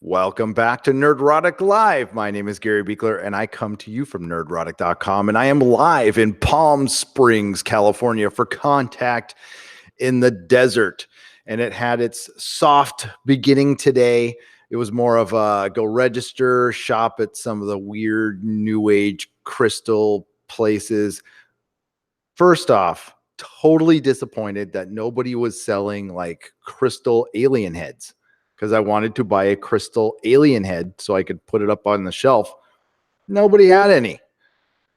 Welcome back to Nerdrotic Live. My name is Gary Beekler, and I come to you from nerdrotic.com, and I am live in Palm Springs, California for Contact in the Desert. And it had its soft beginning today. It was more of a go register, shop at some of the weird new age crystal places. First off, totally disappointed that nobody was selling like crystal alien heads, because I wanted to buy a crystal alien head so I could put it up on the shelf. Nobody had any.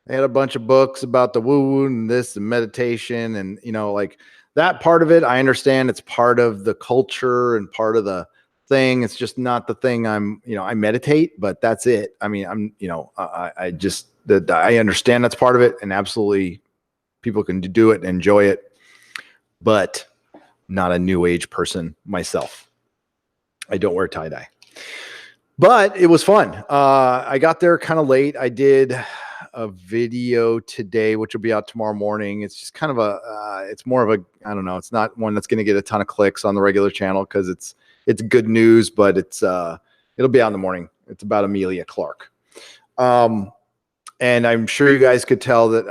They had a bunch of books about the woo-woo and this and meditation and, like that part of it. I understand it's part of the culture and part of the thing. It's just not the thing I meditate, but that's it. I mean, I understand that's part of it, and absolutely people can do it and enjoy it, but not a new age person myself. I don't wear tie-dye, but it was fun. I got there kind of late. I did a video today, which will be out tomorrow morning. It's just kind of it's more of a, I don't know. It's not one that's going to get a ton of clicks on the regular channel because it's good news, but it'll be out in the morning. It's about Amelia Clark. And I'm sure you guys could tell that,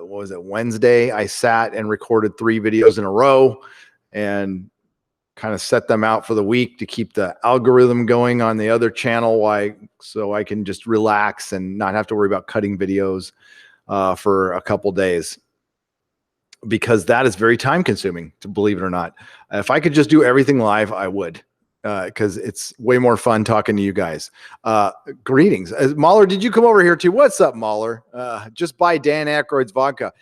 what was it, Wednesday, I sat and recorded 3 videos in a row and kind of set them out for the week to keep the algorithm going on the other channel. So I can just relax and not have to worry about cutting videos for a couple days, because that is very time consuming, to believe it or not. If I could just do everything live, I would, because it's way more fun talking to you guys. Greetings. Mahler, did you come over here too? What's up, Mahler? Just buy Dan Aykroyd's vodka.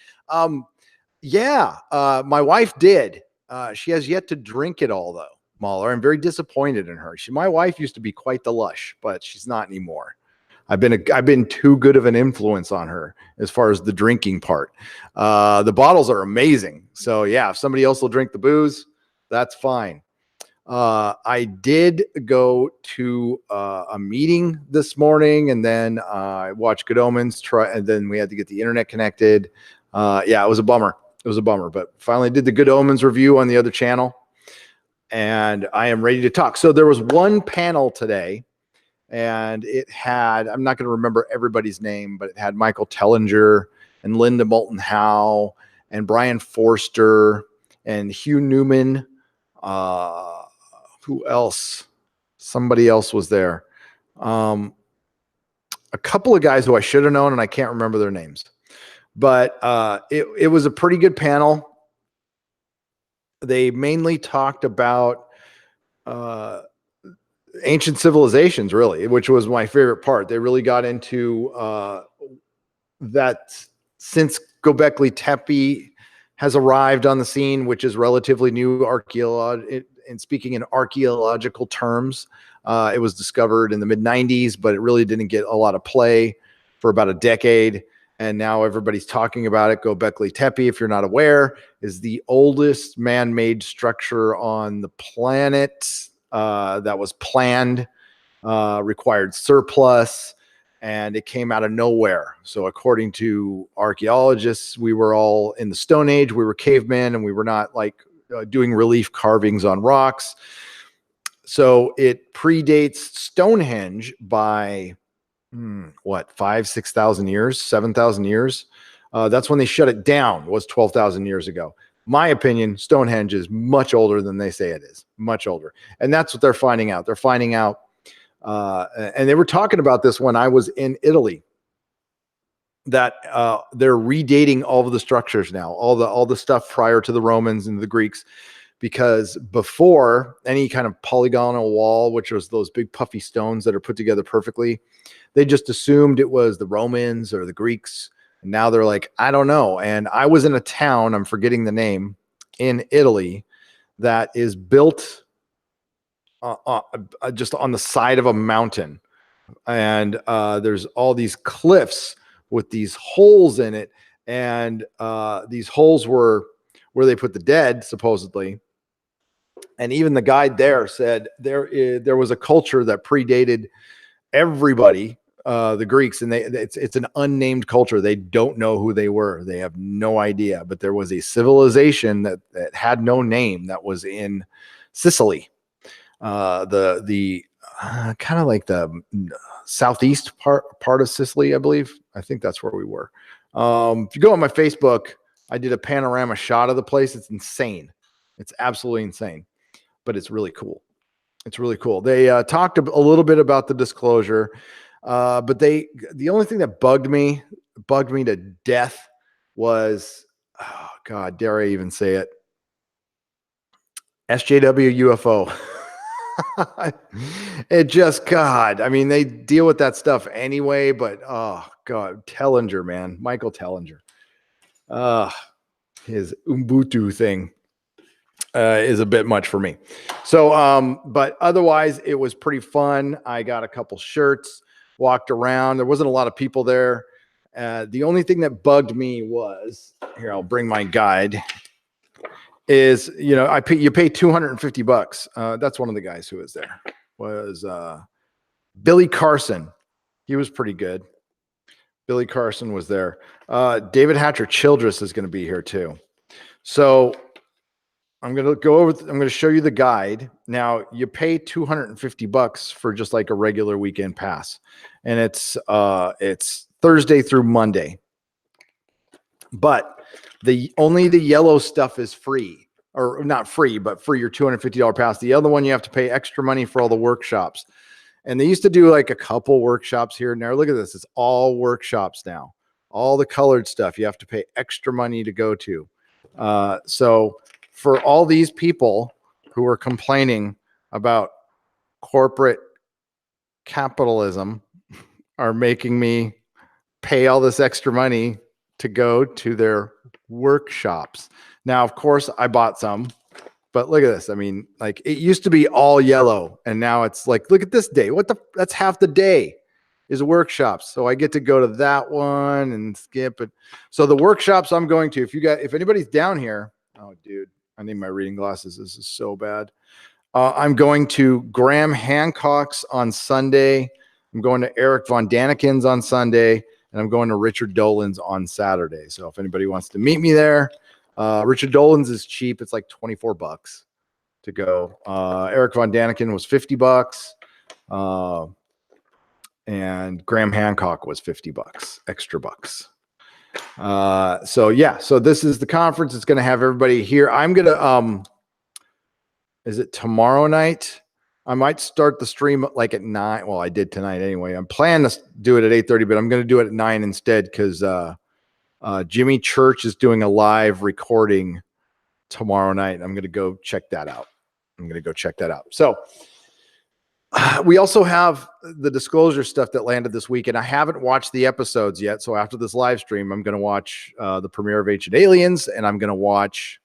Yeah, my wife did. She has yet to drink it all, though, Mahler. I'm very disappointed in her. My wife used to be quite the lush, but she's not anymore. I've been too good of an influence on her as far as the drinking part. The bottles are amazing. So yeah, if somebody else will drink the booze, that's fine. I did go to a meeting this morning, and then I watched Good Omens and then we had to get the internet connected. Yeah, it was a bummer. But finally did the Good Omens review on the other channel, and I am ready to talk. So there was one panel today, and it had, I'm not going to remember everybody's name, but it had Michael Tellinger and Linda Moulton Howe and Brian Forster and Hugh Newman. Who else? Somebody else was there. A couple of guys who I should have known, and I can't remember their names. But it was a pretty good panel. They mainly talked about ancient civilizations, really, which was my favorite part. They really got into that since Göbekli Tepe has arrived on the scene, which is relatively new archaeology. And speaking in archaeological terms, it was discovered in the mid-90s, but it really didn't get a lot of play for about a decade. And now everybody's talking about it. Göbekli Tepe, if you're not aware, is the oldest man-made structure on the planet that was planned, required surplus, and it came out of nowhere. So according to archaeologists, we were all in the Stone Age. We were cavemen, and we were not like doing relief carvings on rocks. So it predates Stonehenge by 5,000-6,000 years, 7,000 years. That's when they shut it down, was 12,000 years ago. My opinion, Stonehenge is much older than they say it is, much older. And that's what they're finding out. They're finding out, and they were talking about this when I was in Italy, that they're redating all of the structures now, all the stuff prior to the Romans and the Greeks, because before any kind of polygonal wall, which was those big puffy stones that are put together perfectly, they just assumed it was the Romans or the Greeks. And now they're like, I don't know. And I was in a town, I'm forgetting the name, in Italy that is built just on the side of a mountain. And there's all these cliffs with these holes in it. And these holes were where they put the dead, supposedly. And even the guide there said there was a culture that predated everybody, the Greeks, and it's an unnamed culture. They don't know who they were. They have no idea. But there was a civilization that had no name that was in Sicily. The kind of like the southeast part of Sicily, I believe. I think that's where we were. If you go on my Facebook, I did a panorama shot of the place. It's insane. It's absolutely insane, but it's really cool. It's really cool. They talked a little bit about the disclosure, but the only thing that bugged me to death was, oh God, dare I even say it? SJW UFO. It just, God, I mean, they deal with that stuff anyway, but oh God, Tellinger, man, Michael Tellinger. His Ubuntu thing is a bit much for me. So, but otherwise, it was pretty fun. I got a couple shirts, walked around. There wasn't a lot of people there. The only thing that bugged me was, here, I'll bring my guide, is, you pay $250. That's one of the guys who was there, was Billy Carson. He was pretty good. Billy Carson was there. David Hatcher Childress is going to be here too. So I'm going to show you the guide. Now, you pay $250 for just like a regular weekend pass. And it's Thursday through Monday. But only the yellow stuff is free, or not free, but for your $250 pass. The other one, you have to pay extra money for all the workshops. And they used to do like a couple workshops here and there. Look at this. It's all workshops now. All the colored stuff, you have to pay extra money to go to. So for all these people who are complaining about corporate capitalism, are making me pay all this extra money to go to their workshops. Now, of course, I bought some, but look at this. I mean, like, it used to be all yellow, and now it's like, look at this day. That's half the day is workshops. So I get to go to that one and skip it. So the workshops I'm going to, if anybody's down here, oh dude, I need my reading glasses. This is so bad. I'm going to Graham Hancock's on Sunday. I'm going to Eric Von Daniken's on Sunday, and I'm going to Richard Dolan's on Saturday. So if anybody wants to meet me there, Richard Dolan's is cheap. It's like $24 to go. Eric Von Daniken was $50. And Graham Hancock was $50 extra bucks. So yeah, so this is the conference. It's going to have everybody here. I'm going to, is it tomorrow night? I might start the stream like at 9. Well, I did tonight anyway. I'm planning to do it at 8:30, but I'm going to do it at 9 instead, because Jimmy Church is doing a live recording tomorrow night. I'm going to go check that out. So we also have the disclosure stuff that landed this week, and I haven't watched the episodes yet. So after this live stream, I'm going to watch the premiere of Ancient Aliens, and I'm going to watch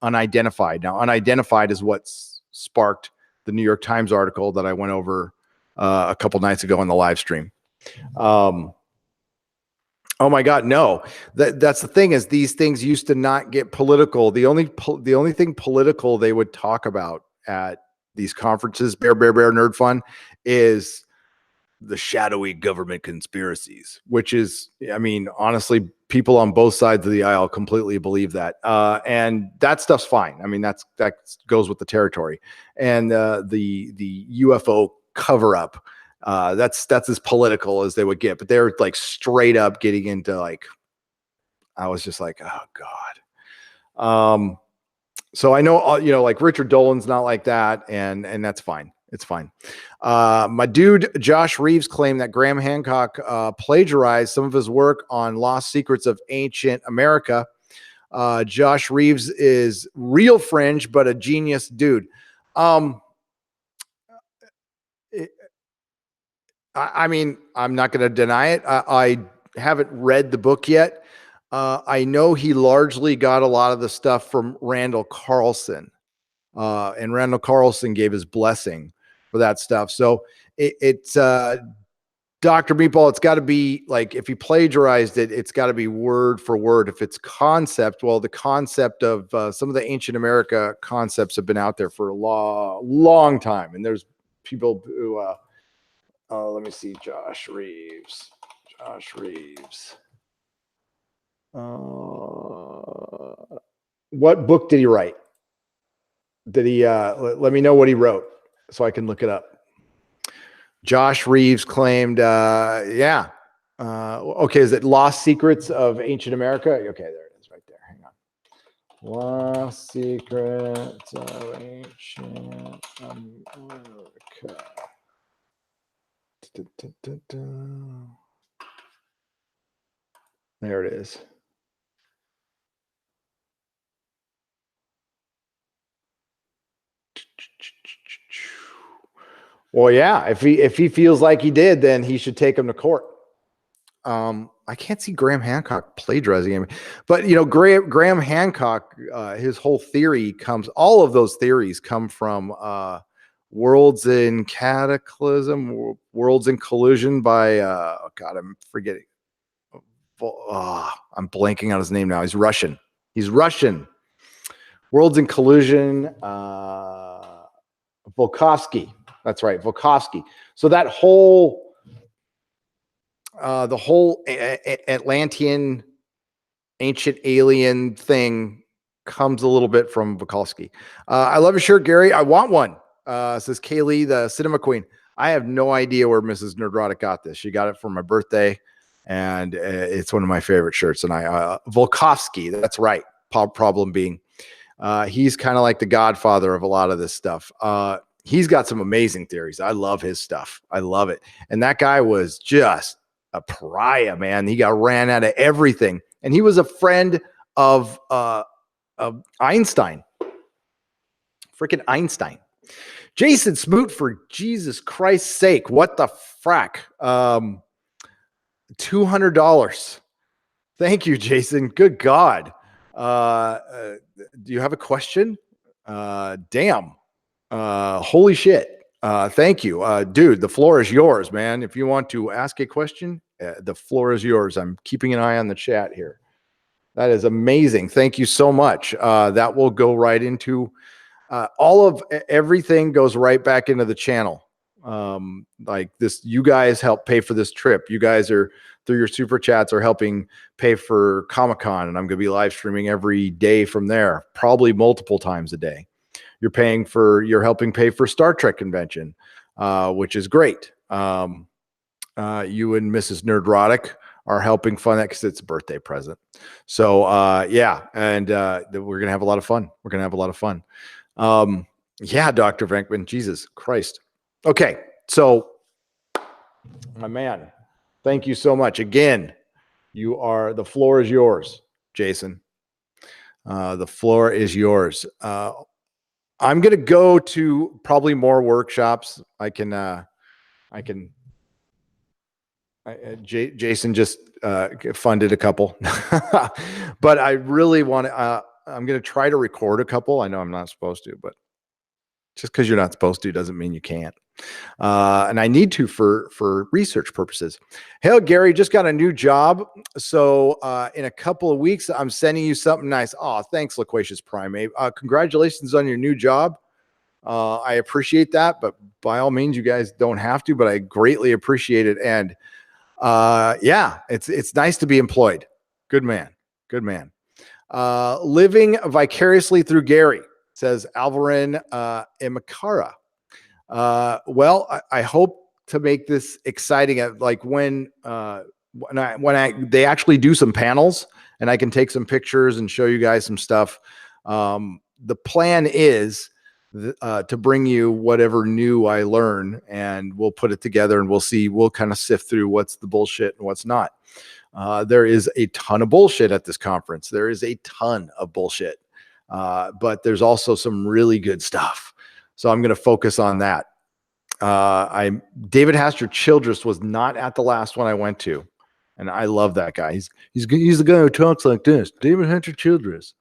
Unidentified. Now, Unidentified is what sparked the New York Times article that I went over a couple nights ago on the live stream. Oh my God, no! That's the thing, is these things used to not get political. The only thing political they would talk about at these conferences, Bear Nerd Fun, is the shadowy government conspiracies, which is, I mean, honestly, people on both sides of the aisle completely believe that. And that stuff's fine. I mean, that goes with the territory. And the UFO cover up, that's as political as they would get, but they're like straight up getting into, like, I was just like, oh God. So I know, like Richard Dolan's not like that, and that's fine. It's fine. My dude, Josh Reeves, claimed that Graham Hancock plagiarized some of his work on Lost Secrets of Ancient America. Josh Reeves is real fringe, but a genius dude. I mean, I'm not going to deny it. I haven't read the book yet. I know he largely got a lot of the stuff from Randall Carlson, and Randall Carlson gave his blessing for that stuff. So it's Dr. Meatball. It's got to be like, if he plagiarized it, it's got to be word for word. If it's concept, well, the concept of some of the ancient America concepts have been out there for a long time. And there's people who, let me see, Josh Reeves. What book did he write? Did he let me know what he wrote so I can look it up? Josh Reeves claimed, yeah. Okay, is it Lost Secrets of Ancient America? Okay, there it is right there. Hang on. Lost Secrets of Ancient America. There it is. Well, yeah, if he feels like he did, then he should take him to court. I can't see Graham Hancock plagiarizing him, but you know, Graham Hancock, his whole theory all of those theories come from Worlds in Cataclysm, Worlds in Collision by God, I'm forgetting. I'm blanking on his name now. He's Russian. Worlds in Collision, Volkovsky. That's right, Volkovsky. So that whole the whole Atlantean ancient alien thing comes a little bit from Volkovsky. I love your shirt, Gary. I want one. Says Kaylee, the cinema queen. I have no idea where Mrs. Nerdrotic got this. She got it for my birthday, and it's one of my favorite shirts. And Volkovsky, that's right. Problem being, he's kind of like the godfather of a lot of this stuff. He's got some amazing theories. I love his stuff. I love it. And that guy was just a pariah, man. He got ran out of everything. And he was a friend of Einstein. Freaking Einstein. Jason Smoot, for Jesus Christ's sake. What the frack? $200. Thank you, Jason. Good God. Do you have a question? Damn. Holy shit. Thank you. Dude, the floor is yours, man. If you want to ask a question, the floor is yours. I'm keeping an eye on the chat here. That is amazing. Thank you so much. That will go right into everything goes right back into the channel. Like this, you guys help pay for this trip. You guys are, through your super chats, are helping pay for Comic-Con, and I'm going to be live streaming every day from there, probably multiple times a day. You're helping pay for Star Trek convention, which is great. You and Mrs. Nerdrotic are helping fund that because it's a birthday present. So yeah, and we're gonna have a lot of fun. Yeah, Dr. Venkman, Jesus Christ. Okay, so my man, thank you so much again. The floor is yours, Jason. The floor is yours. I'm going to go to probably more workshops. Jason just funded a couple, but I really want to, I'm going to try to record a couple. I know I'm not supposed to, but just because you're not supposed to doesn't mean you can't. And I need to for research purposes. Hey, Gary, just got a new job. So in a couple of weeks, I'm sending you something nice. Oh, thanks, Loquacious Primate. Congratulations on your new job. I appreciate that, but by all means, you guys don't have to, but I greatly appreciate it. And yeah, it's nice to be employed. Good man. Living vicariously through Gary, says Alvarin Imakara. Well, I hope to make this exciting. Like when they actually do some panels and I can take some pictures and show you guys some stuff. The plan is to bring you whatever new I learn, and we'll put it together and we'll kind of sift through what's the bullshit and what's not. There is a ton of bullshit at this conference. There is a ton of bullshit. But there's also some really good stuff. So I'm going to focus on that. David Hastur Childress was not at the last one I went to. And I love that guy. He's the guy who talks like this, David Hastur Childress.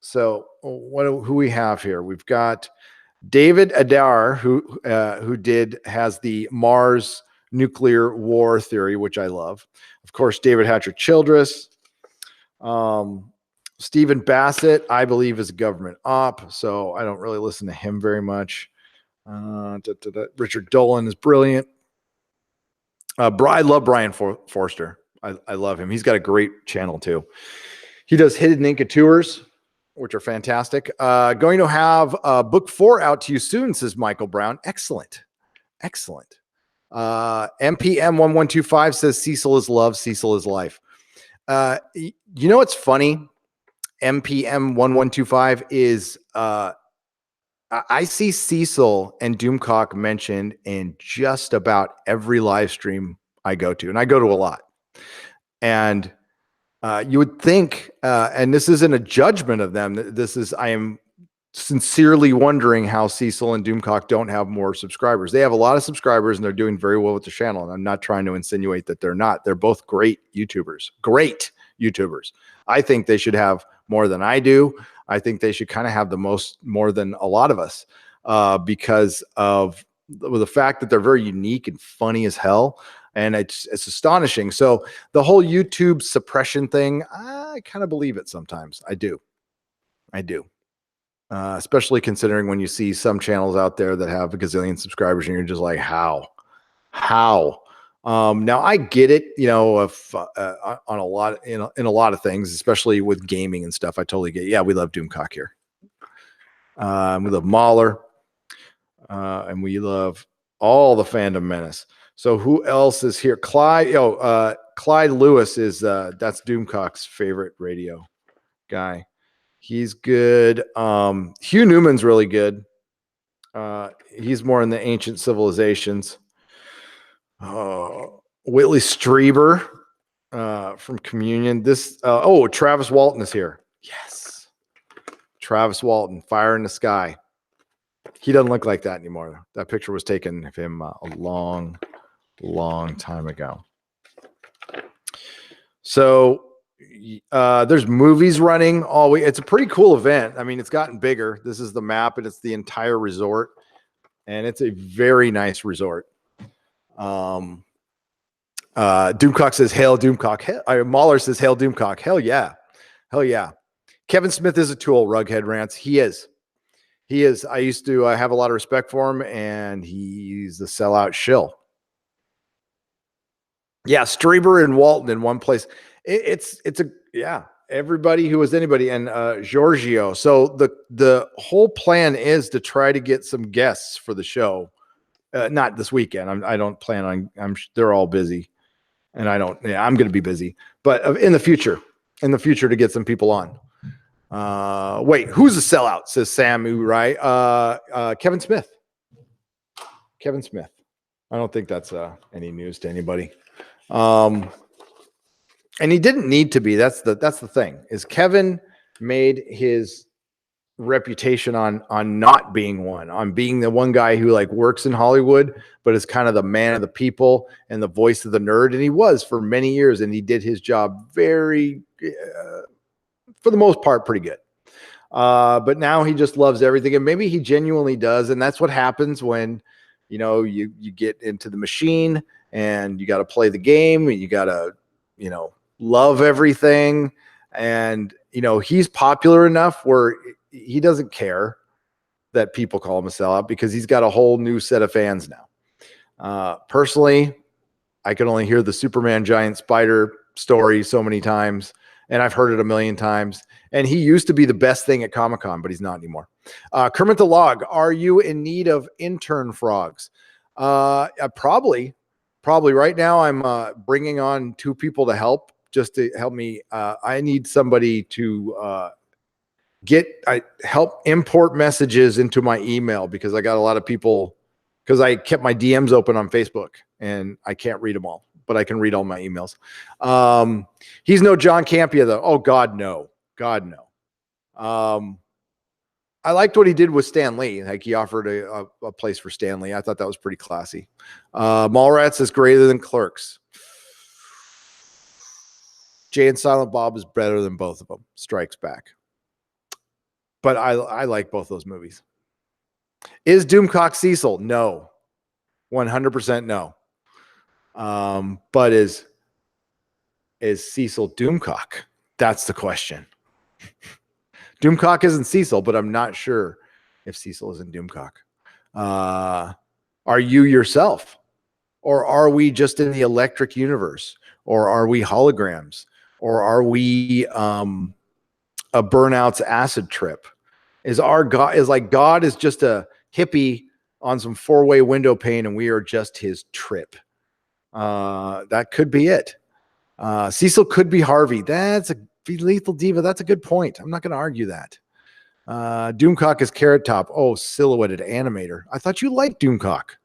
So who we have here? We've got David Adar, who has the Mars nuclear war theory, which I love. Of course, David Hatcher Childress. Stephen Bassett, I believe, is a government op, so I don't really listen to him very much. Richard Dolan is brilliant. I love Brian Forster. I love him. He's got a great channel too. He does Hidden Inca tours, which are fantastic. Going to have book 4 out to you soon, says Michael Brown. Excellent. Excellent. MPM 1125 says Cecil is love, Cecil is life. You know what's funny? MPM 1125 is I see Cecil and Doomcock mentioned in just about every live stream I go to, and I go to a lot. And you would think, and this isn't a judgment of them. This is, I am sincerely wondering how Cecil and Doomcock don't have more subscribers. They have a lot of subscribers and they're doing very well with the channel. And I'm not trying to insinuate that they're not. They're both great YouTubers. Great YouTubers. I think they should have more than I do. I think they should kind of have more than a lot of us because of the fact that they're very unique and funny as hell. And it's astonishing. So the whole YouTube suppression thing, I kind of believe it sometimes. I do. Especially considering when you see some channels out there that have a gazillion subscribers and you're just like, how? Now I get it, you know, if on a lot, in a lot of things, especially with gaming and stuff, I totally get it. Yeah, we love Doomcock here. We love Mahler. And we love all the Fandom Menace. So who else is here? Clyde Lewis is that's Doomcock's favorite radio guy. He's good. Hugh Newman's really good. He's more in the ancient civilizations. Whitley Strieber from Communion. Travis Walton is here. Yes. Travis Walton, Fire in the Sky. He doesn't look like that anymore. That picture was taken of him a long time ago. So there's movies running all week. It's a pretty cool event. I mean, it's gotten bigger. This is the map, and it's the entire resort, and it's a very nice resort. Doomcock says, "Hail Doomcock." Mahler says, "Hail Doomcock." Hell yeah. Kevin Smith is a tool. Rughead rants. He is. I used to have a lot of respect for him, and he's the sellout shill. Yeah, Strieber and Walton in one place. Everybody who was anybody, and Giorgio. So the whole plan is to try to get some guests for the show. Not this weekend. I don't plan on. They're all busy, and I don't. Yeah, I'm going to be busy, but in the future to get some people on. Wait, who's a sellout? Says Samu, right? Kevin Smith. I don't think that's any news to anybody. And he didn't need to be. That's the thing. Is Kevin made his reputation on not being one, on being the one guy who like works in Hollywood, but is kind of the man of the people and the voice of the nerd. And he was for many years, and he did his job very, for the most part, pretty good. But now he just loves everything, and maybe he genuinely does. And that's what happens when, you know, you get into the machine and you got to play the game, and you got to, you know, love everything. And, you know, he's popular enough where he doesn't care that people call him a sellout because he's got a whole new set of fans now. Personally, I can only hear the Superman giant spider story so many times, and I've heard it a million times. And he used to be the best thing at Comic-Con, but he's not anymore. Kermit the Log, are you in need of intern frogs? Probably right now. I'm bringing on 2 people to help, just to help me. I need somebody to help import messages into my email, because I got a lot of people, because I kept my DMs open on Facebook and I can't read them all, but I can read all my emails. He's no John Campea though. Oh God, no. I liked what he did with Stan Lee. Like, he offered a place for Stan Lee. I thought that was pretty classy. Mallrats is greater than Clerks. Jay and Silent Bob is better than both of them. Strikes Back. But I like both those movies. Is Doomcock Cecil? No. 100% no. But is Cecil Doomcock? That's the question. Doomcock isn't Cecil, but I'm not sure if Cecil isn't Doomcock. Are you yourself? Or are we just in the electric universe? Or are we holograms? Or are we a burnout's acid trip? Is our God, is like God is just a hippie on some 4-way window pane and we are just his trip. That could be it. Cecil could be Harvey. That's a Lethal Diva. That's a good point. I'm not going to argue that. Doomcock is Carrot Top. Oh, silhouetted animator. I thought you liked Doomcock.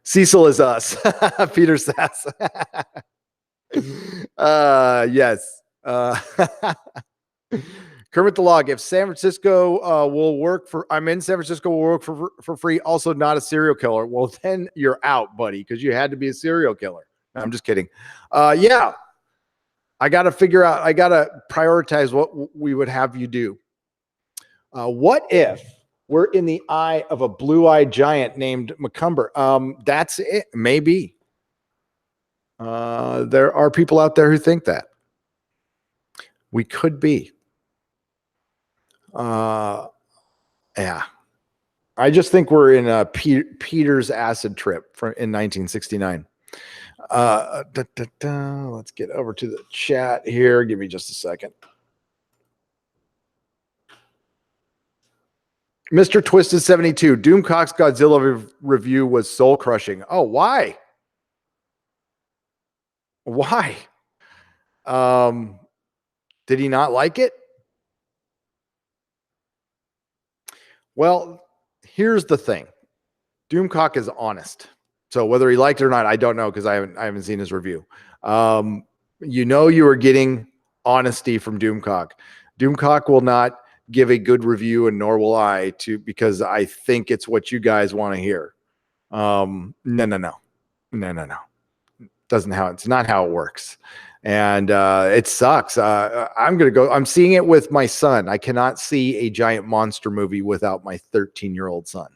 Cecil is us. Peter Sass. Yes. Kermit the Log. If San Francisco will work for, I'm in San Francisco, will work for free. Also not a serial killer. Well, then you're out, buddy, because you had to be a serial killer. No, I'm just kidding. Yeah. I got to figure out, I got to prioritize what we would have you do. What if we're in the eye of a blue-eyed giant named Macumber? That's it. Maybe. There are people out there who think that. We could be. Yeah. I just think we're in a Peter's acid trip in 1969. Let's get over to the chat here. Give me just a second. Mr. Twisted 72. Doomcock's Godzilla review was soul crushing. Oh, why? Why? Did he not like it? Well, here's the thing. Doomcock is honest. So whether he liked it or not, I don't know because I haven't seen his review. You know you are getting honesty from Doomcock. Doomcock will not give a good review, and nor will I, because I think it's what you guys want to hear. No. It's not how it works. And it sucks. I'm seeing it with my son. I cannot see a giant monster movie without my 13-year-old son.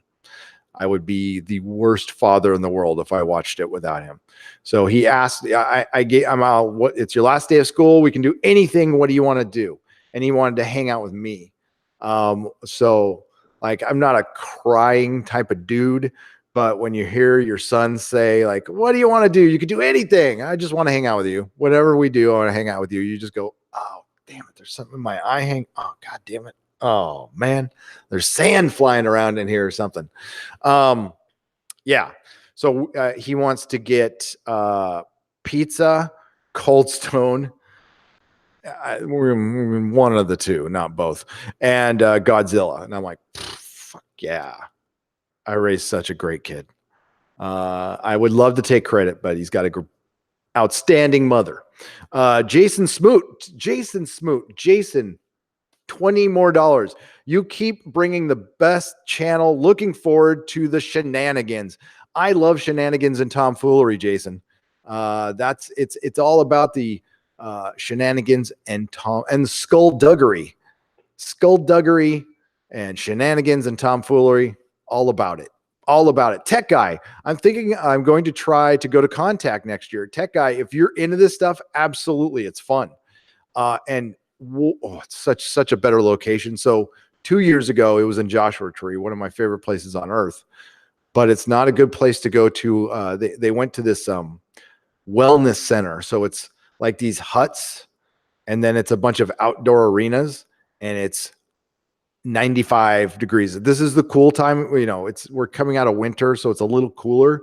I would be the worst father in the world if I watched it without him. So he asked, I'm out. What? It's your last day of school. We can do anything. What do you want to do? And he wanted to hang out with me. So like, I'm not a crying type of dude, but when you hear your son say like, what do you want to do? You could do anything. I just want to hang out with you. Whatever we do, I want to hang out with you. You just go, oh, damn it. There's something in my eye. Oh, God damn it. Oh man, there's sand flying around in here or something. Yeah. So he wants to get pizza, Cold Stone. We're one of the two, not both, and Godzilla. And I'm like, fuck yeah. I raised such a great kid. I would love to take credit, but he's got a outstanding mother. Jason Smoot, 20 more dollars. You keep bringing the best channel. Looking forward to the shenanigans. I love shenanigans and tomfoolery, Jason. It's all about the shenanigans and skullduggery and shenanigans and tomfoolery. All about it. Tech Guy. I'm thinking I'm going to try to go to Contact next year. Tech Guy, if you're into this stuff, absolutely. It's fun. It's such a better location. So 2 years ago, it was in Joshua Tree, one of my favorite places on earth, but it's not a good place to go to. They went to this wellness center. So it's like these huts, and then it's a bunch of outdoor arenas, and it's 95 degrees. This is the cool time. We're coming out of winter, so it's a little cooler.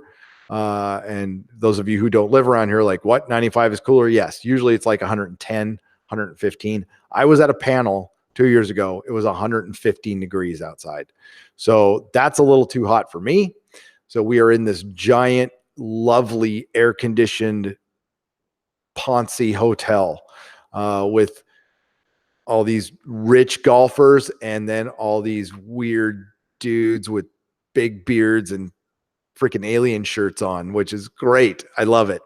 And those of you who don't live around here, like, what, 95 is cooler? Yes. Usually it's like 110. 115. I was at a panel 2 years ago. It was 115 degrees outside. So that's a little too hot for me. So we are in this giant, lovely, air-conditioned Ponzi hotel with all these rich golfers and then all these weird dudes with big beards and freaking alien shirts on, which is great. I love it.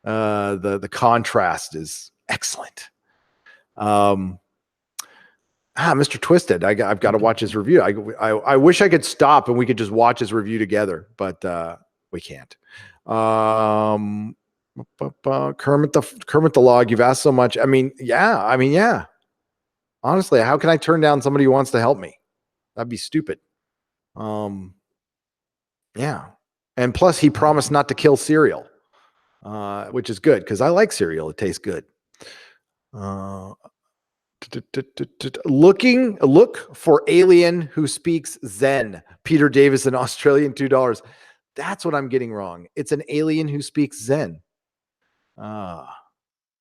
The contrast is excellent. Mr. Twisted, I've got to watch his review. I wish I could stop and we could just watch his review together, but we can't. Kermit the Log, you've asked so much. Yeah. Honestly, how can I turn down somebody who wants to help me? That'd be stupid. Yeah. And plus he promised not to kill cereal, which is good because I like cereal. It tastes good. Look for alien who speaks Zen. Peter Davison, Australian, $2. That's what I'm getting wrong. It's an alien who speaks Zen.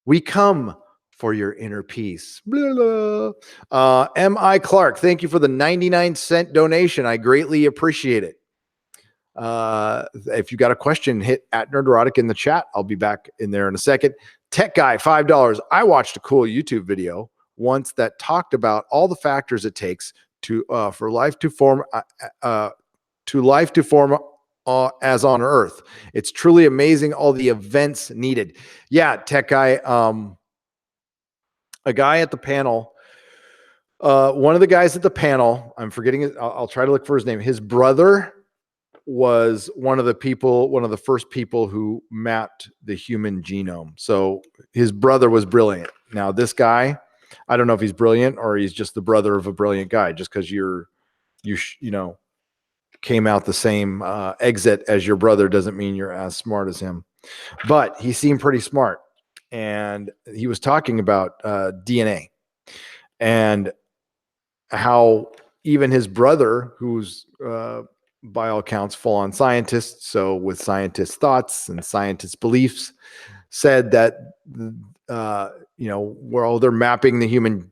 We come for your inner peace. Blah, blah. M.I. Clark, thank you for the 99-cent donation. I greatly appreciate it. If you got a question, hit @Nerderotic in the chat. I'll be back in there in a second. Tech Guy, $5. I watched a cool YouTube video once that talked about all the factors it takes to for life to form as on Earth. It's truly amazing all the events needed. Yeah, Tech Guy. A guy at the panel. One of the guys at the panel. I'm forgetting it. I'll try to look for his name. His brother was one of the first people who mapped the human genome. So his brother was brilliant. Now this guy, I don't know if he's brilliant or he's just the brother of a brilliant guy. Just because you came out the same exit as your brother doesn't mean you're as smart as him. But he seemed pretty smart, and he was talking about DNA and how even his brother, who's by all accounts full-on scientist, so with scientist thoughts and scientist beliefs, said that they're mapping the human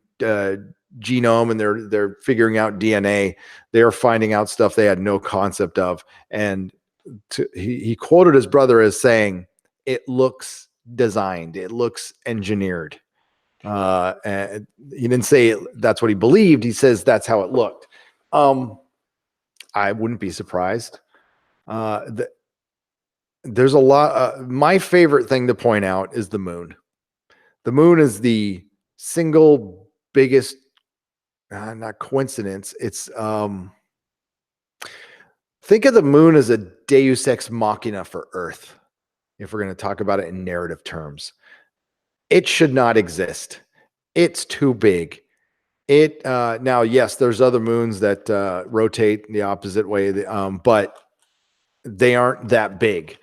genome and they're figuring out DNA. They're finding out stuff they had no concept of, and he quoted his brother as saying, "It looks designed, it looks engineered." And he didn't say that's what he believed. He says that's how it looked. I wouldn't be surprised. There's a lot. My favorite thing to point out is the moon. The moon is the single biggest, not coincidence. It's think of the moon as a Deus ex machina for Earth. If we're going to talk about it in narrative terms, it should not exist. It's too big. Now, yes, there's other moons that rotate the opposite way, but they aren't that big.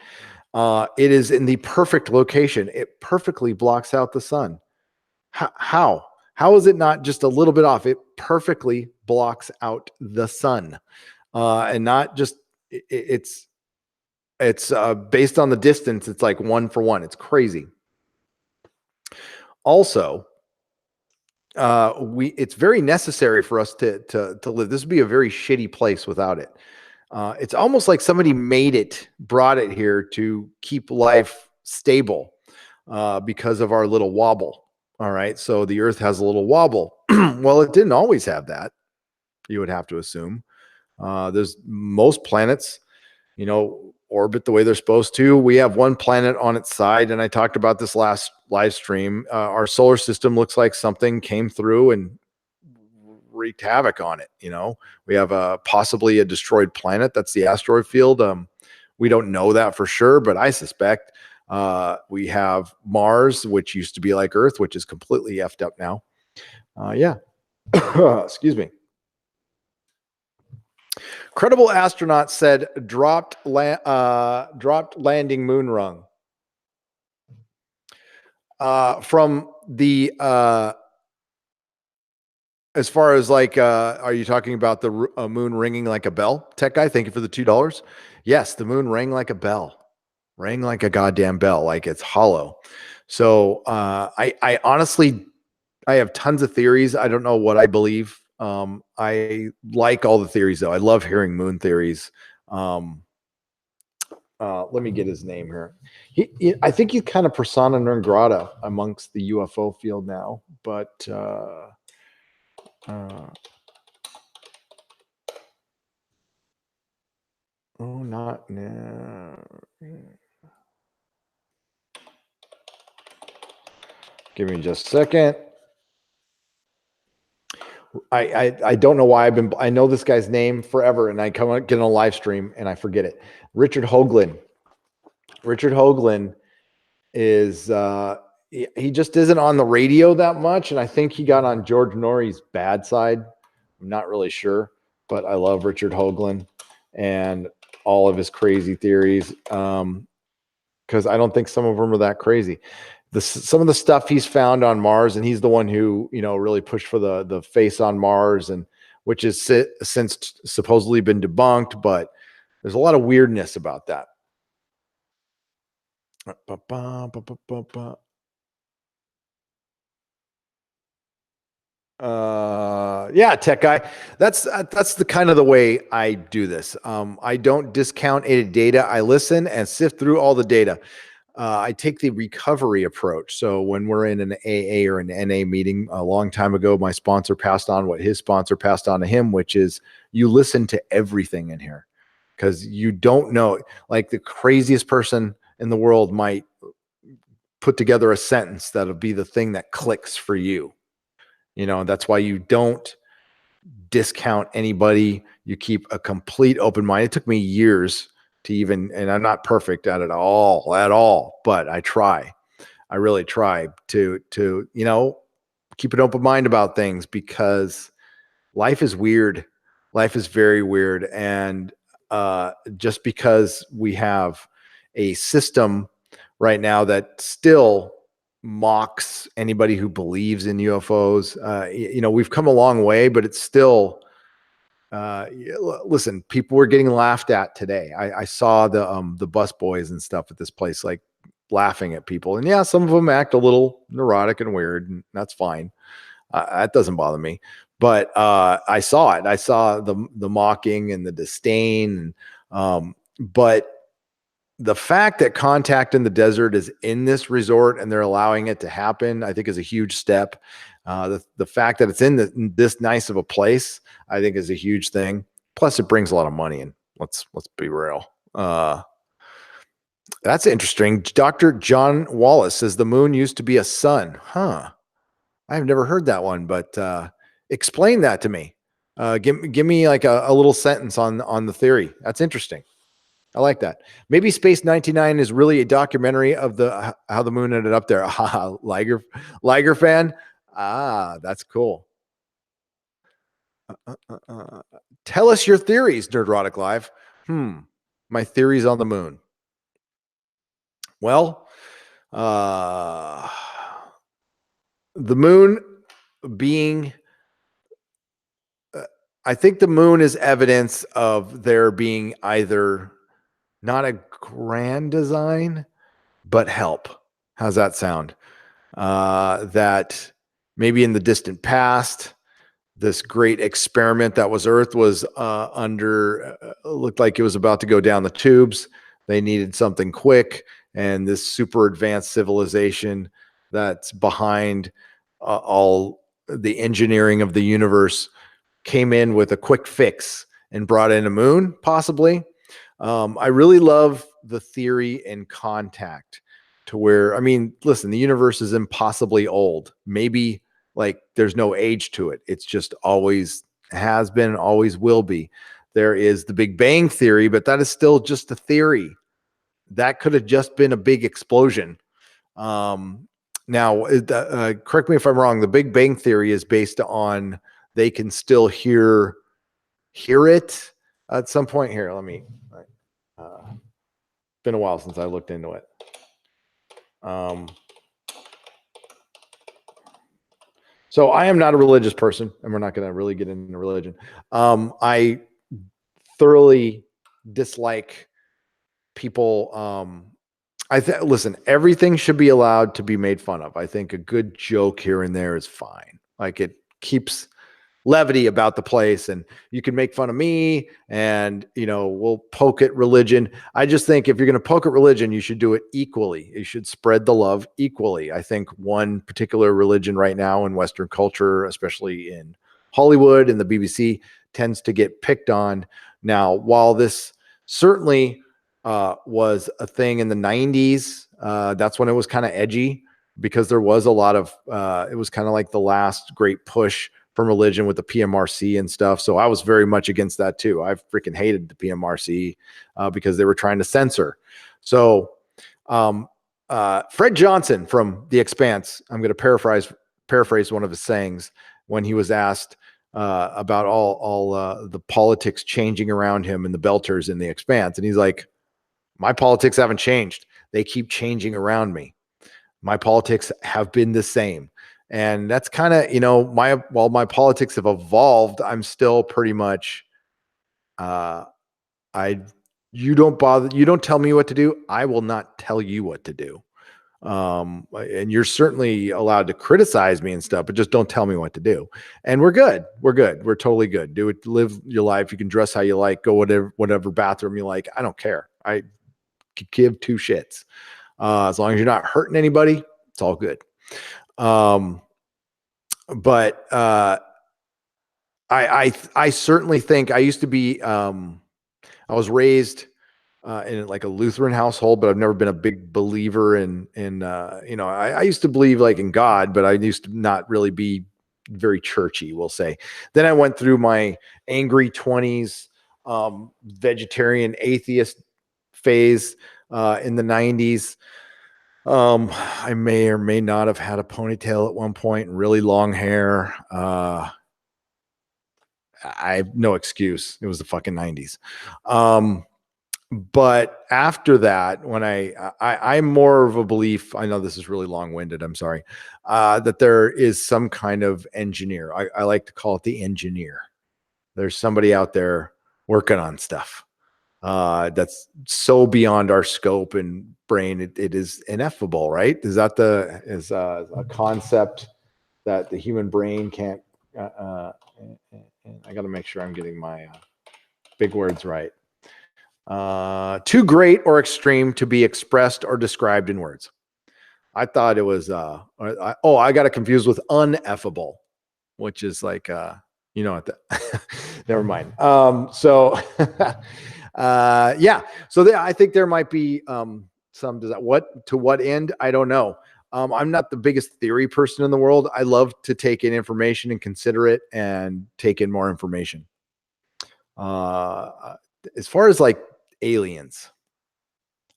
It is in the perfect location. It perfectly blocks out the sun. How is it not just a little bit off? It perfectly blocks out the sun, and not just it's based on the distance. It's like 1 for 1. It's crazy. Also, it's very necessary for us to live. This would be a very shitty place without it. It's almost like somebody brought it here to keep life stable because of our little wobble. All right. So the Earth has a little wobble. Well, it didn't always have that. You would have to assume. There's most planets, orbit the way they're supposed to. We have one planet on its side, and I talked about this last live stream. Our solar system looks like something came through and wreaked havoc on it. We have possibly a destroyed planet. That's the asteroid field. We don't know that for sure, but I suspect we have Mars, which used to be like Earth, which is completely effed up now. Yeah. Excuse me. Credible astronaut said dropped landing moon rung. From the as far as like, are you talking about the moon ringing like a bell? Tech Guy, thank you for the $2. Yes, the moon rang like a bell, rang like a goddamn bell, like it's hollow. So I honestly, I have tons of theories. I don't know what I believe. I like all the theories though. I love hearing moon theories. Let me get his name here. I think he's kind of persona non grata amongst the UFO field now, but not now. Give me just a second. I don't know why I know this guy's name forever, and I get on a live stream and I forget it. Richard Hoagland. Richard Hoagland is he just isn't on the radio that much, and I think he got on George Norrie's bad side. I'm not really sure, but I love Richard Hoagland and all of his crazy theories, because I don't think some of them are that crazy. some of the stuff he's found on Mars, and he's the one who, really pushed for the face on Mars, and which has since supposedly been debunked, but there's a lot of weirdness about that. Yeah, tech guy. That's the kind of the way I do this. I don't discount any data. I listen and sift through all the data. I take the recovery approach. So when we're in an AA or an NA meeting a long time ago, my sponsor passed on what his sponsor passed on to him, which is you listen to everything in here, because you don't know, like the craziest person in the world might put together a sentence that'll be the thing that clicks for you. That's why you don't discount anybody. You keep a complete open mind. It took me years to even, and I'm not perfect at it all, but I try. I really try to keep an open mind about things, because life is weird. Life is very weird. And just because we have a system right now that still mocks anybody who believes in UFOs, we've come a long way, but it's still, listen, people were getting laughed at today. I saw the bus boys and stuff at this place, like laughing at people. And yeah, some of them act a little neurotic and weird, and that's fine. That doesn't bother me. But I saw it. I saw the mocking and the disdain. But the fact that contact in the desert is in this resort and they're allowing it to happen, I think is a huge step. The fact that it's in this nice of a place, I think, is a huge thing. Plus, it brings a lot of money in. Let's be real. That's interesting. Dr. John Wallace says the moon used to be a sun. Huh. I've never heard that one, but explain that to me. Give me like a little sentence on the theory. That's interesting. I like that. Maybe Space 99 is really a documentary of how the moon ended up there. Liger fan. That's cool. Tell us your theories, Nerdrotic Live. My theories on the moon. Well, the moon being, I think the moon is evidence of there being either not a grand design, but help. How's that sound? That maybe in the distant past, this great experiment that was Earth was looked like it was about to go down the tubes. They needed something quick, and this super advanced civilization that's behind all the engineering of the universe came in with a quick fix and brought in a moon, possibly. I really love the theory in Contact, to where, I mean, listen, the universe is impossibly old. Maybe like there's no age to it. It's just always has been, always will be. There is the Big Bang Theory, but that is still just a theory. That could have just been a big explosion. Now, correct me if I'm wrong. The Big Bang Theory is based on they can still hear it at some point. Here, let me. Been a while since I looked into it. So I am not a religious person, and we're not going to really get into religion. I thoroughly dislike people. Listen, everything should be allowed to be made fun of. I think a good joke here and there is fine. Like, it keeps levity about the place, and you can make fun of me, and we'll poke at religion. I just think if you're going to poke at religion, you should do it equally. You should spread the love equally. I think one particular religion right now in Western culture, especially in Hollywood and the BBC, tends to get picked on. Now, while this certainly was a thing in the 90s, that's when it was kind of edgy, because there was a lot of it was kind of like the last great push from religion with the PMRC and stuff. So I was very much against that too. I freaking hated the PMRC because they were trying to censor. So Fred Johnson from The Expanse, I'm going to paraphrase one of his sayings when he was asked about all the politics changing around him and the Belters in The Expanse. And he's like, my politics haven't changed. They keep changing around me. My politics have been the same. And that's kind of, while my politics have evolved, I'm still pretty much, you don't tell me what to do. I will not tell you what to do. And you're certainly allowed to criticize me and stuff, but just don't tell me what to do. And we're good. We're totally good. Do it, live your life. You can dress how you like, go whatever bathroom you like. I don't care. I give two shits. As long as you're not hurting anybody, it's all good. But I certainly think I used to be, I was raised in like a Lutheran household, but I've never been a big believer in I used to believe like in God, but I used to not really be very churchy, we'll say. Then I went through my angry 20s, vegetarian atheist phase in the 90s. I may or may not have had a ponytail at one point and really long hair. I have no excuse. It was the fucking 90s. But after that, when I'm more of a belief, I know this is really long-winded, I'm sorry, that there is some kind of engineer. I like to call it the engineer. There's somebody out there working on stuff that's so beyond our scope and brain, it is ineffable, right? Is that a concept that the human brain can't, I got to make sure I'm getting my big words right. Too great or extreme to be expressed or described in words. I thought it was, I got it confused with uneffable, which is like, never mind. Yeah. So I think there might be some, to what end? I don't know. I'm not the biggest theory person in the world. I love to take in information and consider it and take in more information. As far as like aliens,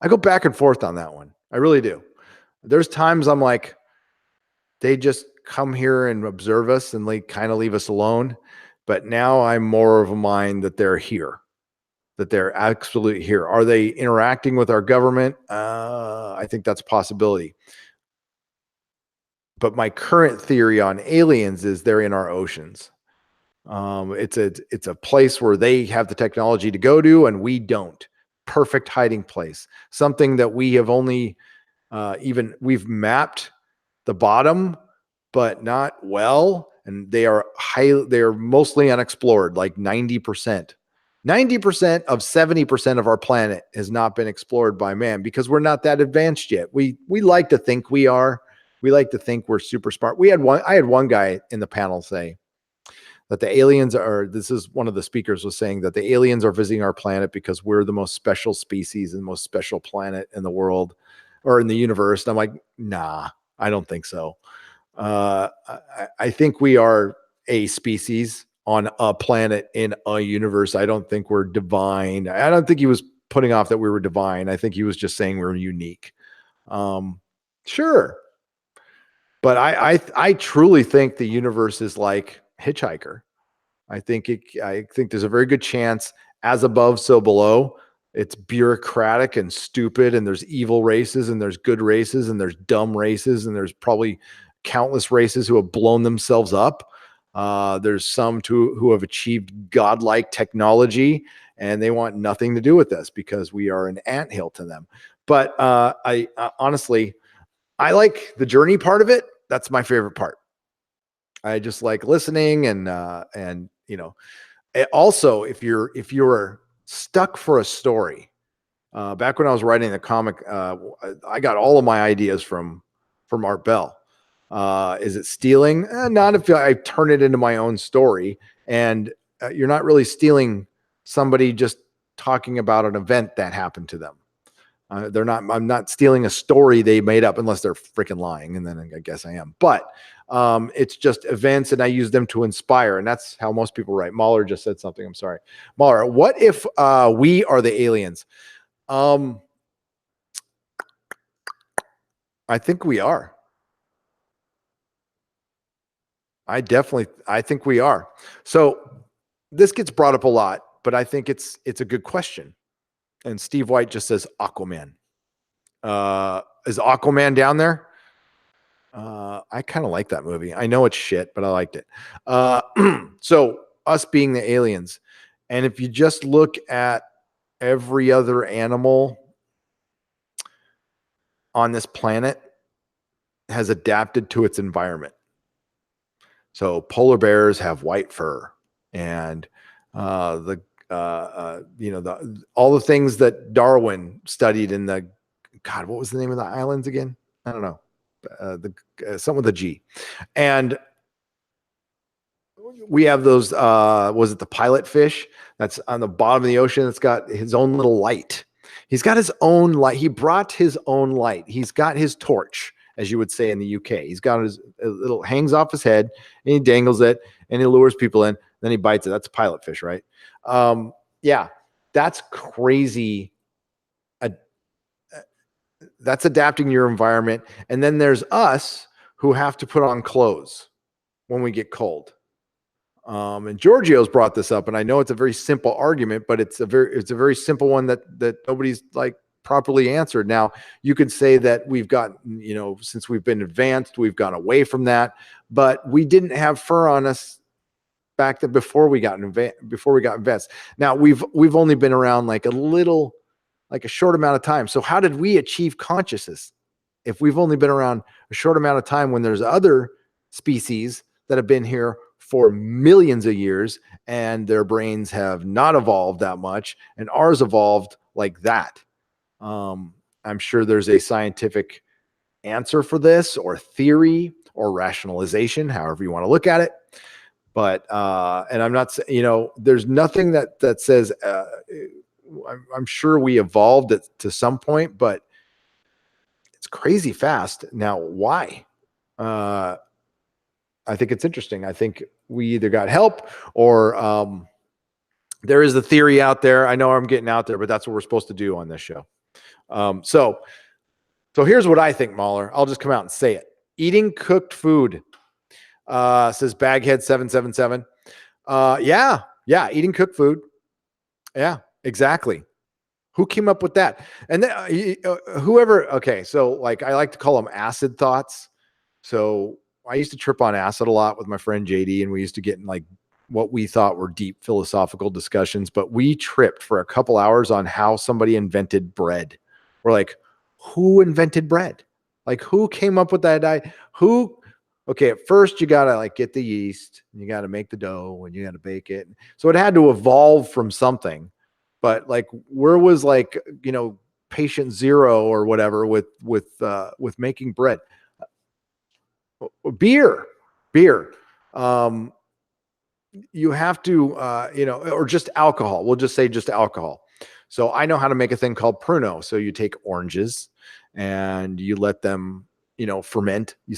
I go back and forth on that one. I really do. There's times I'm like, they just come here and observe us and like kind of leave us alone. But now I'm more of a mind that they're here, that they're absolutely here. Are they interacting with our government? I think that's a possibility. But my current theory on aliens is they're in our oceans. It's a place where they have the technology to go to and we don't. Perfect hiding place. Something that we have only we've mapped the bottom, but not well. And they are mostly unexplored, like 90%. 90% of 70% of our planet has not been explored by man because we're not that advanced yet. We like to think we are. We like to think we're super smart. I had one guy in the panel say that the aliens this is one of the speakers was saying that the aliens are visiting our planet because we're the most special species and most special planet in the world or in the universe. And I'm like, nah, I don't think so. I think we are a species on a planet in a universe. I don't think we're divine. I don't think he was putting off that we were divine. I think he was just saying we're unique. Sure. But I truly think the universe is like Hitchhiker. I think there's a very good chance as above, so below. It's bureaucratic and stupid, and there's evil races, and there's good races, and there's dumb races, and there's probably countless races who have blown themselves up. There's some who have achieved godlike technology, and they want nothing to do with us because we are an anthill to them. But I honestly, I like the journey part of it. That's my favorite part. I just like listening and also if you're stuck for a story, back when I was writing the comic, I got all of my ideas from Art Bell. Is it stealing? Not if I turn it into my own story, and you're not really stealing somebody just talking about an event that happened to them. I'm not stealing a story they made up unless they're freaking lying. And then I guess I am, but it's just events and I use them to inspire. And that's how most people write. Mahler just said something. I'm sorry. Mahler, what if we are the aliens? I think we are. I think we are. So this gets brought up a lot, but I think it's a good question. And Steve White just says Aquaman. Is Aquaman down there? I kind of like that movie. I know it's shit, but I liked it. So us being the aliens, and if you just look at every other animal on this planet has adapted to its environment. So polar bears have white fur, and the all the things that Darwin studied in the God, what was the name of the islands again? I don't know. Something with a G. And we have those was it the pilot fish that's on the bottom of the ocean that's got his own little light. He's got his own light. He brought his own light. He's got his torch, as you would say in the UK. He's got his little hangs off his head and he dangles it and he lures people in. Then he bites it. That's a pilot fish, right? Yeah, that's crazy. That's adapting your environment. And then there's us who have to put on clothes when we get cold. And Giorgio's brought this up, and I know it's a very simple argument, but it's a very simple one that nobody's like properly answered. Now, you could say that we've got, since we've been advanced, we've gone away from that, but we didn't have fur on us back then before we got advanced. Now we've only been around like a short amount of time. So how did we achieve consciousness if we've only been around a short amount of time when there's other species that have been here for millions of years and their brains have not evolved that much and ours evolved like that? I'm sure there's a scientific answer for this, or theory, or rationalization, however you want to look at it. But and I'm not, there's nothing that says I'm sure we evolved it to some point, but it's crazy fast. Now, why? I think it's interesting. I think we either got help or there is a theory out there. I know I'm getting out there, but that's what we're supposed to do on this show. So here's what I think, Mahler. I'll just come out and say it. Eating cooked food, says Baghead 777. Yeah, eating cooked food. Yeah, exactly. Who came up with that? And then whoever. Okay, so like I like to call them acid thoughts. So I used to trip on acid a lot with my friend JD, and we used to get in like what we thought were deep philosophical discussions, but we tripped for a couple hours on how somebody invented bread. We're like, who invented bread? Like, who came up with that idea? Okay, at first you got to like get the yeast, and you got to make the dough, and you got to bake it. So it had to evolve from something. But like, where was like, patient zero or whatever with making bread? Beer. You have to, or just alcohol. We'll just say just alcohol. So I know how to make a thing called pruno. So you take oranges and you let them, ferment. You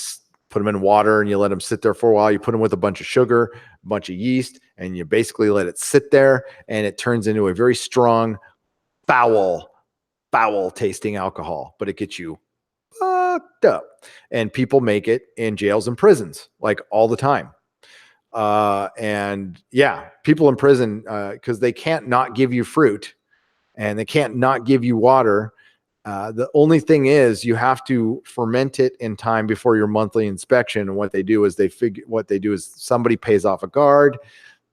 put them in water and you let them sit there for a while. You put them with a bunch of sugar, a bunch of yeast, and you basically let it sit there, and it turns into a very strong, foul tasting alcohol, but it gets you fucked up. And people make it in jails and prisons like all the time. And yeah, people in prison, because they can't not give you fruit and they can't not give you water. The only thing is you have to ferment it in time before your monthly inspection. And what they do is somebody pays off a guard.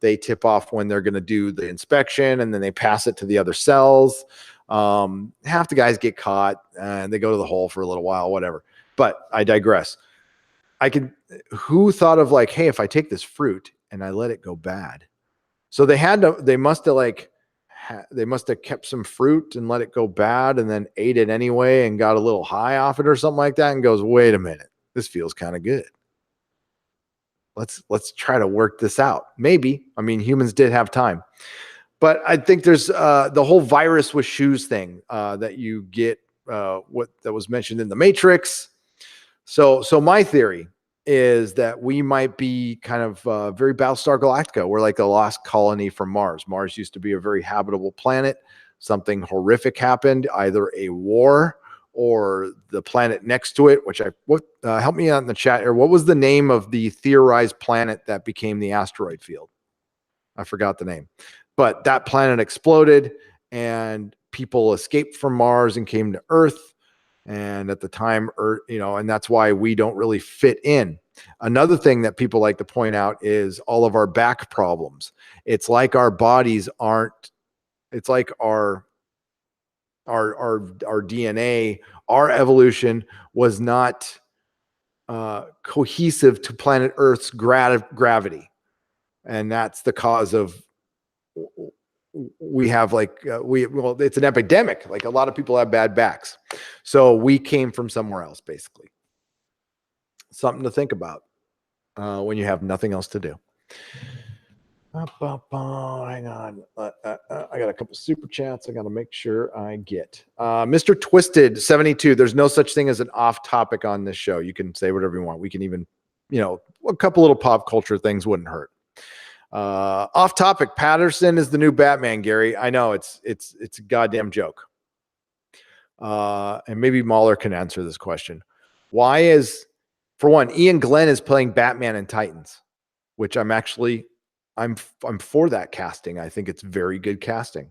They tip off when they're going to do the inspection, and then they pass it to the other cells. Half the guys get caught and they go to the hole for a little while, whatever. But I digress. Who thought of like, hey, if I take this fruit and I let it go bad? So they must have kept some fruit and let it go bad and then ate it anyway and got a little high off it or something like that and goes, wait a minute, this feels kind of good. Let's try to work this out. Maybe. I mean, humans did have time. But I think there's the whole virus with shoes thing that you get, what that was mentioned in the Matrix. So my theory is that we might be kind of very Battlestar Galactica. We're like a lost colony from Mars. Mars used to be a very habitable planet. Something horrific happened, either a war or the planet next to it, which help me out in the chat here. What was the name of the theorized planet that became the asteroid field? I forgot the name. But that planet exploded and people escaped from Mars and came to Earth. And at the time, and that's why we don't really fit in. Another thing that people like to point out is all of our back problems. It's like our bodies aren't, it's like our DNA, our evolution was not cohesive to planet Earth's gravity. And that's the cause of, we have it's an epidemic. Like a lot of people have bad backs. So we came from somewhere else, basically. Something to think about when you have nothing else to do. Hang on. I got a couple super chats I got to make sure I get. Mr. Twisted 72. There's no such thing as an off topic on this show. You can say whatever you want. We can even, a couple little pop culture things wouldn't hurt. Off topic. Patterson is the new Batman, Gary. I know it's a goddamn joke. And maybe Mahler can answer this question. Why is, for one, Ian Glenn is playing Batman in Titans, which I'm for that casting. I think it's very good casting.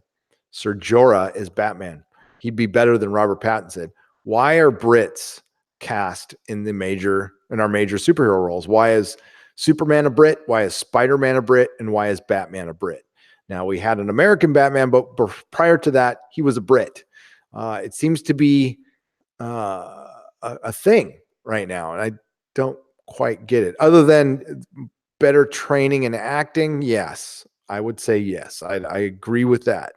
Ser Jorah is Batman. He'd be better than Robert Pattinson. Why are Brits cast in our major superhero roles? Why is Superman a Brit? Why is Spider-Man a Brit? And why is Batman a Brit? Now, we had an American Batman, but prior to that, he was a Brit. It seems to be a thing right now, and I don't quite get it. Other than better training and acting, yes, I would say yes. I agree with that.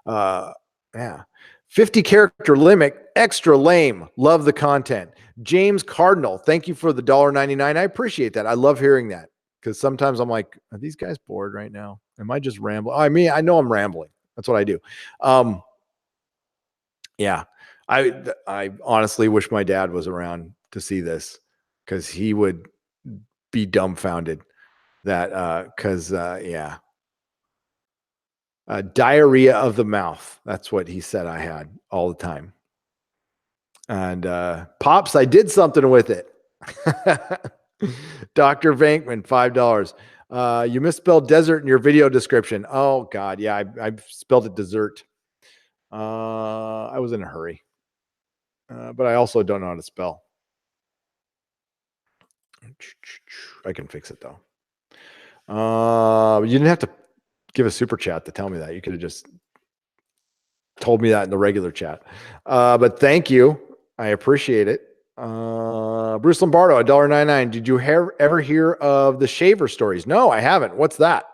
Yeah. 50 character limit, extra lame. Love the content. James Cardinal, thank you for the $1.99. I appreciate that. I love hearing that because sometimes I'm like, are these guys bored right now? Am I just rambling? I mean, I know I'm rambling. That's what I do. Yeah. I honestly wish my dad was around to see this because he would be dumbfounded that yeah. Diarrhea of the mouth. That's what he said I had all the time. And Pops, I did something with it. Dr. Vankman, $5. You misspelled desert in your video description. Oh God, yeah, I spelled it dessert. I was in a hurry. But I also don't know how to spell. I can fix it though. You didn't have to give a super chat to tell me that. You could have just told me that in the regular chat. But thank you. I appreciate it. Bruce Lombardo, $1.99. Did you ever hear of the shaver stories? No, I haven't. What's that?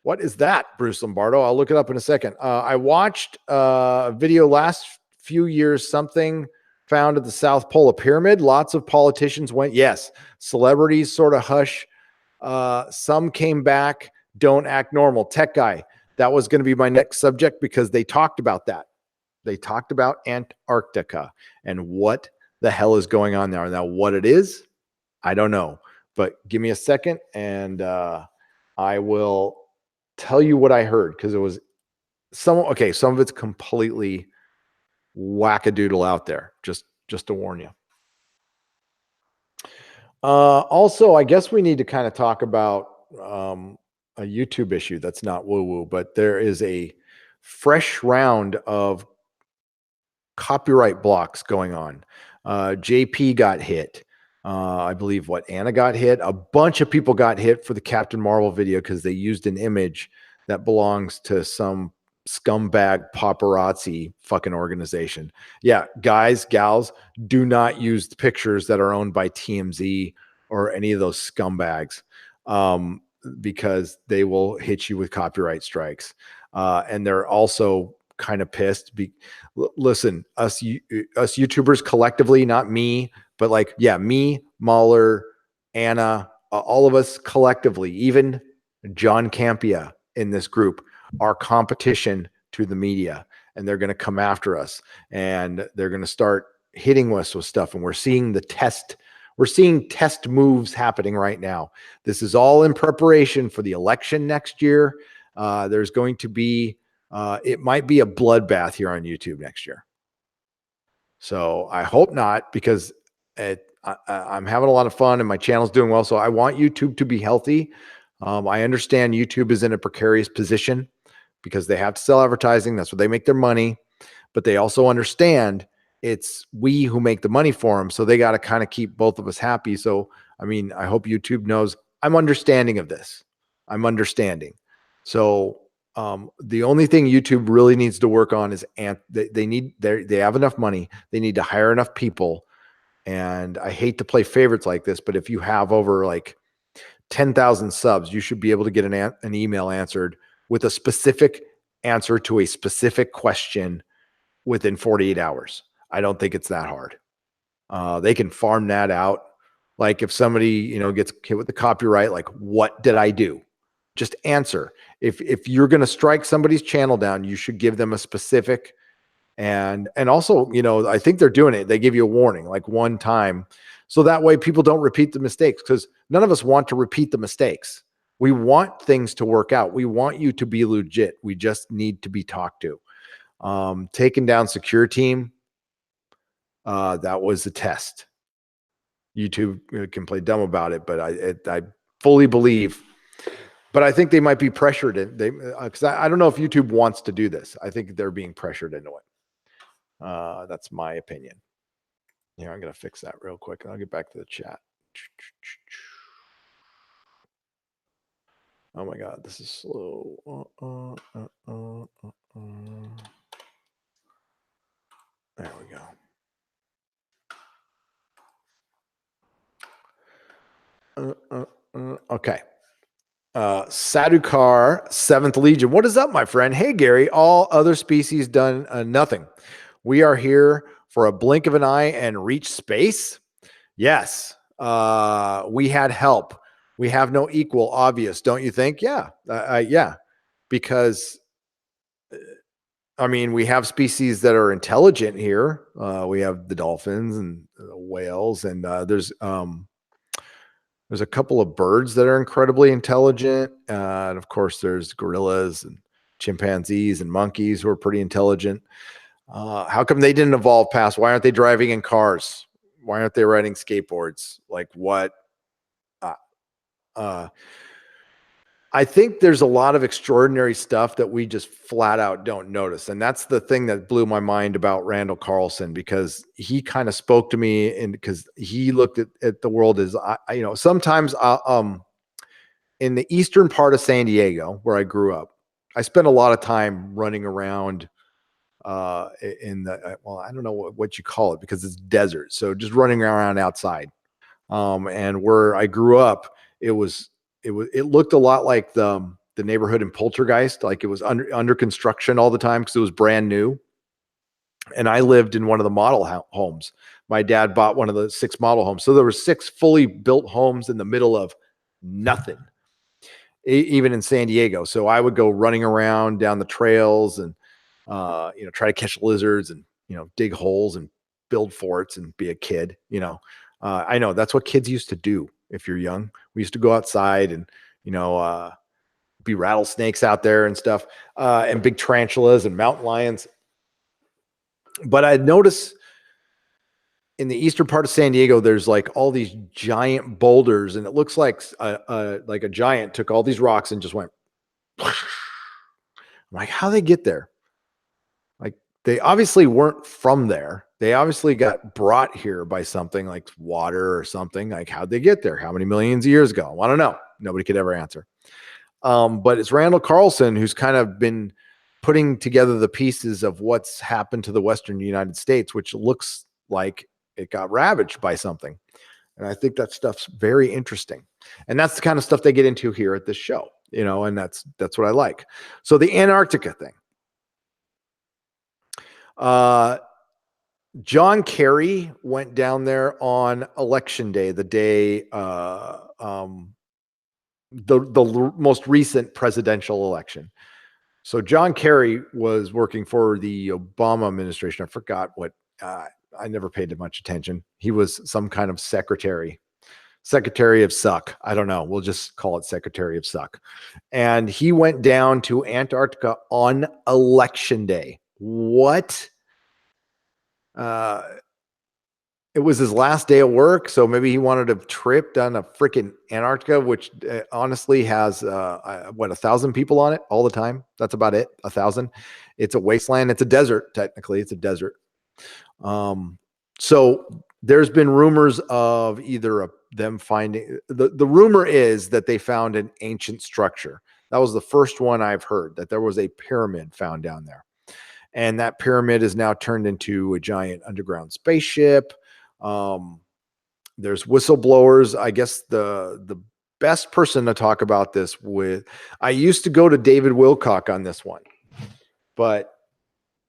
What is that, Bruce Lombardo? I'll look it up in a second. I watched a video last few years, something found at the South Pole, a pyramid. Lots of politicians went. Yes. Celebrities sort of hush. Some came back. Don't act normal. Tech guy. That was going to be my next subject because they talked about that. They talked about Antarctica and what the hell is going on there. Now, what it is, I don't know. But give me a second and I will tell you what I heard because it was some of it's completely wackadoodle out there. Just to warn you. Also, I guess we need to kind of talk about a YouTube issue that's not woo-woo, but there is a fresh round of copyright blocks going on. JP got hit. I believe Anna got hit. A bunch of people got hit for the Captain Marvel video because they used an image that belongs to some scumbag paparazzi fucking organization. Yeah, guys, gals, do not use the pictures that are owned by TMZ or any of those scumbags because they will hit you with copyright strikes. And they're also kind of pissed. Listen, us YouTubers collectively, not me, but me, Mahler, Anna, all of us collectively, even John Campia in this group, are competition to the media, and they're going to come after us and they're going to start hitting us with stuff. And we're seeing test moves happening right now. This is all in preparation for the election next year. There's going to be, it might be a bloodbath here on YouTube next year. So I hope not, because I'm having a lot of fun and my channel's doing well. So I want YouTube to be healthy. I understand YouTube is in a precarious position because they have to sell advertising. That's where they make their money. But they also understand It's we who make the money for them. So they got to kind of keep both of us happy. So, I mean, I hope YouTube knows I'm understanding of this. I'm understanding. So, the only thing YouTube really needs to work on is they have enough money. They need to hire enough people. And I hate to play favorites like this, but if you have over like 10,000 subs, you should be able to get an email answered with a specific answer to a specific question within 48 hours. I don't think it's that hard. They can farm that out. Like if somebody, gets hit with the copyright, like what did I do? Just answer. If you're going to strike somebody's channel down, you should give them a specific and also, I think they're doing it. They give you a warning like one time. So that way people don't repeat the mistakes, because none of us want to repeat the mistakes. We want things to work out. We want you to be legit. We just need to be talked to. Taking down Secure Team, that was a test. YouTube can play dumb about it, but I fully believe. But I think they might be pressured because I don't know if YouTube wants to do this. I think they're being pressured into it. That's my opinion. Here, I'm going to fix that real quick. I'll get back to the chat. Oh my God, this is slow. There we go. Okay. Sadukar, 7th Legion. What is up, my friend? Hey, Gary. All other species done nothing. We are here for a blink of an eye and reach space. Yes. We had help. We have no equal, obvious, don't you think? Yeah. Yeah. Because, I mean, we have species that are intelligent here. We have the dolphins and the whales, and there's a couple of birds that are incredibly intelligent. And of course, there's gorillas and chimpanzees and monkeys who are pretty intelligent. How come they didn't evolve past? Why aren't they driving in cars? Why aren't they riding skateboards? Like what? I think there's a lot of extraordinary stuff that we just flat out don't notice. And that's the thing that blew my mind about Randall Carlson, because he kind of spoke to me, and because he looked at the world as, sometimes in the eastern part of San Diego, where I grew up, I spent a lot of time running around in the, well, I don't know what you call it, because it's desert. So just running around outside. And where I grew up, it looked a lot like the neighborhood in Poltergeist. Like it was under construction all the time because it was brand new. And I lived in one of the model homes. My dad bought one of the 6 model homes. So there were 6 fully built homes in the middle of nothing, even in San Diego. So I would go running around down the trails and, try to catch lizards and, dig holes and build forts and be a kid. I know that's what kids used to do. If you're young, we used to go outside and, be rattlesnakes out there and stuff, and big tarantulas and mountain lions. But I noticed in the eastern part of San Diego, there's like all these giant boulders, and it looks like a giant took all these rocks and just went. I'm like, how they get there? Like they obviously weren't from there. They obviously got brought here by something like water or something. Like how'd they get there? How many millions of years ago? I don't know. Nobody could ever answer. But it's Randall Carlson who's kind of been putting together the pieces of what's happened to the Western United States, which looks like it got ravaged by something. And I think that stuff's very interesting. And that's the kind of stuff they get into here at this show, and that's what I like. So the Antarctica thing. John Kerry went down there on election day, the day the most recent presidential election. So John Kerry was working for the Obama administration. I forgot what, I never paid much attention. He was some kind of secretary of suck. I don't know. We'll just call it secretary of suck. And he went down to Antarctica on election day. What? It was his last day of work, so maybe he wanted to trip down to freaking Antarctica, which honestly has 1,000 people on it all the time. That's about it. 1,000. It's a wasteland. It's a desert. Technically, it's a desert. So there's been rumors of either them finding the rumor is that they found an ancient structure. That was the first one I've heard, that there was a pyramid found down there. And that pyramid is now turned into a giant underground spaceship. There's whistleblowers. I guess the best person to talk about this with, I used to go to David Wilcock on this one, but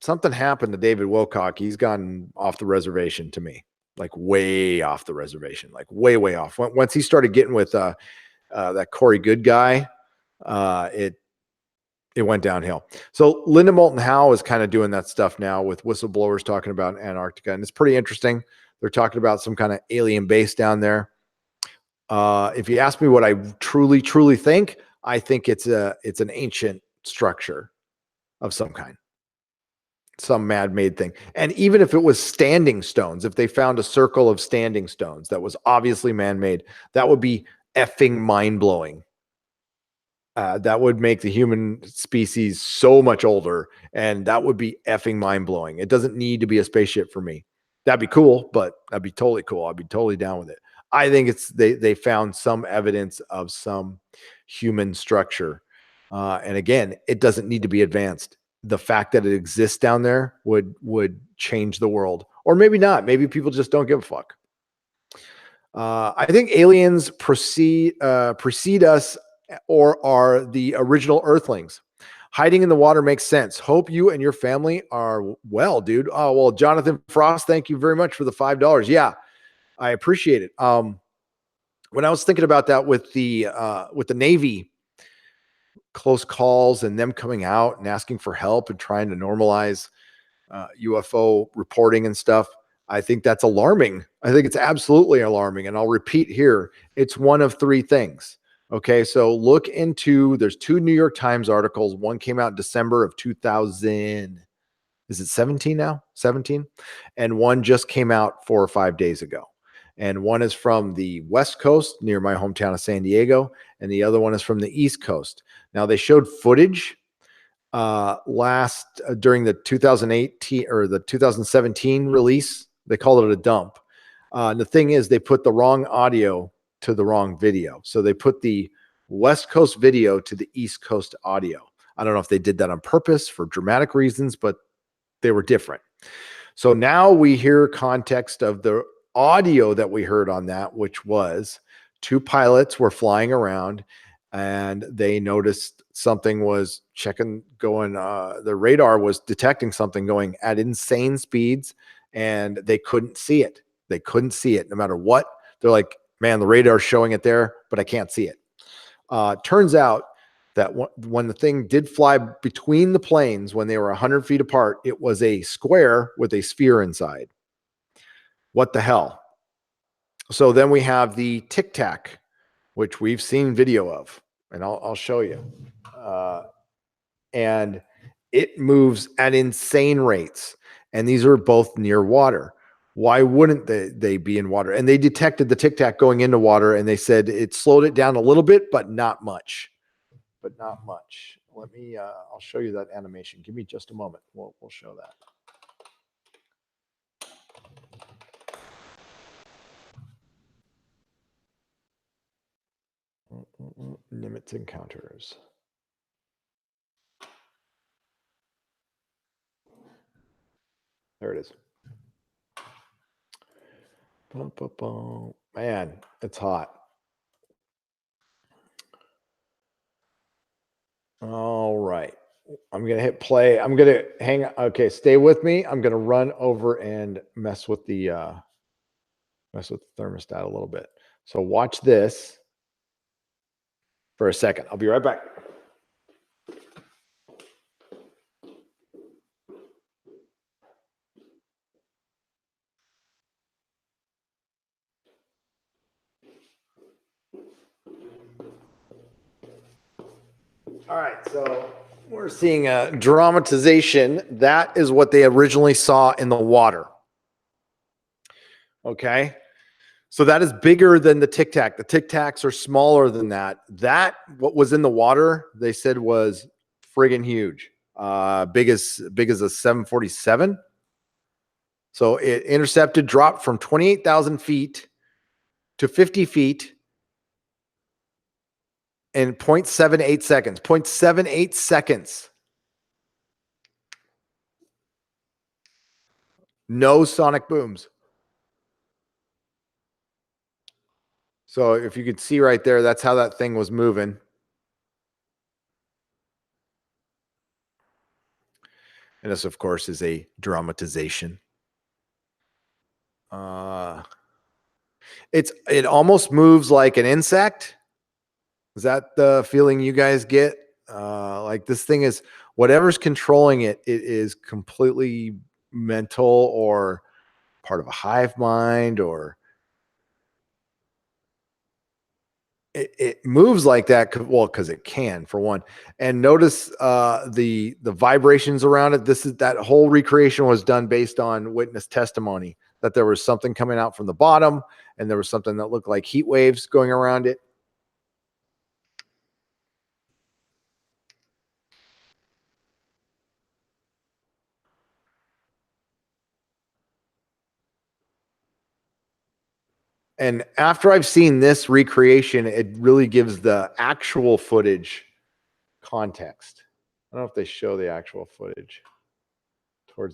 something happened to David Wilcock. He's gone off the reservation to me, like way off the reservation, like way off. Once he started getting with that Corey Good guy, it went downhill. So Linda Moulton Howe is kind of doing that stuff now with whistleblowers talking about Antarctica, and it's pretty interesting. They're talking about some kind of alien base down there. If you ask me what I truly think, I think it's an ancient structure of some kind, some man-made thing. And even if it was standing stones, if they found a circle of standing stones that was obviously man-made, that would be effing mind-blowing. That would make the human species so much older, and that would be effing mind-blowing. It doesn't need to be a spaceship for me. That'd be cool, but that'd be totally cool. I'd be totally down with it. I think it's they found some evidence of some human structure. And again, it doesn't need to be advanced. The fact that it exists down there would change the world. Or maybe not. Maybe people just don't give a fuck. I think aliens precede us, or are the original Earthlings. Hiding in the water makes sense. Hope you and your family are well, dude. Oh, well, Jonathan Frost, thank you very much for the $5. Yeah, I appreciate it. When I was thinking about that with the Navy, close calls and them coming out and asking for help and trying to normalize UFO reporting and stuff, I think that's alarming. I think it's absolutely alarming. And I'll repeat here, it's one of three things. Okay, so look into, there's 2 New York Times articles. One came out in December of 2000. Is it 17 now? 17? And one just came out 4 or 5 days ago. And one is from the West Coast near my hometown of San Diego. And the other one is from the East Coast. Now they showed footage during the 2018 or the 2017 release. They called it a dump. And the thing is, they put the wrong audio to the wrong video. So they put the West Coast video to the East Coast audio. I don't know if they did that on purpose for dramatic reasons, but they were different. So now we hear context of the audio that we heard on that, which was 2 pilots were flying around and they noticed something was the radar was detecting something going at insane speeds, and they couldn't see it. They couldn't see it no matter what. They're like, man, the radar's showing it there, but I can't see it. Turns out that when the thing did fly between the planes, when they were 100 feet apart, it was a square with a sphere inside. What the hell? So then we have the Tic Tac, which we've seen video of, and I'll show you. And it moves at insane rates. And these are both near water. Why wouldn't they be in water? And they detected the Tic Tac going into water, and they said it slowed it down a little bit, but not much. Let me, I'll show you that animation. Give me just a moment. We'll show that. Nimitz encounters. There it is. Boom, boom, boom. Man, it's hot. All right. I'm going to hit play. I'm going to hang. Okay, stay with me. I'm going to run over and mess with the thermostat a little bit. So watch this for a second. I'll be right back. All right, so we're seeing a dramatization. That is what they originally saw in the water. Okay, so that is bigger than the Tic Tac. The Tic Tacs are smaller than that. What was in the water, they said was friggin' huge. Big as a 747. So it intercepted, dropped from 28,000 feet to 50 feet in 0.78 seconds. 0.78 seconds. No sonic booms. So if you could see right there, that's how that thing was moving. And this, of course, is a dramatization. It almost moves like an insect. Is that the feeling you guys get? Like this thing is whatever's controlling it, it is completely mental or part of a hive mind, or it moves like that. Well, because it can, for one. And notice the vibrations around it. That whole recreation was done based on witness testimony that there was something coming out from the bottom, and there was something that looked like heat waves going around it. And after I've seen this recreation, it really gives the actual footage context. I don't know if they show the actual footage.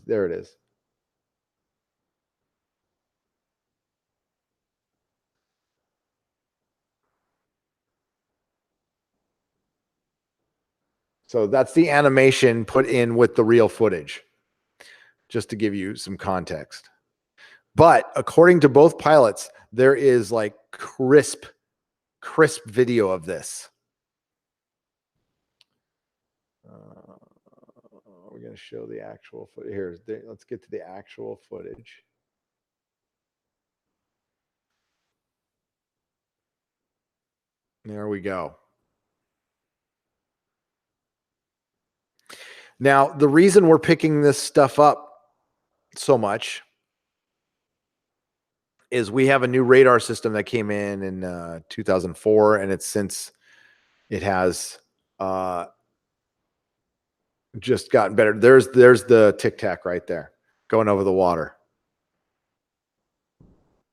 There it is. So that's the animation put in with the real footage, just to give you some context. But according to both pilots, there is like crisp video of this. We're going to show the actual footage here. Let's get to the actual footage. There we go. Now, the reason we're picking this stuff up so much is we have a new radar system that came in 2004, and it has just gotten better. There's the Tic Tac right there going over the water.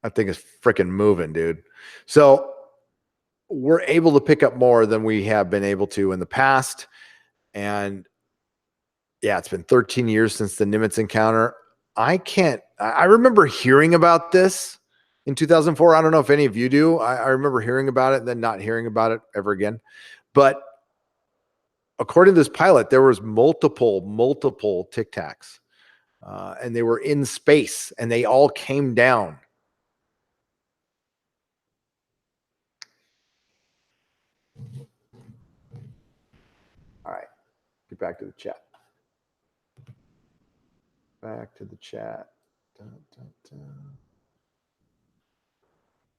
That thing is freaking moving, dude. So we're able to pick up more than we have been able to in the past. And yeah, it's been 13 years since the Nimitz encounter. I remember hearing about this in 2004. I don't know if any of you do. I remember hearing about it and then not hearing about it ever again. But according to this pilot, there was multiple Tic Tacs, and they were in space, and they all came down. All right, get back to the chat. Back to the chat. Dun, dun, dun.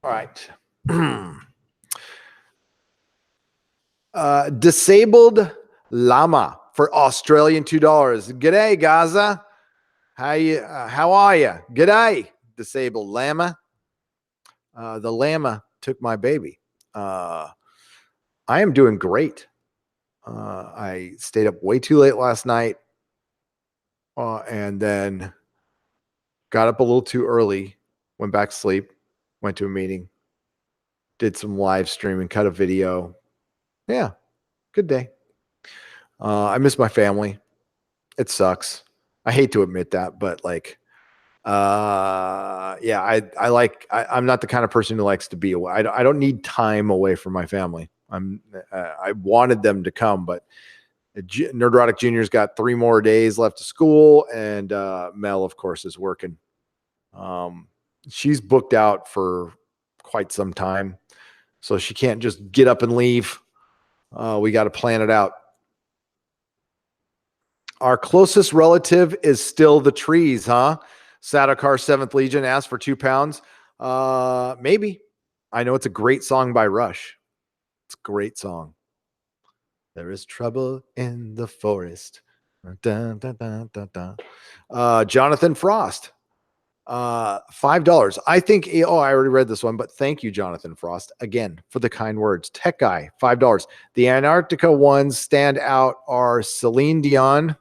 All right. Disabled llama for Australian $2. G'day, Gaza. How are you? G'day, disabled llama. The llama took my baby. I am doing great. I stayed up way too late last night, and then got up a little too early, went back to sleep, went to a meeting, did some live streaming, cut a video. Yeah, good day. I miss my family. It sucks. I hate to admit that, but like, yeah, I'm not the kind of person who likes to be away. I don't need time away from my family. I wanted them to come, but Nerdrotic Junior's got 3 more days left of school, and Mel, of course, is working. She's booked out for quite some time, so she can't just get up and leave. We got to plan it out. Our closest relative is still the trees, huh? Sadokar 7th Legion asked for 2 pounds. Maybe. I know it's a great song by Rush. It's a great song. There is trouble in the forest. Dun, dun, dun, dun, dun. Jonathan Frost. $5. I think, oh, I already read this one, but thank you, Jonathan Frost, again, for the kind words. Tech Guy, $5. The Antarctica ones stand out are Celine Dion.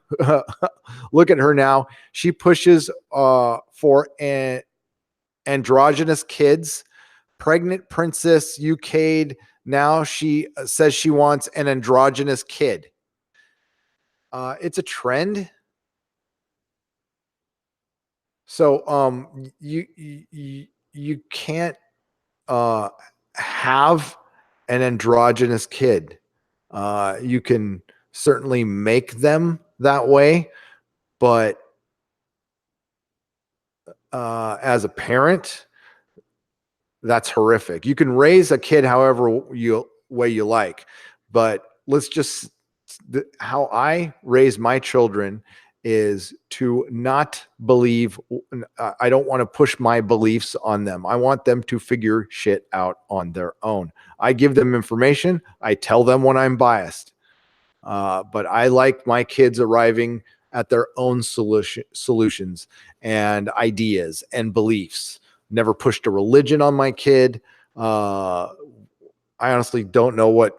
Look at her now. She pushes for androgynous kids. Pregnant Princess UK'd. Now she says she wants an androgynous kid. It's a trend. So you can't have an androgynous kid. You can certainly make them that way, but as a parent, that's horrific. You can raise a kid however way you like, but let's just how I raise my children is to not believe. I don't want to push my beliefs on them. I want them to figure shit out on their own. I give them information. I tell them when I'm biased. But I like my kids arriving at their own solutions and ideas and beliefs. Never pushed a religion on my kid. I honestly don't know what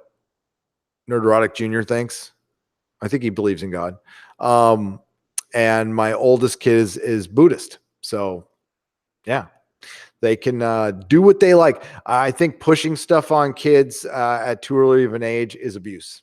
Nerdrotic Jr. thinks. I think he believes in God. And my oldest kid is Buddhist. So yeah, they can do what they like. I think pushing stuff on kids at too early of an age is abuse.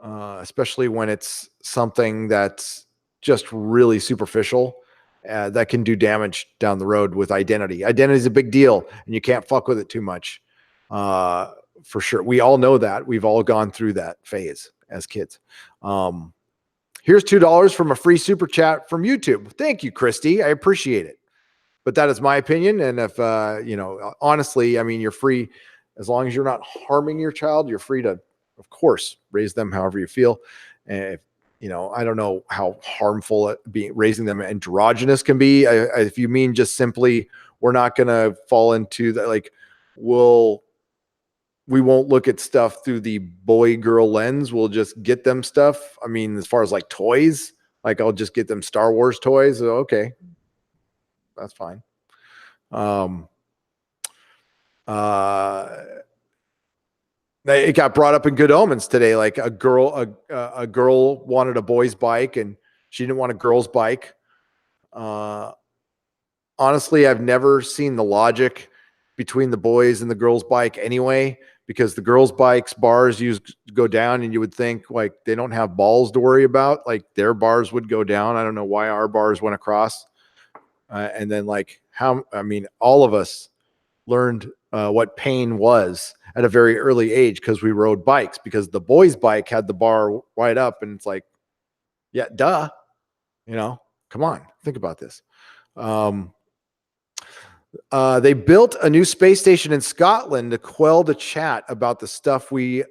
Especially when it's something that's just really superficial that can do damage down the road with identity. Identity is a big deal, and you can't fuck with it too much. For sure. We all know that. We've all gone through that phase as kids. Here's $2 from a free super chat from YouTube. Thank you, Christy. I appreciate it. But that is my opinion. And if, honestly, I mean, you're free as long as you're not harming your child, you're free to, of course, raise them however you feel. And I don't know how harmful raising them androgynous can be. If you mean just simply, we're not going to fall into that, like, we won't look at stuff through the boy girl lens. We'll just get them stuff. I mean, as far as like toys, like I'll just get them Star Wars toys. Okay. That's fine. It got brought up in Good Omens today. Like a girl wanted a boy's bike and she didn't want a girl's bike. Honestly, I've never seen the logic between the boys and the girls' bike anyway, because the girls' bikes bars go down, and you would think like they don't have balls to worry about. Like their bars would go down. I don't know why our bars went across. And then all of us learned what pain was at a very early age because we rode bikes, because the boys' bike had the bar right up, and it's like, yeah, duh, come on, think about this. They built a new space station in Scotland to quell the chat about the stuff we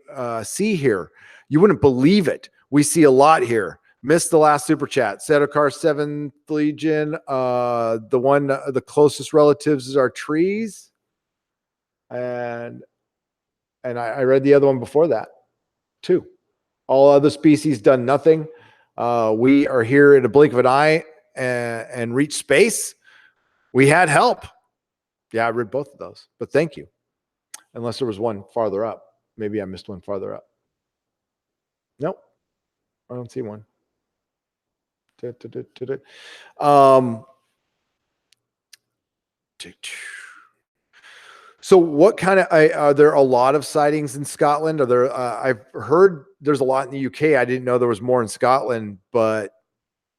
see here. You wouldn't believe it. We see a lot here. Missed the last super chat. Sedokar 7th Legion. The closest relatives is our trees. And I read the other one before that too. All other species done nothing. We are here in a blink of an eye and reach space. We had help. Yeah, I read both of those, but thank you. Unless there was one farther up. Maybe I missed one farther up. Nope. I don't see one. So what kind of, are there a lot of sightings in Scotland? Are there, I've heard there's a lot in the UK. I didn't know there was more in Scotland, but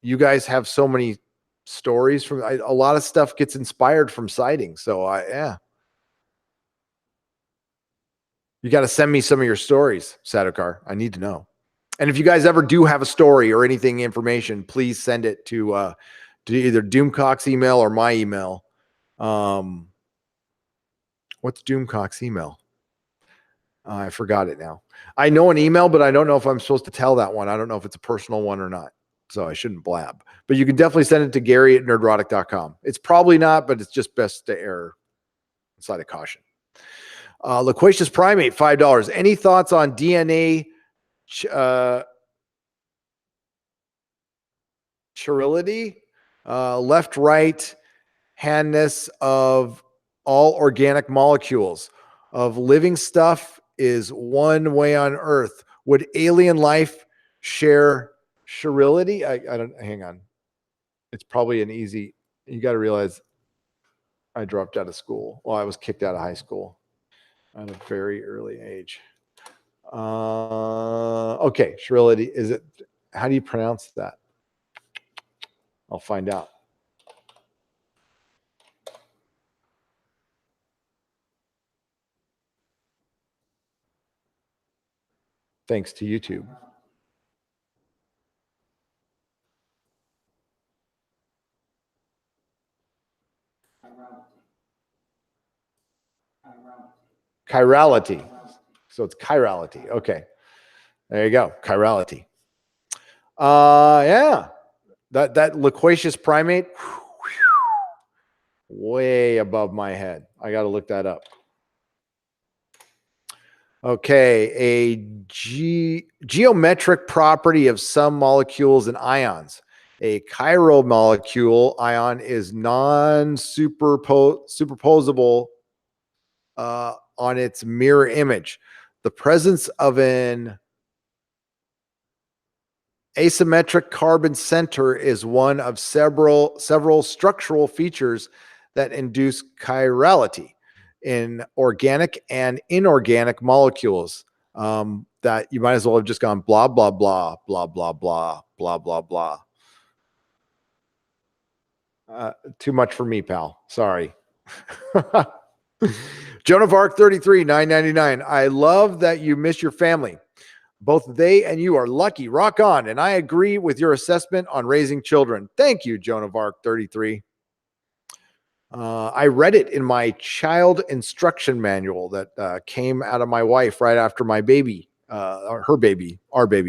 you guys have so many stories from a lot of stuff gets inspired from sightings. So yeah, you got to send me some of your stories, Sadokar. I need to know. And if you guys ever do have a story or anything, information, please send it to either Doomcock's email or my email. What's Doomcock's email? I forgot it now. I know an email, but I don't know if I'm supposed to tell that one. I don't know if it's a personal one or not. So I shouldn't blab, but you can definitely send it to Gary@nerdrotic.com. It's probably not, but it's just best to err inside of caution. Loquacious Primate, $5. Any thoughts on DNA chirility? Left, right handness of all organic molecules of living stuff is one way on Earth. Would alien life share sterility? I don't, hang on. It's probably an easy, you got to realize I dropped out of school. Well, I was kicked out of high school at a very early age. Okay, sterility. Is it, how do you pronounce that? I'll find out. Thanks to YouTube. Chirality. So it's chirality. Okay. There you go. Chirality. Yeah. That loquacious primate, way above my head. I got to look that up. Okay. Geometric property of some molecules and ions. A chiral molecule ion is non-superposable on its mirror image. The presence of an asymmetric carbon center is one of several structural features that induce chirality in organic and inorganic molecules. That you might as well have just gone blah blah blah blah blah blah blah blah blah. Too much for me, pal. Sorry. Joan of Arc 33, $9.99. I love that you miss your family. Both they and you are lucky. Rock on. And I agree with your assessment on raising children. Thank you, Joan of Arc 33. I read it in my child instruction manual that came out of my wife right after my baby, our baby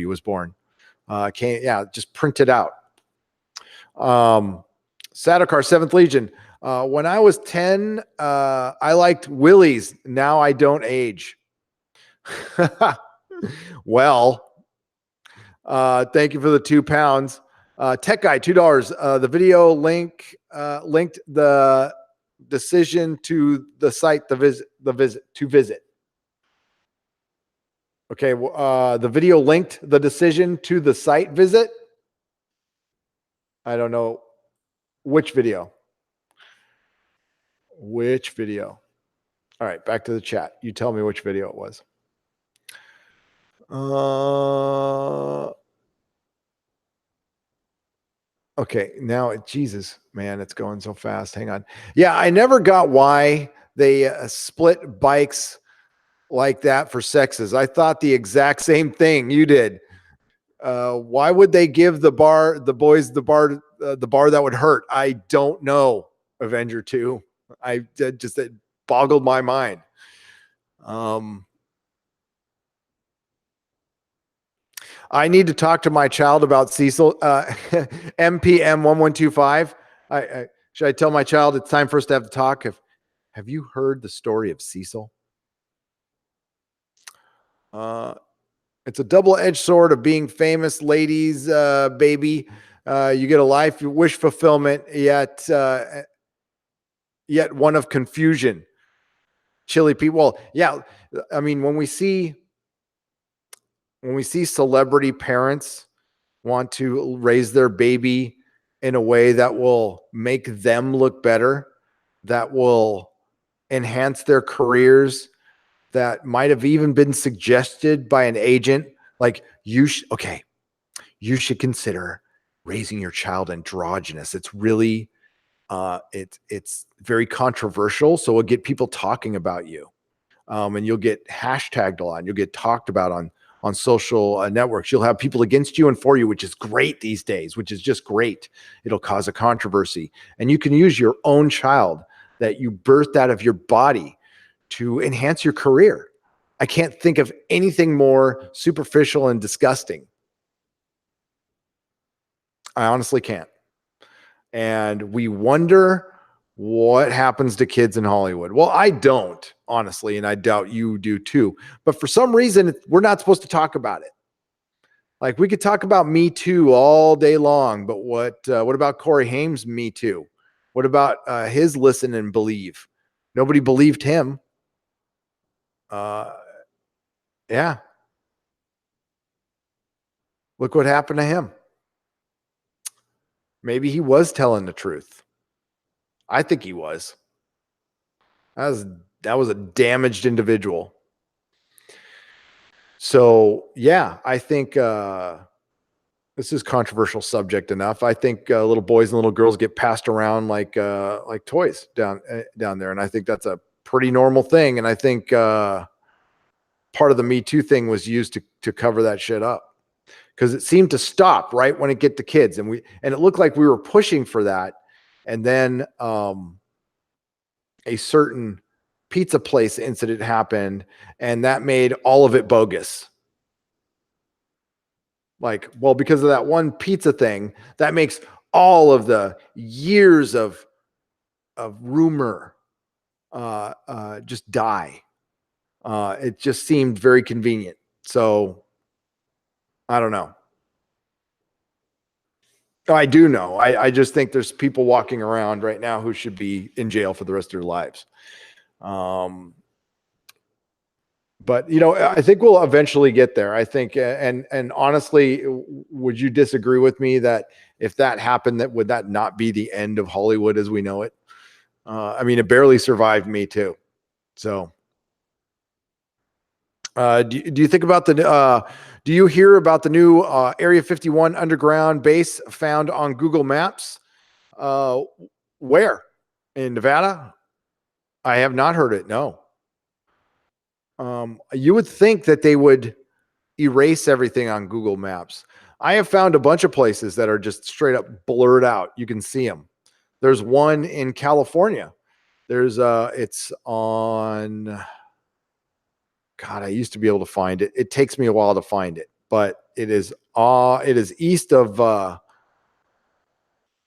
was born. Just printed out. Sadokar, 7th Legion. When I was 10, I liked Willies. Now I don't age. Well, thank you for the £2. Tech Guy, $2. The video linked the decision to the site, to visit. Okay. The video linked the decision to the site visit. I don't know which video. Which video? All right, back to the chat. You tell me which video it was. Okay, now Jesus, man, it's going so fast. Hang on. Yeah, I never got why they split bikes like that for sexes. I thought the exact same thing you did. Why would they give the boys the bar that would hurt? I don't know. Avenger 2. It boggled my mind. I need to talk to my child about Cecil. MPM 1125. Should I tell my child it's time for us to have the talk? Have you heard the story of Cecil? It's a double-edged sword of being famous, ladies, baby. You get a life wish fulfillment, yet one of confusion. Chili people. Well, yeah. I mean, when we see celebrity parents want to raise their baby in a way that will make them look better, that will enhance their careers, that might have even been suggested by an agent, like you should consider raising your child androgynous. It's really it's very controversial, so it'll get people talking about you, and you'll get hashtagged a lot, and you'll get talked about on social networks. You'll have people against you and for you, which is great these days, which is just great. It'll cause a controversy, and you can use your own child that you birthed out of your body to enhance your career. I can't think of anything more superficial and disgusting. I honestly can't. And we wonder what happens to kids in Hollywood. Well, I don't, honestly, and I doubt you do too. But for some reason, we're not supposed to talk about it. Like we could talk about Me Too all day long, but what about Corey Haim's Me Too? What about his listen and believe? Nobody believed him. Yeah. Look what happened to him. Maybe he was telling the truth. I think he was. That was a damaged individual. So yeah, I think this is controversial subject enough. I think little boys and little girls get passed around like toys down there, and I think that's a pretty normal thing. And I think part of the Me Too thing was used to cover that shit up, because it seemed to stop right when it get to kids, and it looked like we were pushing for that, and then a certain pizza place incident happened, and that made all of it bogus. Like, well, because of that one pizza thing, that makes all of the years of rumor just die. It just seemed very convenient. So I don't know. I do know. I just think there's people walking around right now who should be in jail for the rest of their lives. But I think we'll eventually get there. I think, and honestly, would you disagree with me that if that happened, that would that not be the end of Hollywood as we know it? I mean, it barely survived Me Too. So, do you think about do you hear about the new Area 51 underground base found on Google Maps? Where? In Nevada? I have not heard it. No. You would think that they would erase everything on Google Maps. I have found a bunch of places that are just straight up blurred out. You can see them. There's one in California. There's it's on, God, I used to be able to find it. It takes me a while to find it, but it is east of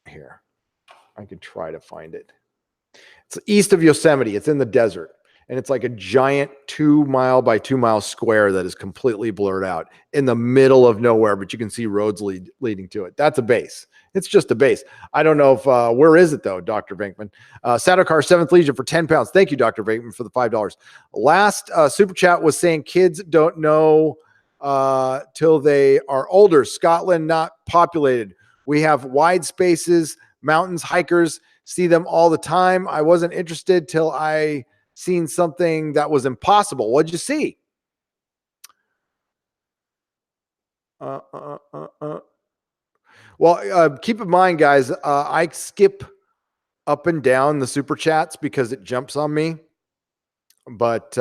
here. I could try to find it. It's east of Yosemite. It's in the desert. And it's like a giant 2 mile by 2 mile square that is completely blurred out in the middle of nowhere, but you can see roads leading to it. That's a base. It's just a base. I don't know if, where is it though, Dr. Venkman? Sadokar 7th Legion for 10 pounds. Thank you, Dr. Venkman, for the $5. Last super chat was saying kids don't know till they are older. Scotland not populated. We have wide spaces, mountains, hikers, see them all the time. I wasn't interested till I seen something that was impossible. What'd you see? Well, keep in mind, guys, I skip up and down the super chats because it jumps on me, but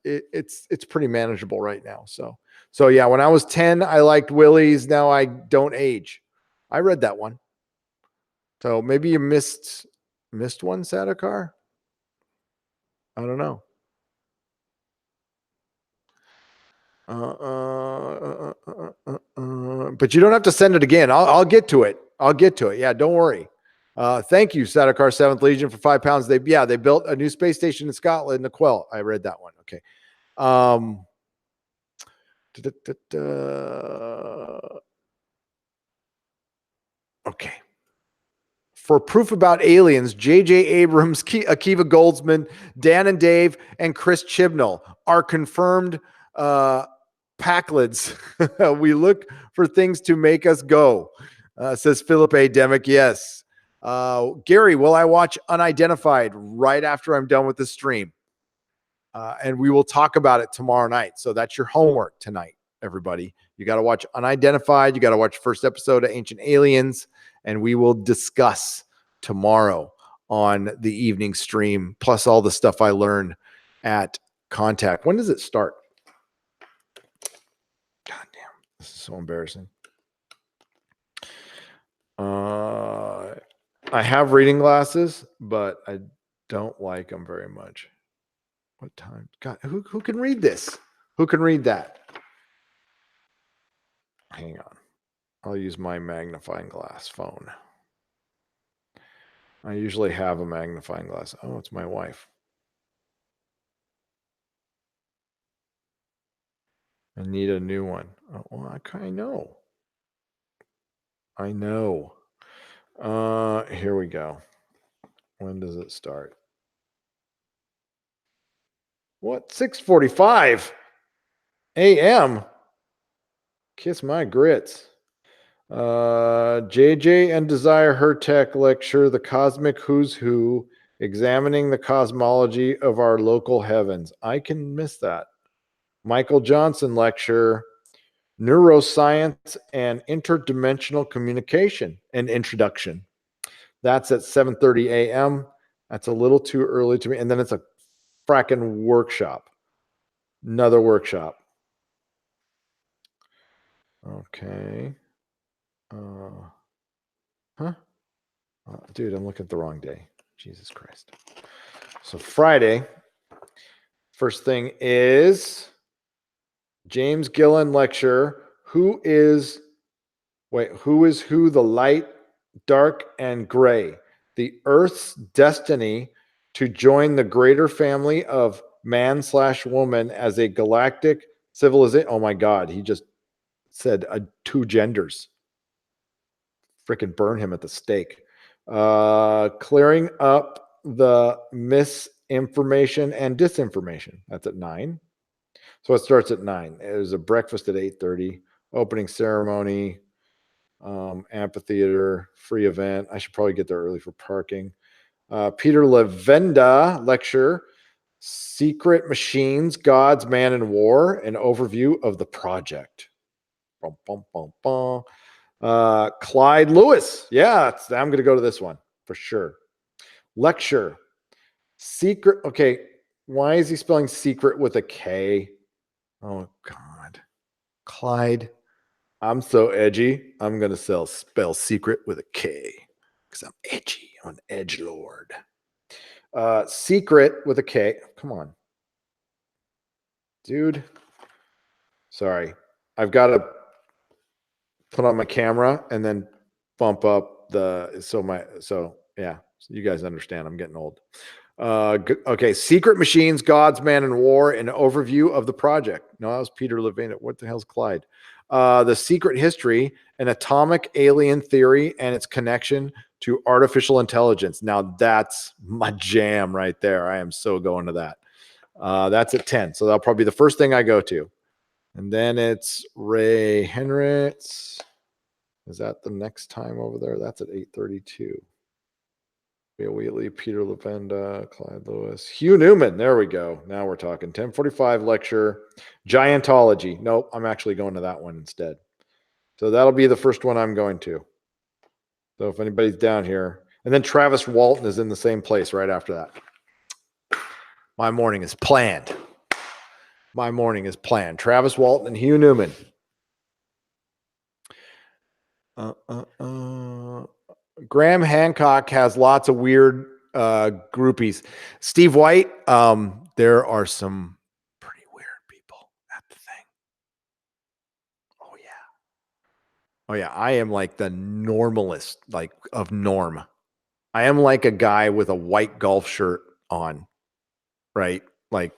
it's pretty manageable right now. So yeah, when I was 10, I liked Willie's. Now I don't age. I read that one. So maybe you missed one, Sadokar. I don't know. But you don't have to send it again. I'll get to it. I'll get to it. Yeah, don't worry. Thank you, Sadokar 7th Legion, for £5. They built a new space station in Scotland, the Quell. I read that one. Okay. Okay. For proof about aliens, J.J. Abrams, Akiva Goldsman, Dan and Dave, and Chris Chibnall are confirmed Packlids. We look for things to make us go, says Philip A. Demick. Yes. Gary, will I watch Unidentified right after I'm done with the stream? And we will talk about it tomorrow night. So that's your homework tonight, everybody. You got to watch Unidentified. You got to watch the first episode of Ancient Aliens, and we will discuss tomorrow on the evening stream, plus all the stuff I learned at Contact. When does it start? God damn, this is so embarrassing. I have reading glasses, but I don't like them very much. What time? God, who can read this? Who can read that? Hang on. I'll use my magnifying glass phone. I usually have a magnifying glass. Oh, it's my wife. I need a new one. Oh, well, I know. I know. Here we go. When does it start? What? 6:45 a.m. Kiss my grits. JJ and Desire Hertech lecture, The Cosmic Who's Who, examining the cosmology of our local heavens. I can miss that. Michael Johnson lecture, Neuroscience and Interdimensional Communication, an introduction. That's at 7:30 a.m. That's a little too early to me. And then it's a fracking workshop. Another workshop. Okay. Huh? Dude, I'm looking at the wrong day. Jesus Christ. So Friday, first thing is James Gillen lecture. Who is who the light, dark, and gray? The Earth's destiny to join the greater family of man/woman as a galactic civilization. Oh my God, he just said two genders. Freaking burn him at the stake. Clearing up the misinformation and disinformation. That's at 9. So it starts at 9. There's a breakfast at 8:30. Opening ceremony. Amphitheater, free event. I should probably get there early for parking. Peter Levenda lecture, Secret Machines, Gods, Man, and War, an overview of the project. Bum, bum, bum, bum. Clyde Lewis. Yeah, I'm going to go to this one for sure. Lecture, Secret. Okay, why is he spelling secret with a K? Oh, God. Clyde. I'm so edgy. I'm going to spell secret with a K because I'm edgy. I'm an edge lord. Secret with a K. Come on. Dude. Sorry. I've got to put on my camera and then bump up yeah. So you guys understand. I'm getting old. Okay. Secret Machines, Gods, Man, and War, an overview of the project. No, that was Peter Levine. What the hell's Clyde? The Secret History, an atomic alien theory and its connection to artificial intelligence. Now that's my jam right there. I am so going to that. That's at 10. So that'll probably be the first thing I go to. And then it's Ray Henritz. Is that the next time over there? That's at 8:32. Bill Wheatley, Peter Levenda, Clyde Lewis, Hugh Newman. There we go. Now we're talking. 10:45 lecture, Giantology. Nope, I'm actually going to that one instead. So that'll be the first one I'm going to. So if anybody's down here, and then Travis Walton is in the same place right after that. My morning is planned. Travis Walton and Hugh Newman. Graham Hancock has lots of weird groupies. Steve White, there are some pretty weird people at the thing. Oh yeah. I am like the normalist, like of norm. I am like a guy with a white golf shirt on, right? Like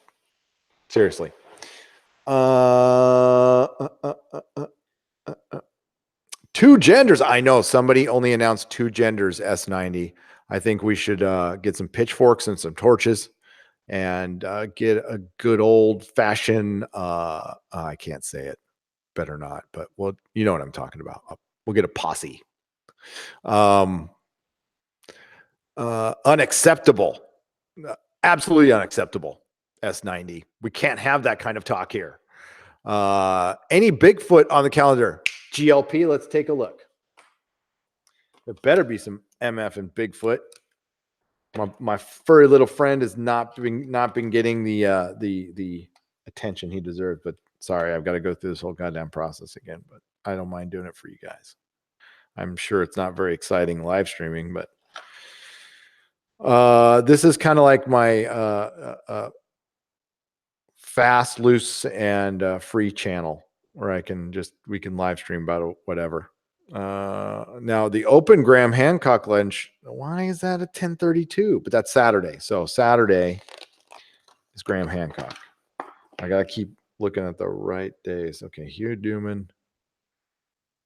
seriously. Two genders. I know somebody only announced 2 genders S90. I think we should get some pitchforks and some torches and get a good old fashioned, I can't say it, better not, but well, you know what I'm talking about. We'll get a posse. Unacceptable. Absolutely unacceptable. S90. We can't have that kind of talk here. Any Bigfoot on the calendar? GLP, let's take a look. There better be some MF and Bigfoot. My furry little friend has not been getting the attention he deserved. But sorry, I've got to go through this whole goddamn process again. But I don't mind doing it for you guys. I'm sure it's not very exciting live streaming, but this is kind of like my fast, loose, and free channel where we can live stream about whatever. Now the open Graham Hancock lunch, why is that at 10:32? But that's Saturday. So Saturday is Graham Hancock. I gotta keep looking at the right days. Okay, Hugh Newman.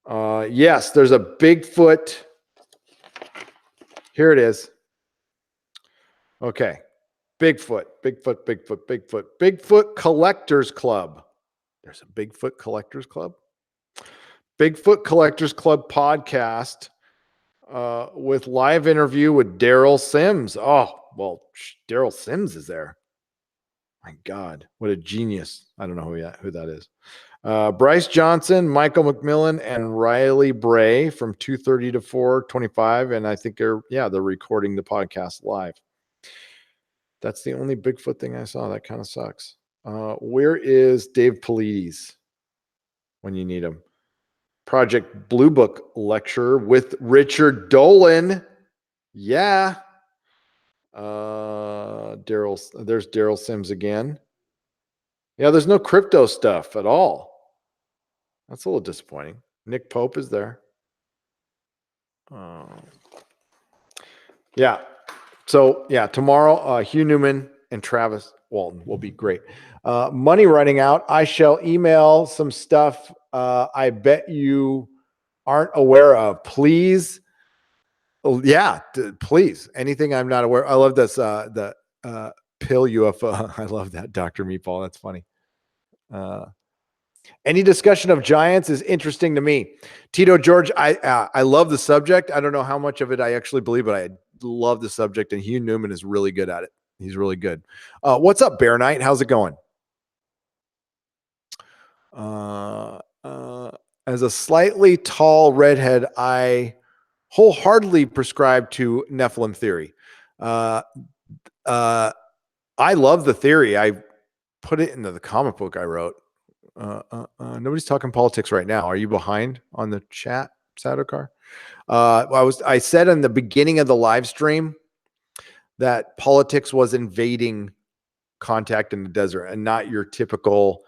Yes, there's a Bigfoot. Here it is. Okay. Bigfoot Collectors Club. There's a Bigfoot Collectors Club. Bigfoot Collectors Club podcast with live interview with Daryl Sims. Oh, well, Daryl Sims is there. My God, what a genius. I don't know who that is. Bryce Johnson, Michael McMillan, and Riley Bray from 2:30 to 4:25. And I think they're recording the podcast live. That's the only Bigfoot thing I saw. That kind of sucks. Where is Dave Polides when you need him? Project Blue Book lecture with Richard Dolan. Yeah. There's Daryl Sims again. Yeah, there's no crypto stuff at all. That's a little disappointing. Nick Pope is there. Yeah. So, yeah, tomorrow, Hugh Newman and Travis Walton will be great. Money running out. I shall email some stuff I bet you aren't aware of. Please. Yeah, please. Anything I'm not aware. I love this. The pill UFO. I love that, Dr. Meatball. That's funny. Any discussion of giants is interesting to me. Tito George, I love the subject. I don't know how much of it I actually believe, but I love the subject, and Hugh Newman is really good at it. He's really good. What's up, Bear Knight? How's it going? As a slightly tall redhead, I wholeheartedly prescribe to Nephilim theory. I love the theory. I put it into the comic book I wrote. Nobody's talking politics right now. Are you behind on the chat, Sadokar? I said in the beginning of the live stream that politics was invading contact in the desert and not your typical,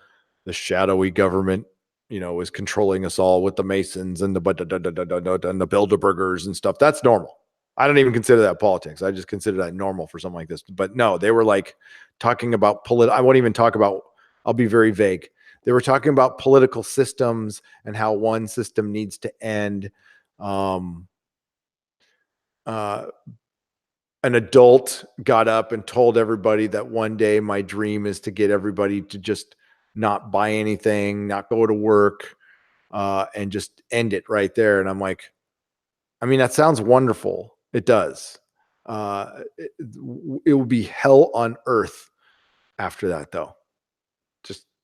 the shadowy government, is controlling us all with the Masons and the Bilderbergers and stuff. That's normal. I don't even consider that politics. I just consider that normal for something like this. But no, they were like talking about I won't even talk about, I'll be very vague. They were talking about political systems and how one system needs to end. An adult got up and told everybody that one day my dream is to get everybody to just not buy anything, not go to work, and just end it right there. And I'm like, I mean, that sounds wonderful. It does. It will be hell on earth after that, though.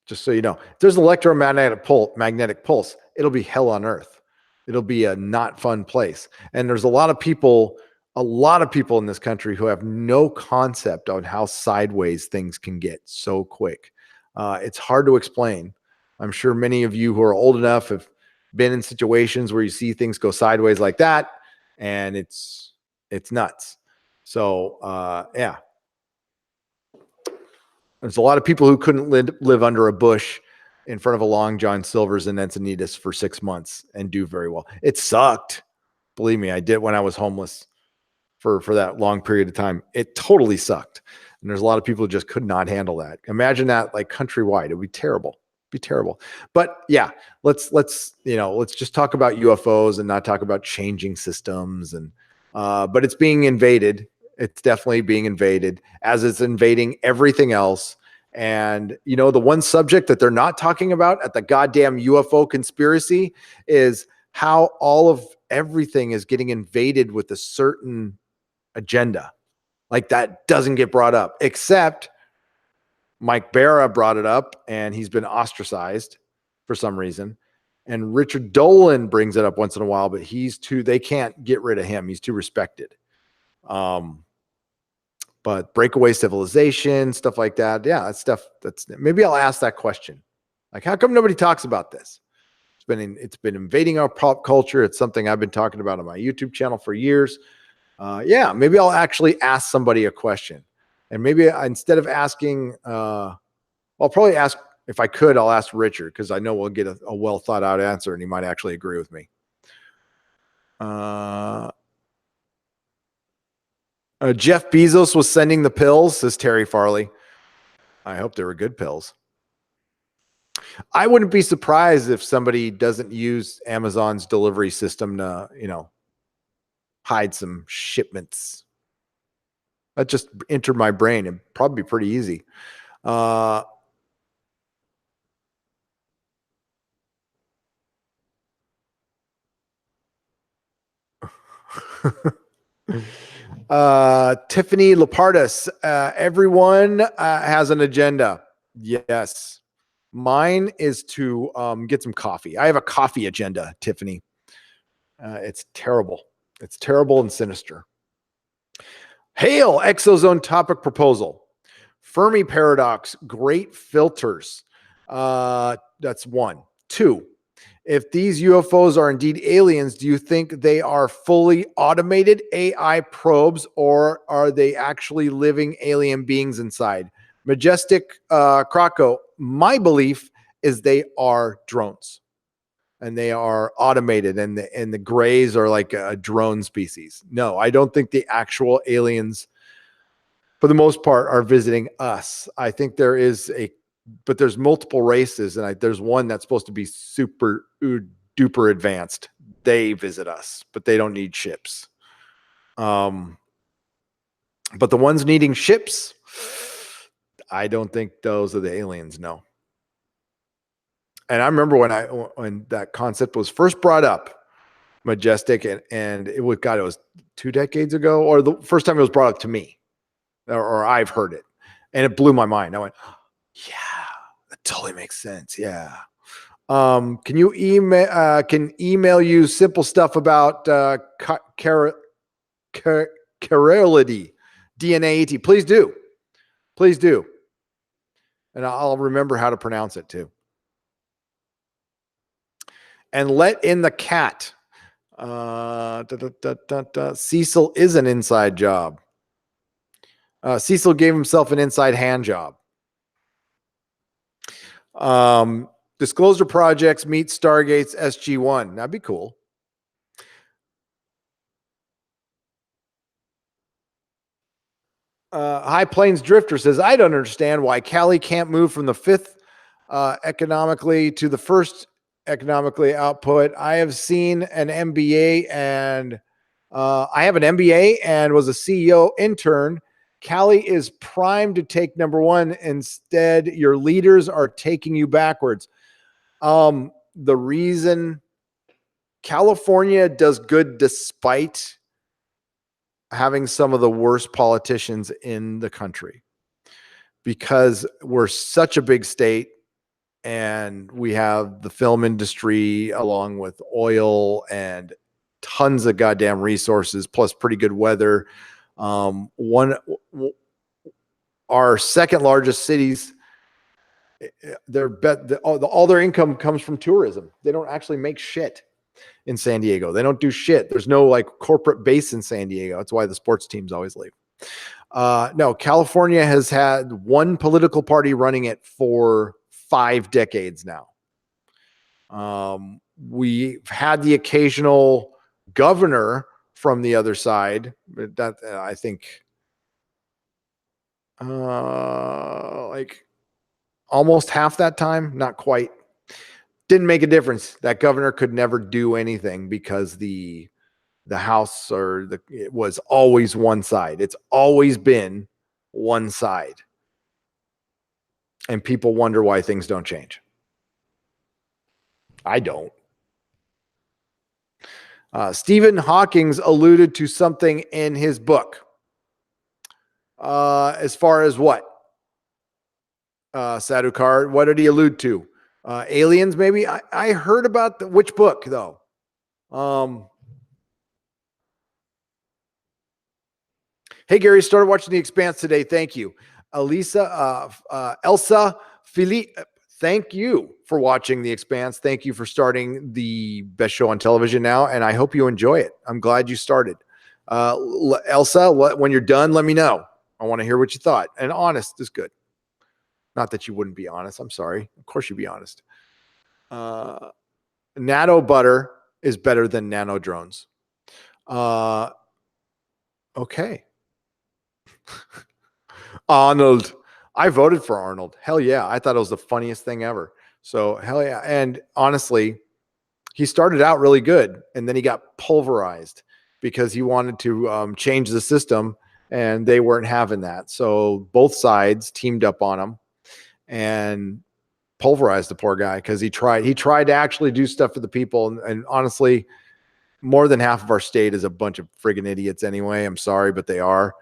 Just so you know, if there's an electromagnetic pulse, it'll be hell on earth. It'll be a not fun place. And there's a lot of people in this country who have no concept on how sideways things can get so quick. It's hard to explain. I'm sure many of you who are old enough have been in situations where you see things go sideways like that, and it's nuts. So, yeah. There's a lot of people who couldn't live under a bush in front of a Long John Silver's in Encinitas for 6 months and do very well. It sucked. Believe me, I did when I was homeless for that long period of time. It totally sucked. And there's a lot of people who just could not handle that. Imagine that like countrywide. It would be terrible. But yeah, let's just talk about UFOs and not talk about changing systems. And but it's being invaded. It's definitely being invaded, as it's invading everything else. And the one subject that they're not talking about at the goddamn UFO conspiracy is how all of everything is getting invaded with a certain agenda. Like, that doesn't get brought up, except Mike Barra brought it up, and he's been ostracized for some reason. And Richard Dolan brings it up once in a while, but they can't get rid of him. He's too respected. But breakaway civilization, stuff like that. Yeah, that's stuff maybe I'll ask that question. Like, how come nobody talks about this? It's been invading our pop culture. It's something I've been talking about on my YouTube channel for years. Yeah, maybe I'll actually ask somebody a question. And maybe instead of asking, I'll probably ask, if I could, I'll ask Richard, because I know we'll get a well thought out answer and he might actually agree with me. Jeff Bezos was sending the pills, says Terry Farley. I hope they were good pills. I wouldn't be surprised if somebody doesn't use Amazon's delivery system to, hide some shipments. That just entered my brain. It'd probably be pretty easy. Uh, Tiffany Lapardis, everyone has an agenda. Yes. Mine is to get some coffee. I have a coffee agenda, Tiffany. It's terrible. It's terrible and sinister. Hail exozone topic proposal. Fermi paradox, great filters. That's one. Two, if these UFOs are indeed aliens, do you think they are fully automated AI probes or are they actually living alien beings inside? Majestic Croco, my belief is they are drones and they are automated and the grays are like a drone species. No, I don't think the actual aliens for the most part are visiting us. I think but there's multiple races and there's one that's supposed to be super duper advanced. They visit us, but they don't need ships. But the ones needing ships, I don't think those are the aliens. No. And I remember when that concept was first brought up, Majestic, and it was 2 decades ago, or the first time it was brought up to me, or I've heard it, and it blew my mind. I went, yeah, that totally makes sense. Yeah. Can you email you simple stuff about chirality, DNA ET? Please do. Please do. And I'll remember how to pronounce it too. And let in the cat. Cecil is an inside job. Cecil gave himself an inside hand job. Disclosure projects meet Stargate's SG-1. That'd be cool. High Plains Drifter says, I don't understand why Cali can't move from the 5th economically to the 1st economically output. I have seen an MBA and I have an MBA and was a CEO intern. Cali is primed to take number 1. Instead, your leaders are taking you backwards. The reason California does good despite having some of the worst politicians in the country, because we're such a big state and we have the film industry along with oil and tons of goddamn resources, plus pretty good weather. Our second largest cities, all their income comes from tourism. They don't actually make shit in San Diego. They don't do shit. There's no like corporate base in San Diego. That's why the sports teams always leave. No, California has had one political party running it for 5 decades now. We've had the occasional governor from the other side, but that I think like almost half that time, not quite. Didn't make a difference. That governor could never do anything because the house it was always one side. It's always been one side. And people wonder why things don't change. I don't. Stephen Hawking's alluded to something in his book. As far as what? Sadhukar, what did he allude to? Aliens, maybe? I heard about which book, though? Hey, Gary, started watching The Expanse today. Thank you. Elsa Philippe, thank you for watching The Expanse. Thank you for starting the best show on television now, and I hope you enjoy it. I'm glad you started. Elsa, when you're done, let me know. I want to hear what you thought. And honest is good. Not that you wouldn't be honest. I'm sorry. Of course you'd be honest. Nano butter is better than nano drones. Okay. Arnold. I voted for Arnold. Hell yeah. I thought it was the funniest thing ever. So hell yeah. And honestly, he started out really good, and then he got pulverized because he wanted to change the system, and they weren't having that. So both sides teamed up on him and pulverized the poor guy because he tried to actually do stuff for the people. And honestly, more than half of our state is a bunch of friggin' idiots anyway. I'm sorry, but they are.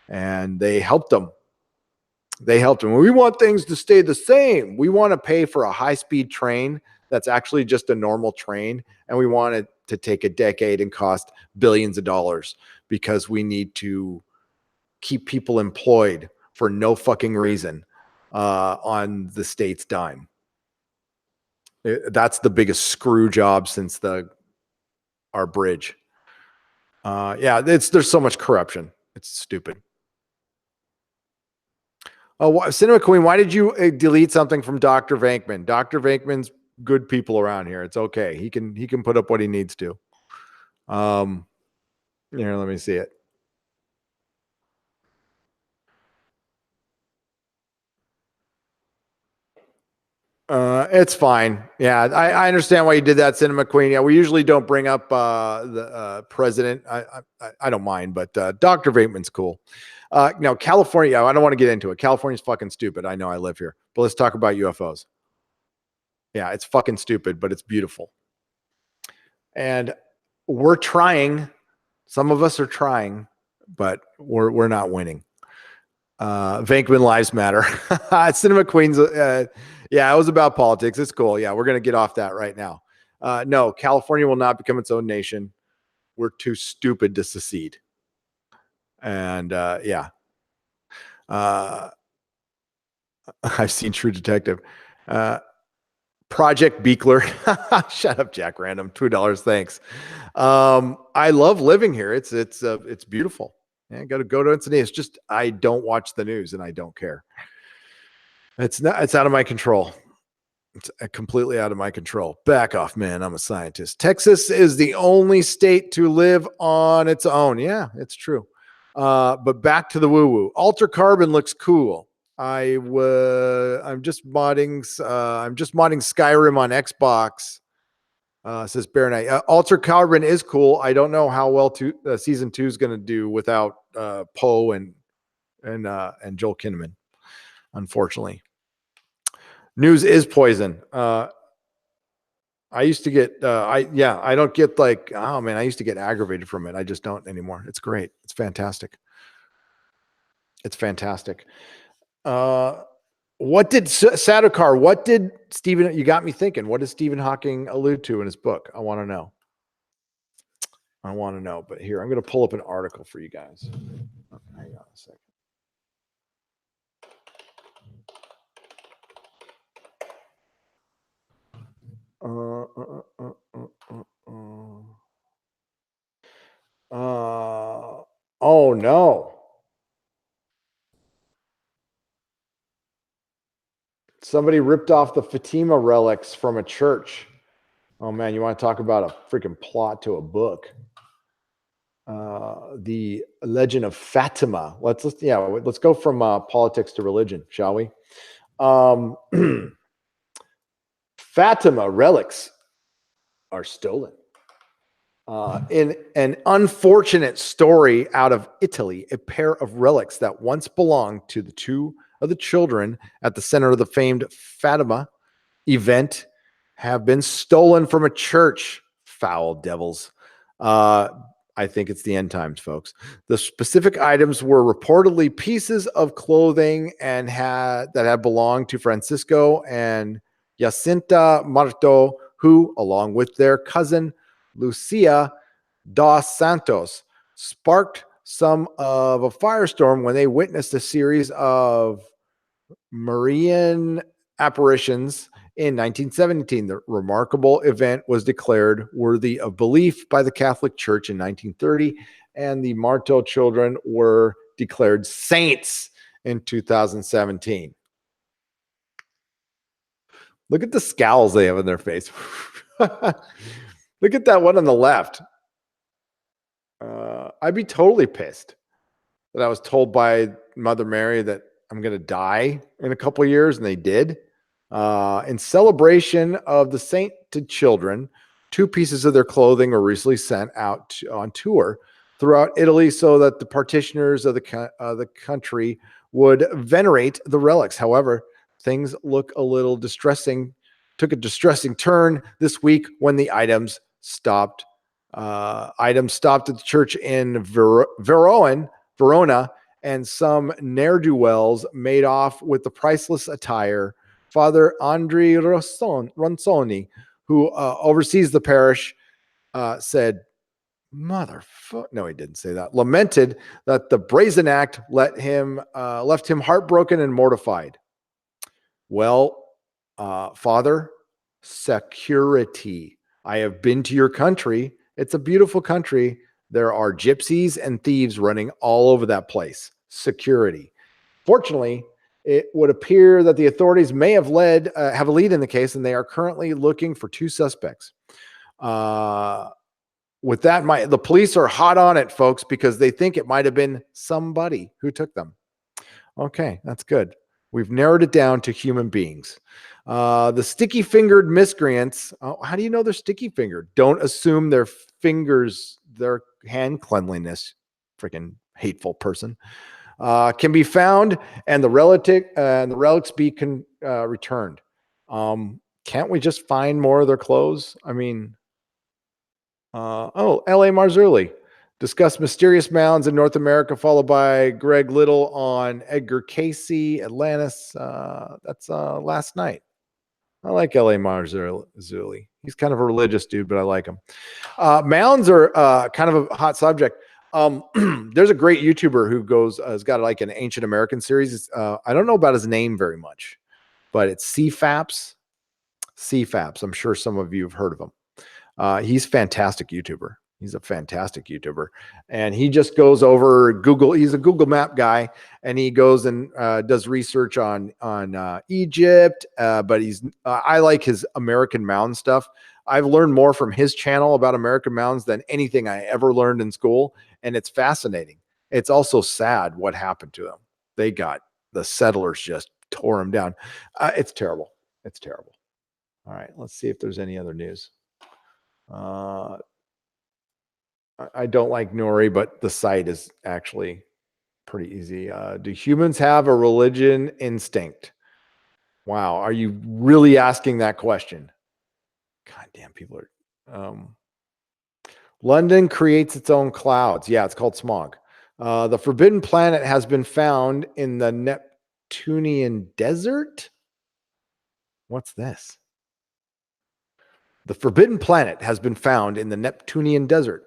And they helped him. They helped him. We want things to stay the same. We want to pay for a high-speed train that's actually just a normal train, and we want it to take a decade and cost billions of dollars because we need to keep people employed for no fucking reason on the state's dime. That's the biggest screw job since our bridge. Yeah, there's so much corruption. It's stupid. Oh, Cinema Queen, why did you delete something from Dr. Venkman? Dr. Venkman's good people around here. It's okay. He can put up what he needs to. Here, let me see it. It's fine. Yeah, I understand why you did that, Cinema Queen. Yeah, we usually don't bring up the president. I don't mind, but Dr. Venkman's cool. Now, California, I don't want to get into it. California's fucking stupid. I know, I live here. But let's talk about UFOs. Yeah, it's fucking stupid, but it's beautiful. And we're trying. Some of us are trying, but we're not winning. Venkman lives matter. Cinema Queens. Yeah, it was about politics. It's cool. Yeah, we're going to get off that right now. No, California will not become its own nation. We're too stupid to secede. And yeah. I've seen True Detective. Project Beekler. Shut up, Jack Random. $2. Thanks. I love living here. It's beautiful. Yeah, got to go to Encinitas. It's just I don't watch the news and I don't care. It's out of my control. It's completely out of my control. Back off, man. I'm a scientist. Texas is the only state to live on its own. Yeah, it's true. But back to the woo-woo. Alter Carbon looks cool. I'm just modding Skyrim on Xbox. Says Bear Knight. Alter Carbon is cool. I don't know how well season 2 is going to do without Poe and Joel Kinnaman. Unfortunately, news is poison. I used to get. I don't get like. Oh man, I used to get aggravated from it. I just don't anymore. It's great. It's fantastic. It's fantastic. What did Sadokar? What did Stephen? You got me thinking. What does Stephen Hawking allude to in his book? I want to know. But here, I'm going to pull up an article for you guys. Oh, hang on a second. Oh no. Somebody ripped off the Fatima relics from a church. Oh man, you want to talk about a freaking plot to a book? The Legend of Fatima. Let's go from politics to religion, shall we? Fatima relics are stolen. In an unfortunate story out of Italy, a pair of relics that once belonged to the two of the children at the center of the famed Fatima event have been stolen from a church. Foul devils. I think it's the end times, folks. The specific items were reportedly pieces of clothing that had belonged to Francisco and Jacinta Marto, who, along with their cousin Lucia dos Santos, sparked some of a firestorm when they witnessed a series of Marian apparitions in 1917. The remarkable event was declared worthy of belief by the Catholic Church in 1930, and the Marto children were declared saints in 2017. Look at the scowls they have in their face. Look at that one on the left. I'd be totally pissed that I was told by Mother Mary that I'm going to die in a couple of years, and they did. In celebration of the sainted children, 2 pieces of their clothing were recently sent out on tour throughout Italy so that the practitioners of the country would venerate the relics. However, things look a little distressing, took a distressing turn this week when the items stopped. Items stopped at the church in Verona, and some ne'er-do-wells made off with the priceless attire. Father Andre Ronsoni, who oversees the parish, said, "Motherfucker!" No, he didn't say that. Lamented that the brazen act left him heartbroken and mortified. Well, Father, security. I have been to your country. It's a beautiful country. There are gypsies and thieves running all over that place. Security. Fortunately, it would appear that the authorities may have have a lead in the case, and they are currently looking for 2 suspects. With that, the police are hot on it, folks, because they think it might have been somebody who took them. Okay, that's good. We've narrowed it down to human beings. The sticky-fingered miscreants. Oh, how do you know they're sticky-fingered? Don't assume their fingers, their hand cleanliness. Freaking hateful person. Can be found, and the relics be returned. Can't we just find more of their clothes? I mean, L.A. Marzulli discussed mysterious mounds in North America, followed by Greg Little on Edgar Casey, Atlantis. That's last night. I like L.A. Marzulli. He's kind of a religious dude, but I like him. Mounds are kind of a hot subject. There's a great YouTuber who has got like an ancient American series. I don't know about his name very much, but it's CFAPS. CFAPS. I'm sure some of you have heard of him. He's a fantastic YouTuber. And he just goes over Google. He's a Google Map guy, and he goes and does research on Egypt. But I like his American mound stuff. I've learned more from his channel about American mounds than anything I ever learned in school. And it's fascinating. It's also sad what happened to them. The settlers just tore them down. It's terrible. It's terrible. All right. Let's see if there's any other news. I don't like Nori, but the site is actually pretty easy. Do humans have a religion instinct? Wow. Are you really asking that question? God damn, people are. London creates its own clouds. Yeah, it's called smog. The forbidden planet has been found in the Neptunian desert. What's this? The forbidden planet has been found in the Neptunian desert.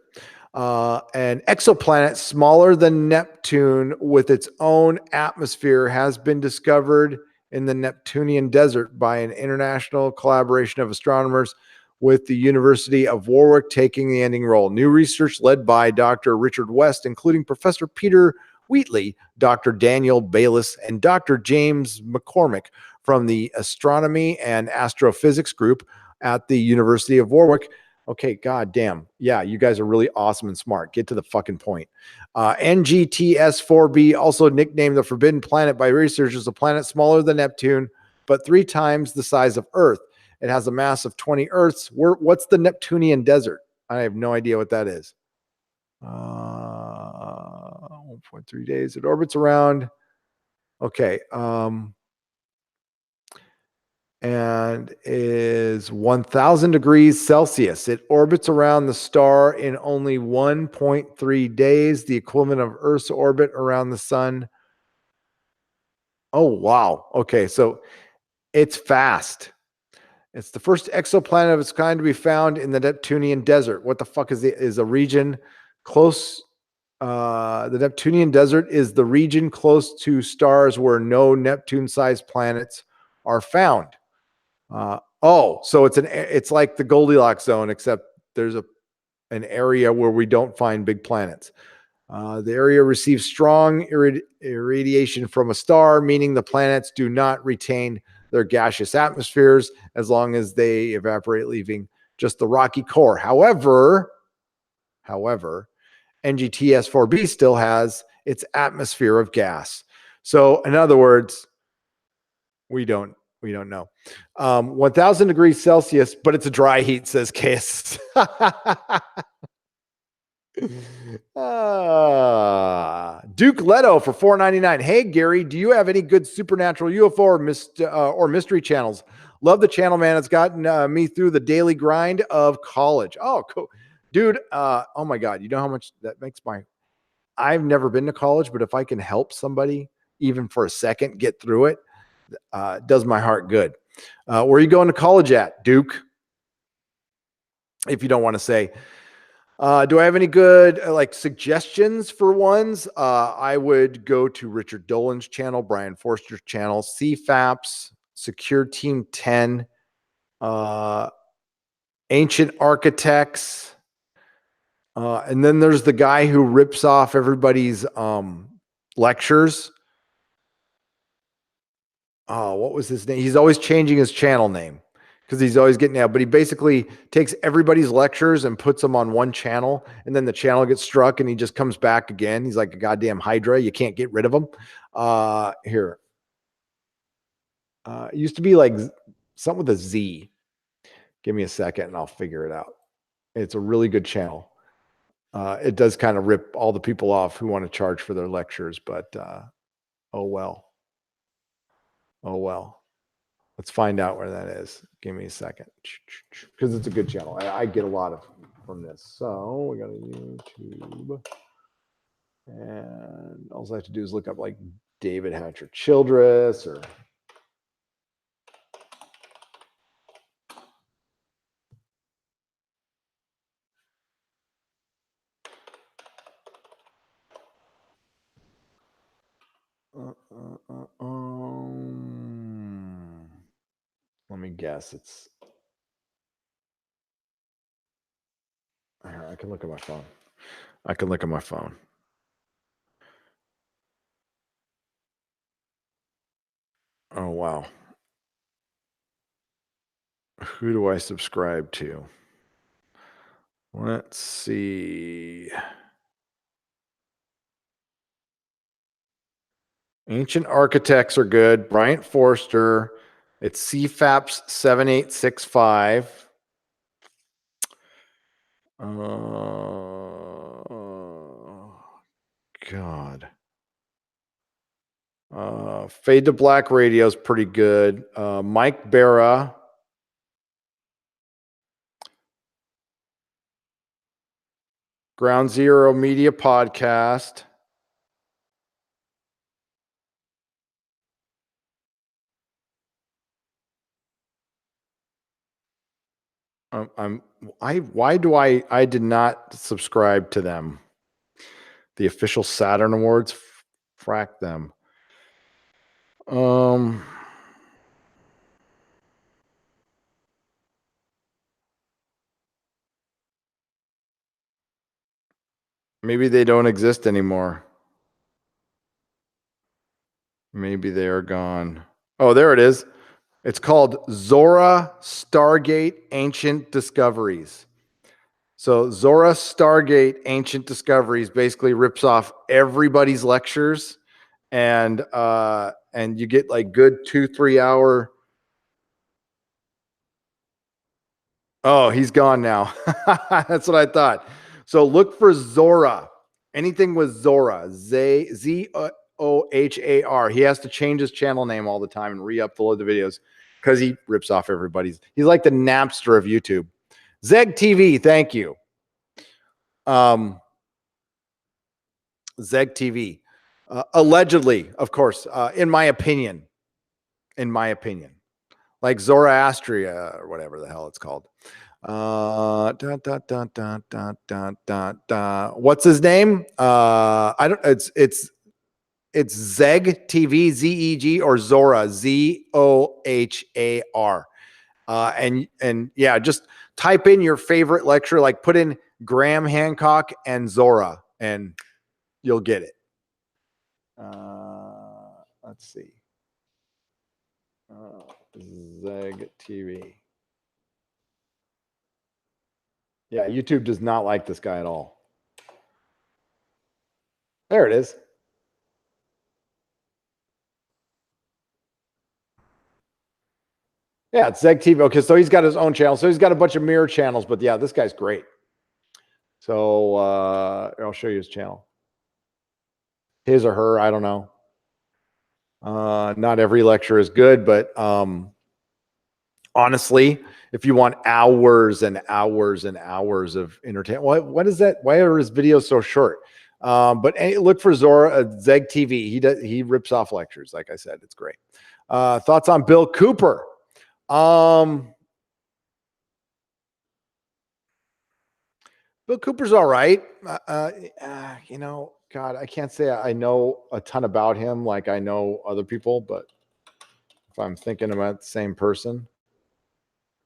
An exoplanet smaller than Neptune with its own atmosphere has been discovered in the Neptunian desert by an international collaboration of astronomers, with the University of Warwick taking the ending role. New research led by Dr. Richard West, including Professor Peter Wheatley, Dr. Daniel Bayliss, and Dr. James McCormick from the Astronomy and Astrophysics group at the University of Warwick. Okay, goddamn. Yeah, you guys are really awesome and smart. Get to the fucking point. NGTS-4b, also nicknamed the Forbidden Planet by researchers, a planet smaller than Neptune, but 3 times the size of Earth. It has a mass of 20 Earths. What's the Neptunian desert? I have no idea what that is. 1.3 days. It orbits around. Okay. And is 1,000 degrees Celsius. It orbits around the star in only 1.3 days, the equivalent of Earth's orbit around the sun. Oh, wow. Okay, so it's fast. It's the first exoplanet of its kind to be found in the Neptunian desert. What the fuck is a region close? The Neptunian desert is the region close to stars where no Neptune-sized planets are found. So it's like the Goldilocks zone, except there's an area where we don't find big planets. The area receives strong irradiation from a star, meaning the planets do not retain their gaseous atmospheres as long as they evaporate, leaving just the rocky core. However, NGTS-4b still has its atmosphere of gas. So in other words, we don't We don't know. 1,000 degrees Celsius, but it's a dry heat, says Case. Duke Leto for $4.99. Hey Gary, do you have any good supernatural UFO or mystery channels? Love the channel, man. It's gotten me through the daily grind of college. Oh, cool, dude. Oh my God, you know how much that makes my. I've never been to college, but if I can help somebody even for a second get through it, does my heart good. Where are you going to college at, Duke? If you don't want to say. Do I have any good like suggestions for ones? I would go to Richard Dolan's channel, Brian Forster's channel, CFAPS, Secure Team 10, Ancient Architects, and then there's the guy who rips off everybody's lectures. Oh, what was his name? He's always changing his channel name because he's always getting out. But he basically takes everybody's lectures and puts them on one channel, and then the channel gets struck, and he just comes back again. He's like a goddamn Hydra. You can't get rid of him. Here, it used to be like something with a Z. Give me a second, and I'll figure it out. It's a really good channel. It does kind of rip all the people off who want to charge for their lectures, but oh well. Oh well. Let's find out where that is. Give me a second. Because it's a good channel. I get a lot of from this. So we got a YouTube. And all I have to do is look up like David Hatcher Childress or let me guess. It's I can look at my phone. I can look at my phone. Oh wow. Who do I subscribe to? Let's see. Ancient Architects are good. Bryant Forster. It's CFAPS 7865. God. Fade to Black Radio is pretty good. Mike Barra. Ground Zero Media Podcast. I did not subscribe to them. The official Saturn Awards, frack them. Maybe they don't exist anymore. Maybe they are gone. Oh, there it is. It's called Zora Stargate Ancient Discoveries. So Zora Stargate Ancient Discoveries basically rips off everybody's lectures, and you get like good 2-3 hour. Oh, he's gone now. That's what I thought. So look for Zora. Anything with Zora, Zohar. He has to change his channel name all the time and re-upload the videos because he rips off everybody's. He's like the Napster of YouTube. Zeg TV, thank you. Zeg TV. Allegedly, of course, in my opinion, like Zoroastria or whatever the hell it's called. What's his name? I don't. It's Zeg TV, ZEG, or Zora, ZOHAR. And yeah, just type in your favorite lecture, like put in Graham Hancock and Zora, and you'll get it. Let's see. Zeg TV. Yeah, YouTube does not like this guy at all. There it is. Yeah, it's Zeg TV. Okay, so he's got his own channel. So he's got a bunch of mirror channels, but yeah, this guy's great. So I'll show you his channel. His or her, I don't know. Not every lecture is good, but honestly, if you want hours and hours and hours of entertainment, what is that? Why are his videos so short? But look for Zeg TV. He rips off lectures. Like I said, it's great. Thoughts on Bill Cooper? Bill Cooper's all right. You know, God, I can't say I know a ton about him like I know other people, but if I'm thinking about the same person,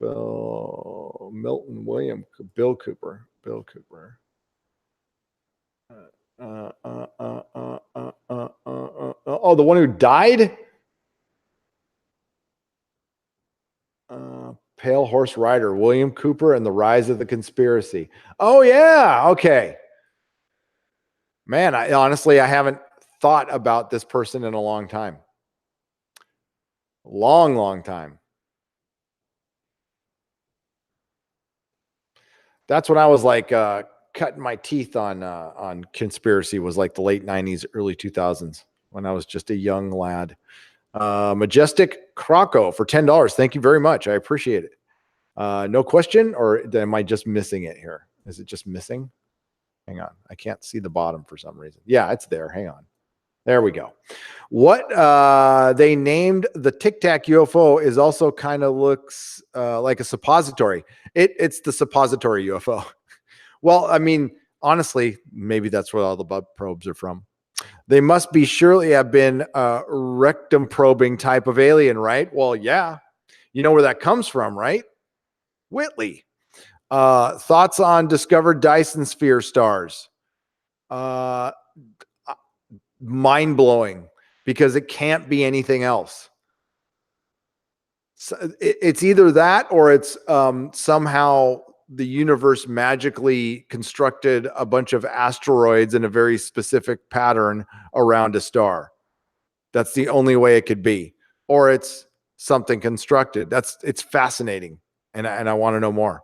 Bill Cooper. Oh, the one who died? Pale Horse Rider, William Cooper and the Rise of the Conspiracy. Oh, yeah. Okay. Man, honestly, I haven't thought about this person in a long time. Long time. That's when I was like cutting my teeth on conspiracy, was like the late 90s, early 2000s, when I was just a young lad. Majestic Croco for $10. Thank you very much. I appreciate it. No question, or am I just missing it here? Is it just missing? Hang on. I can't see the bottom for some reason. Yeah, it's there. Hang on. There we go. What they named the Tic Tac UFO is also kind of looks like a suppository. It's the suppository UFO. Well, I mean, honestly, maybe that's where all the butt probes are from. They must be surely have been a rectum probing type of alien, right? Well, yeah. You know where that comes from, right? Whitley. Thoughts on discovered Dyson sphere stars? Mind-blowing, because it can't be anything else. So it's either that or it's somehow the universe magically constructed a bunch of asteroids in a very specific pattern around a star. That's the only way it could be. Or it's something constructed. It's fascinating, and I want to know more.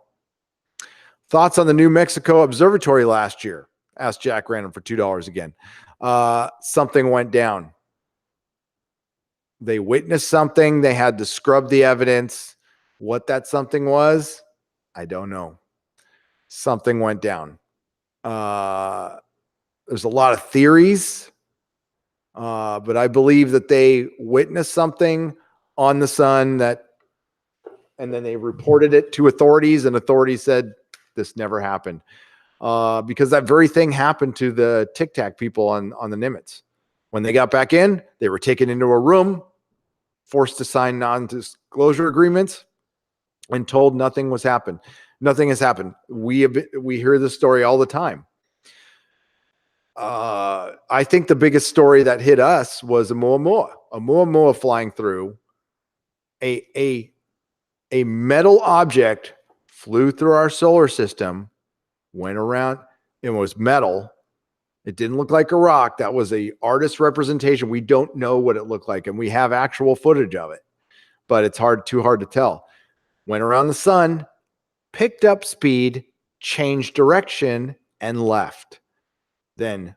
Thoughts on the New Mexico Observatory last year? Asked Jack Random for $2 again. Something went down. They witnessed something. They had to scrub the evidence. What that something was, I don't know. Something went down. There's a lot of theories, but I believe that they witnessed something on the sun and then they reported it to authorities, and authorities said this never happened. Because that very thing happened to the Tic Tac people on the Nimitz. When they got back in, they were taken into a room, forced to sign non-disclosure agreements, and told nothing was happened. Nothing has happened. We hear this story all the time. I think the biggest story that hit us was a Oumuamua flying through. A metal object flew through our solar system, went around. It was metal. It didn't look like a rock. That was a artist representation. We don't know what it looked like, and we have actual footage of it, but it's too hard to tell. Went around the sun, picked up speed, changed direction, and left. Then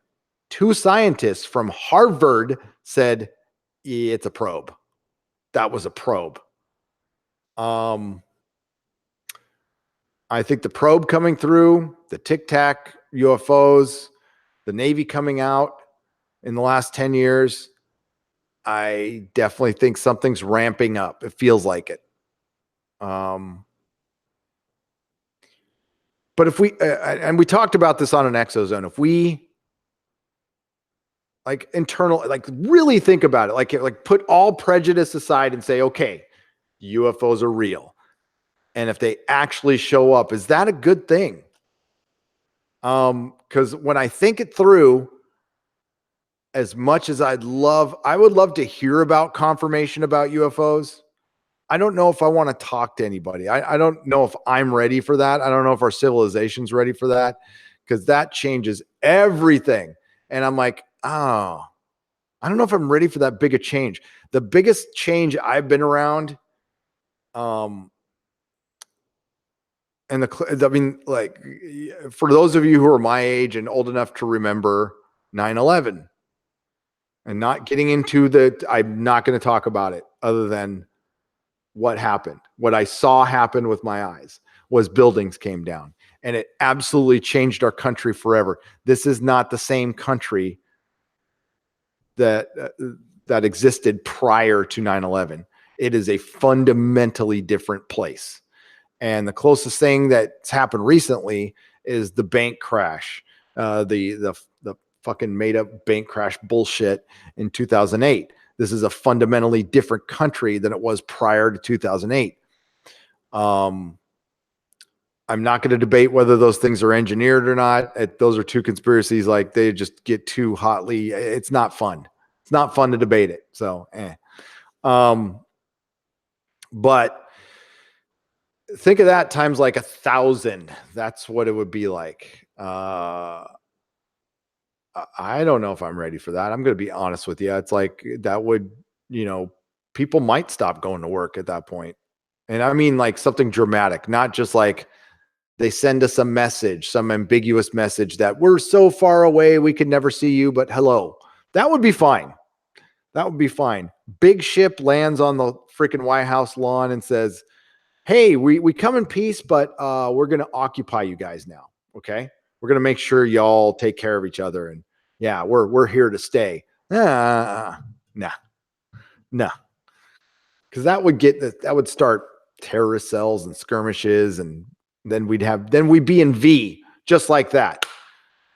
2 scientists from Harvard said, it's a probe. That was a probe. I think the probe coming through, the Tic Tac UFOs, the Navy coming out in the last 10 years, I definitely think something's ramping up. It feels like it. But if we, and we talked about this on an exozone, if we like really think about it, like put all prejudice aside and say, okay, UFOs are real. And if they actually show up, is that a good thing? Because when I think it through, as much as I would love to hear about confirmation about UFOs. I don't know if I want to talk to anybody. I don't know if I'm ready for that. I don't know if our civilization's ready for that, because that changes everything. And I'm like, oh, I don't know if I'm ready for that big a change. The biggest change I've been around And I mean, like, for those of you who are my age and old enough to remember 9/11, and not getting into I'm not going to talk about it other than what happened. What I saw happen with my eyes was buildings came down, and it absolutely changed our country forever. This is not the same country that that existed prior to 9/11. It is a fundamentally different place. And the closest thing that's happened recently is the bank crash, the fucking made up bank crash bullshit in 2008. This is a fundamentally different country than it was prior to 2008. I'm not going to debate whether those things are engineered or not. Those are two conspiracies. Like, they just get too hotly. It's not fun. It's not fun to debate it. So, but think of that times like 1,000. That's what it would be like. I don't know if I'm ready for that. I'm going to be honest with you. It's like that would, people might stop going to work at that point. And I mean, like, something dramatic, not just like they send us a message, some ambiguous message that we're so far away, we could never see you, but hello. That would be fine. That would be fine. Big ship lands on the freaking White House lawn and says, hey, we come in peace, but we're going to occupy you guys now. Okay. We're going to make sure y'all take care of each other. And yeah, we're here to stay. Nah. Cause that would start terrorist cells and skirmishes. And then we'd be in V just like that.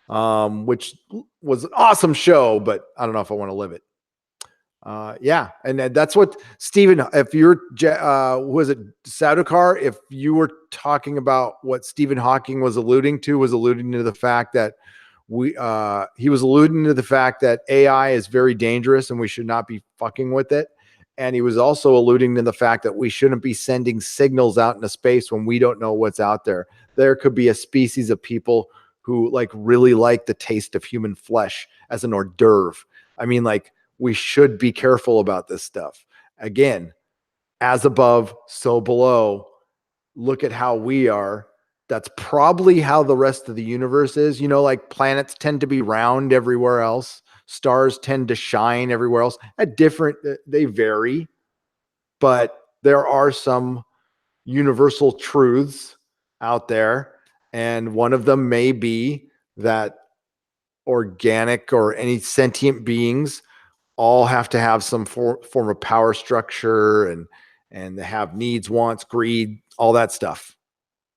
Which was an awesome show, but I don't know if I want to live it. Yeah, and that's what Stephen. If you're, was it Sadukar? If you were talking about what Stephen Hawking was alluding to the fact that he was alluding to the fact that AI is very dangerous and we should not be fucking with it. And he was also alluding to the fact that we shouldn't be sending signals out into space when we don't know what's out there. There could be a species of people who really like the taste of human flesh as an hors d'oeuvre. I mean, like, we should be careful about this stuff. Again, as above, so below. Look at how we are. That's probably how the rest of the universe is. Like, planets tend to be round everywhere else. Stars tend to shine everywhere else. They vary, but there are some universal truths out there. And one of them may be that organic or any sentient beings all have to have some form of power structure, and they have needs, wants, greed, all that stuff.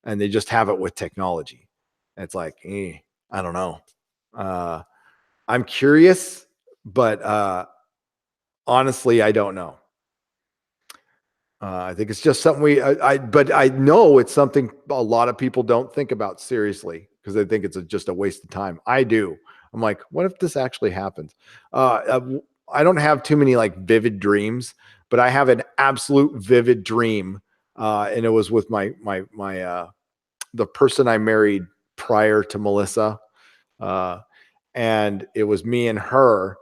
And they just have it with technology. And it's like, I don't know. I'm curious, but honestly, I don't know. I think it's just something but I know it's something a lot of people don't think about seriously because they think it's just a waste of time. I do. I'm like, what if this actually happens? I don't have too many vivid dreams, but I have an absolute vivid dream. And it was with my the person I married prior to Melissa. And it was me and her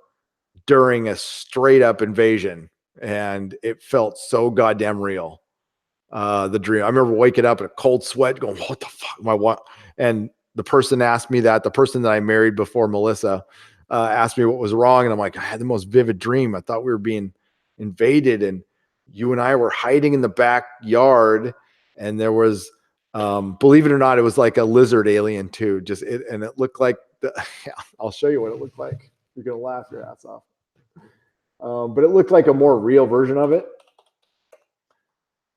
during a straight up invasion. And it felt so goddamn real. The dream. I remember waking up in a cold sweat going, what the fuck? And the person asked me that. The person that I married before Melissa asked me what was wrong. And I'm like, I had the most vivid dream. I thought we were being invaded, and you and I were hiding in the backyard. And there was, believe it or not, it was like a lizard alien too. And it looked like I'll show you what it looked like. You're going to laugh your ass off. But it looked like a more real version of it.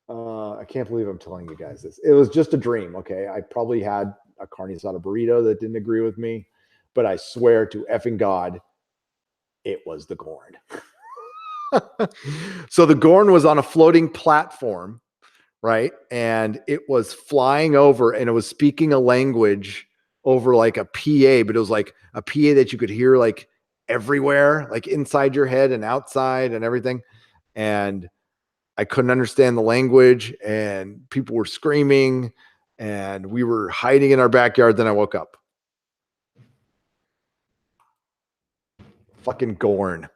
I can't believe I'm telling you guys this. It was just a dream, okay? I probably had a carne asada burrito that didn't agree with me, but I swear to effing God, it was the Gorn. So the Gorn was on a floating platform, right? And it was flying over, and it was speaking a language over like a PA, but it was like a PA that you could hear like everywhere, like inside your head and outside and everything. And I couldn't understand the language, and people were screaming, and we were hiding in our backyard. Then I woke up. Fucking Gorn.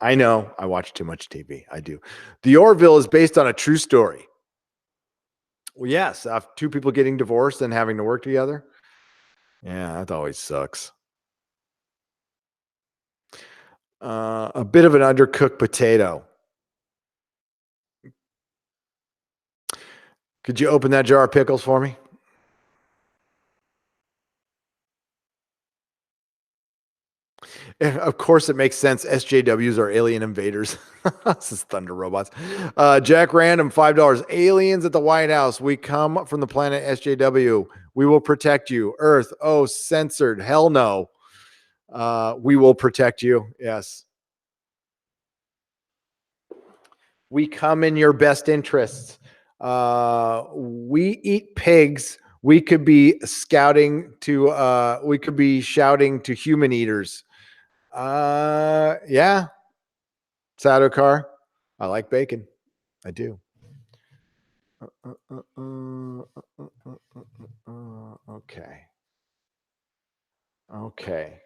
I know. I watch too much TV. I do. The Orville is based on a true story. Well, yes. Two people getting divorced and having to work together. Yeah, that always sucks. A bit of an undercooked potato. Could you open that jar of pickles for me? Of course, it makes sense. SJWs are alien invaders. This is Thunder Robots. Jack Random, $5. Aliens at the White House. We come from the planet SJW. We will protect you. Earth. Oh, censored. Hell no. We will protect you. Yes. We come in your best interests. We eat pigs. We could be shouting to human eaters. Yeah. Sadokar. I like bacon. I do. Okay. Okay.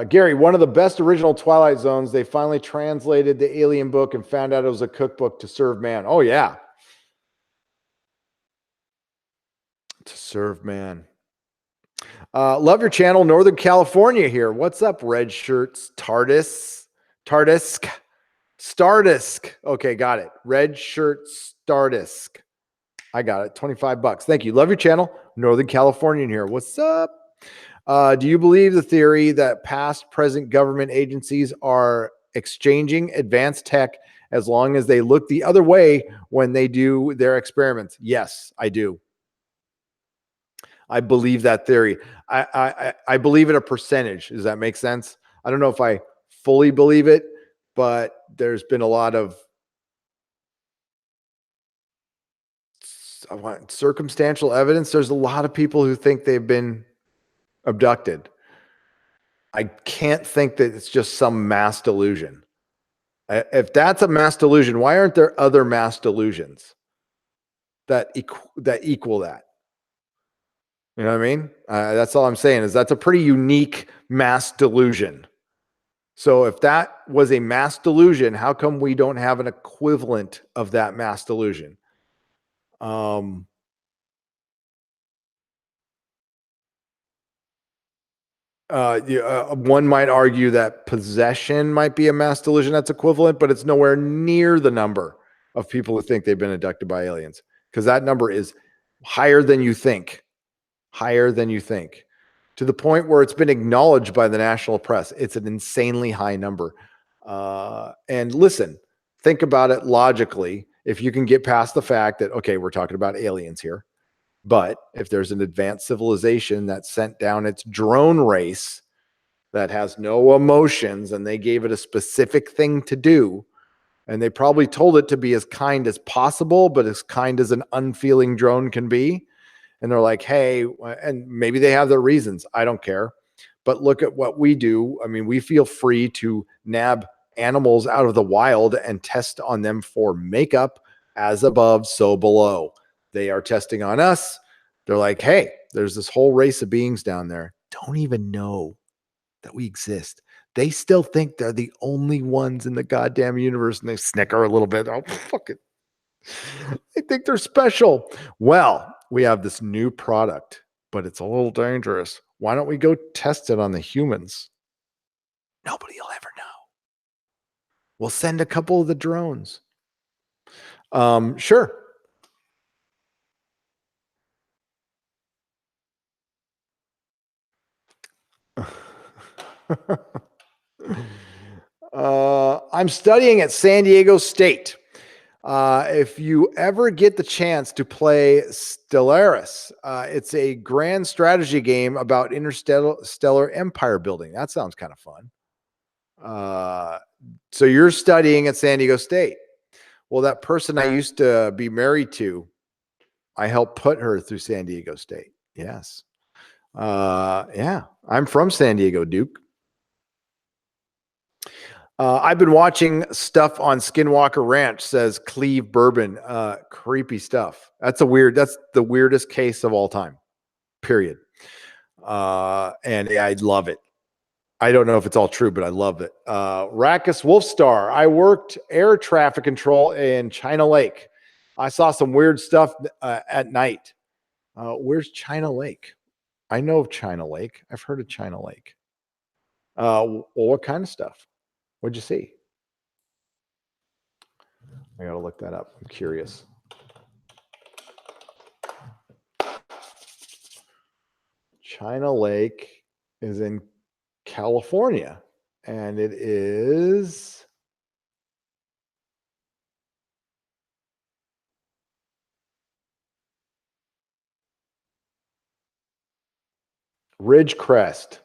Gary, one of the best original Twilight Zones, they finally translated the alien book and found out it was a cookbook to serve man. Oh, yeah. To serve man. Love your channel, Northern California here. What's up, red shirts? Tardisk. Okay, got it. Red shirt Stardisk. I got it. $25. Thank you. Love your channel, Northern Californian here. What's up? Do you believe the theory that past, present government agencies are exchanging advanced tech as long as they look the other way when they do their experiments? Yes, I do. I believe that theory. I believe it a percentage. Does that make sense? I don't know if I fully believe it, but there's been a lot of circumstantial evidence. There's a lot of people who think they've been abducted. I can't think that it's just some mass delusion. If that's a mass delusion, why aren't there other mass delusions that equal that? You know what I mean? That's all I'm saying is that's a pretty unique mass delusion. So if that was a mass delusion, how come we don't have an equivalent of that mass delusion? One might argue that possession might be a mass delusion that's equivalent, but it's nowhere near the number of people who think they've been abducted by aliens, because that number is higher than you think. Higher than you think, to the point where it's been acknowledged by the national press. It's an insanely high number. And listen, think about it logically. If you can get past the fact that, okay, we're talking about aliens here, but if there's an advanced civilization that sent down its drone race that has no emotions and they gave it a specific thing to do, and they probably told it to be as kind as possible, but as kind as an unfeeling drone can be. And they're like, hey, and maybe they have their reasons. I don't care. But look at what we do. I mean, we feel free to nab animals out of the wild and test on them for makeup, as above, so below. They are testing on us. They're like, hey, there's this whole race of beings down there. Don't even know that we exist. They still think they're the only ones in the goddamn universe, and they snicker a little bit. Oh, fuck it. They think they're special. Well, we have this new product, but it's a little dangerous. Why don't we go test it on the humans? Nobody will ever know. We'll send a couple of the drones. Sure. I'm studying at San Diego State. If you ever get the chance to play Stellaris, it's a grand strategy game about interstellar empire building. That sounds kind of fun. So you're studying at San Diego State. Well, that person I used to be married to, I helped put her through San Diego State. Yes. Yeah, I'm from San Diego, Duke. I've been watching stuff on Skinwalker Ranch, says Cleve Bourbon. Creepy stuff. That's the weirdest case of all time, period. And I love it. I don't know if it's all true, but I love it. Rackus Wolfstar. I worked air traffic control in China Lake. I saw some weird stuff at night. Where's China Lake? I know of China Lake. I've heard of China Lake. Well, what kind of stuff? What'd you see? I got to look that up. I'm curious. China Lake is in California, and it is Ridgecrest.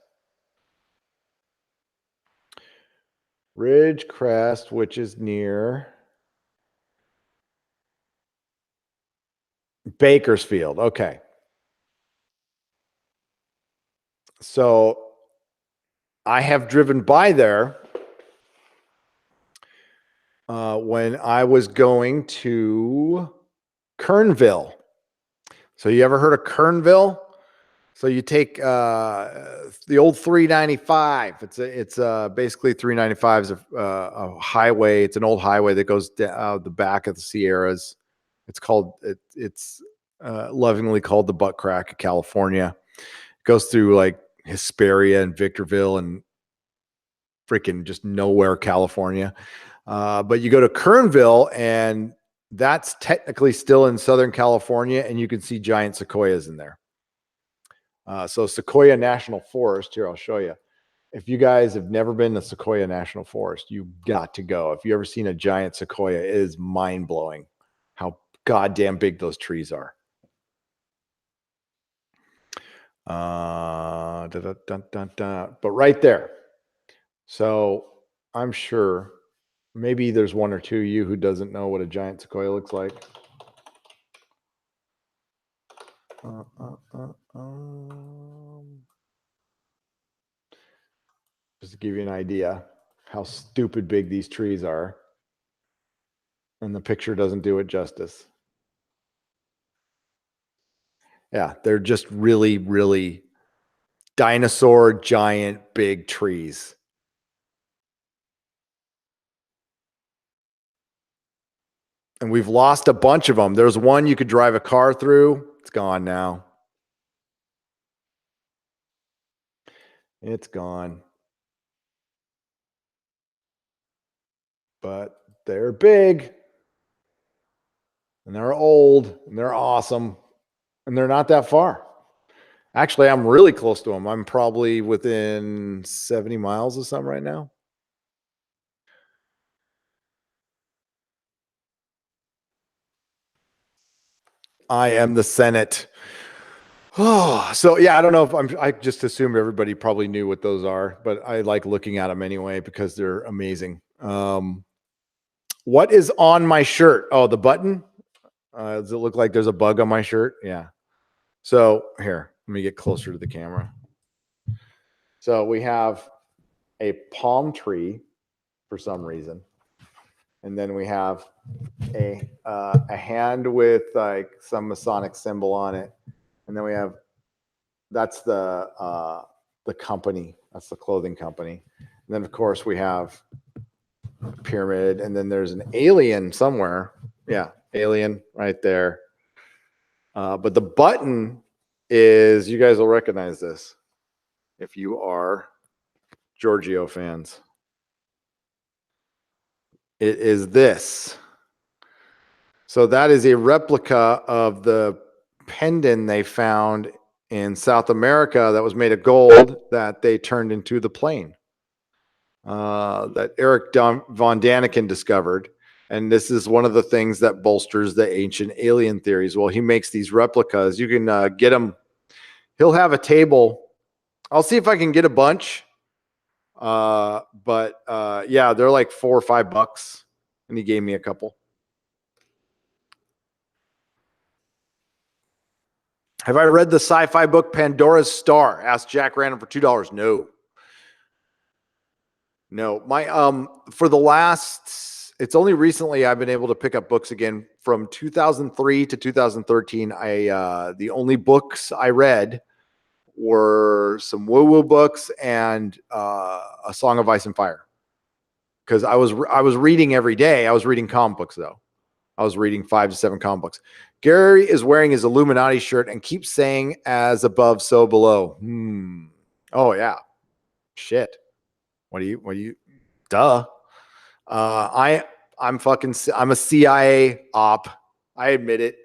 Ridgecrest, which is near Bakersfield. Okay. So I have driven by there when I was going to Kernville. So you ever heard of Kernville? So you take the old 395. It's basically 395 is a highway. It's an old highway that goes down the back of the Sierras. It's lovingly called the butt crack of California. It goes through like Hesperia and Victorville and freaking just nowhere, California. But you go to Kernville, and that's technically still in Southern California, and you can see giant sequoias in there. So Sequoia National Forest, here, I'll show you. If you guys have never been to Sequoia National Forest, you got to go. If you've ever seen a giant sequoia, it is mind-blowing how goddamn big those trees are. But right there. So I'm sure maybe there's one or two of you who doesn't know what a giant sequoia looks like. Just to give you an idea how stupid big these trees are. And the picture doesn't do it justice. Yeah, they're just really, really dinosaur giant big trees. And we've lost a bunch of them. There's one you could drive a car through. It's gone now. It's gone. But they're big. And they're old. And they're awesome. And they're not that far. Actually, I'm really close to them. I'm probably within 70 miles of some right now. I am the Senate. Oh, so yeah, I don't know if I just assumed everybody probably knew what those are, but I like looking at them anyway because they're amazing. What is on my shirt? Oh, the button. Does it look like there's a bug on my shirt? Yeah. So here, let me get closer to the camera. So we have a palm tree for some reason. And then we have a hand with like some Masonic symbol on it. And then we have, that's the company. That's the clothing company. And then of course we have a pyramid, and then there's an alien somewhere. Yeah, alien right there. But the button is, you guys will recognize this if you are Giorgio fans. It is this. So that is a replica of the pendant they found in South America that was made of gold that they turned into the plane that Eric von Daniken discovered. And this is one of the things that bolsters the ancient alien theories. Well, he makes these replicas. You can get them. He'll have a table. I'll see if I can get a bunch. Yeah, they're like $4 or $5. And he gave me a couple. Have I read the sci-fi book Pandora's Star? Asked Jack Random for $2. No. My for the last, it's only recently I've been able to pick up books again. From 2003 to 2013. The only books I read were some woo-woo books and A Song of Ice and Fire. Because I was reading every day. I was reading comic books though. I was reading 5 to 7 comic books. Gary is wearing his Illuminati shirt and keeps saying "as above, so below." Oh yeah. Shit. What do you? Duh. I'm a CIA op. I admit it.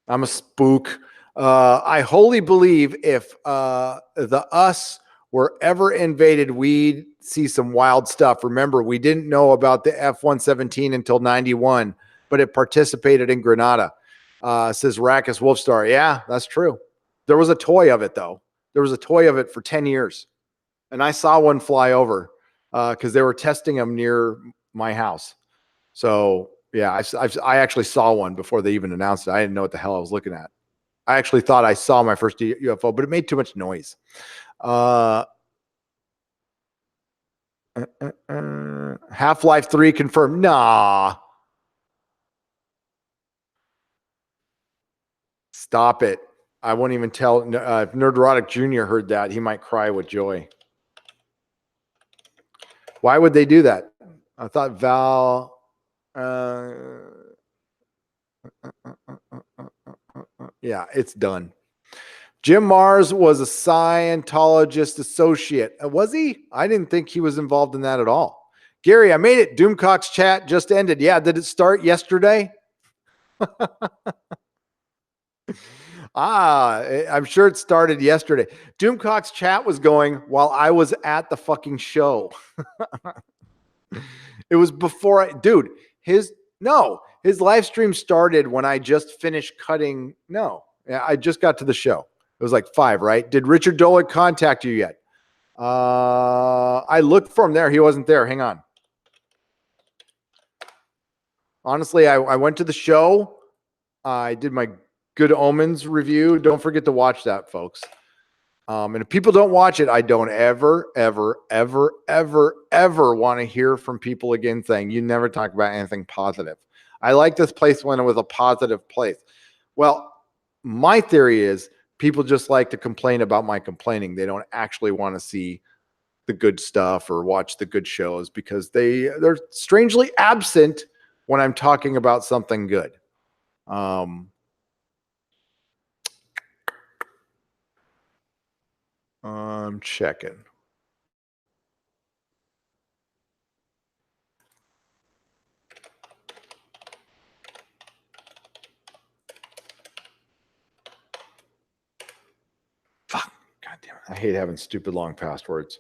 I'm a spook. I wholly believe if the us were ever invaded, we'd see some wild stuff. Remember, we didn't know about the F-117 until 91, but it participated in Grenada. Says Rackus Wolfstar. Yeah, that's true. There was a toy of it, though. There was a toy of it for 10 years. And I saw one fly over because they were testing them near my house. So, yeah, I actually saw one before they even announced it. I didn't know what the hell I was looking at. I actually thought I saw my first UFO, but it made too much noise. Half-Life 3 confirmed. Nah. Stop it. I won't even tell. If Nerderotic Jr. heard that, he might cry with joy. Why would they do that? I thought Val... yeah, it's done. Jim Mars was a Scientologist associate. Was he? I didn't think he was involved in that at all. Gary, I made it. Doomcock's chat just ended. Yeah, did it start yesterday? I'm sure it started yesterday. Doomcock's chat was going while I was at the fucking show. It was before dude, his live stream started when I just finished cutting. No, I just got to the show. It was like 5, right? Did Richard Dolick contact you yet? I looked for him there. He wasn't there. Hang on. Honestly, I went to the show. I did my Good Omens review. Don't forget to watch that, folks. And if people don't watch it, I don't ever want to hear from people again saying you never talk about anything positive. I like this place when it was a positive place. Well, my theory is people just like to complain about my complaining. They don't actually want to see the good stuff or watch the good shows because they're strangely absent when I'm talking about something good. I'm checking. Fuck. God damn it. I hate having stupid long passwords.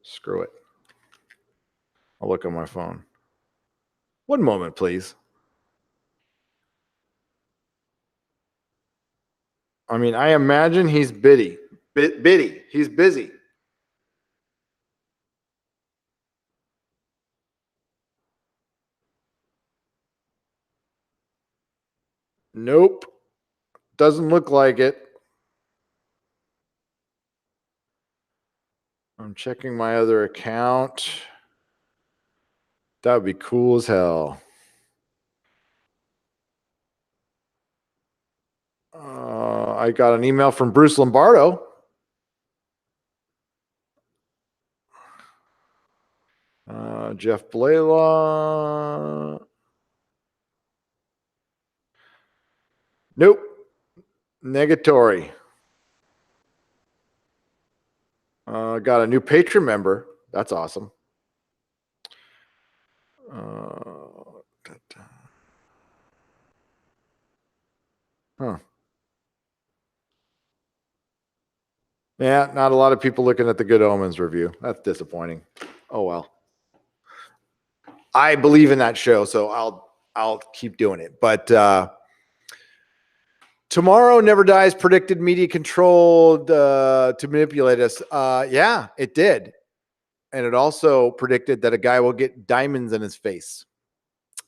Screw it. I'll look on my phone. One moment, please. I mean, I imagine he's bitty. Bitty. He's busy. Nope. Doesn't look like it. I'm checking my other account. That would be cool as hell. I got an email from Bruce Lombardo. Jeff Blaylock. Nope. Negatory. Got a new Patreon member. That's awesome. Huh. Yeah, not a lot of people looking at the Good Omens review. That's disappointing. Oh well. I believe in that show, so I'll keep doing it. But tomorrow never dies. Predicted media controlled to manipulate us. Yeah, it did, and it also predicted that a guy will get diamonds in his face.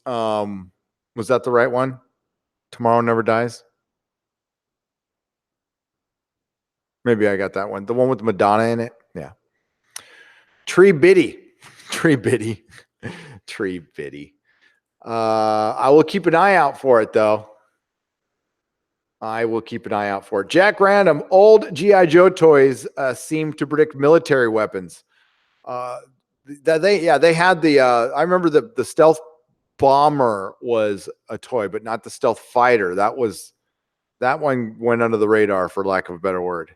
Was that the right one? Tomorrow never dies. Maybe I got that one. The one with Madonna in it. Yeah. Tree Biddy. Tree Biddy. I will keep an eye out for it, though. I will keep an eye out for it. Jack Random, old G.I. Joe toys seem to predict military weapons. They had the, I remember the stealth bomber was a toy, but not the stealth fighter. That one went under the radar, for lack of a better word.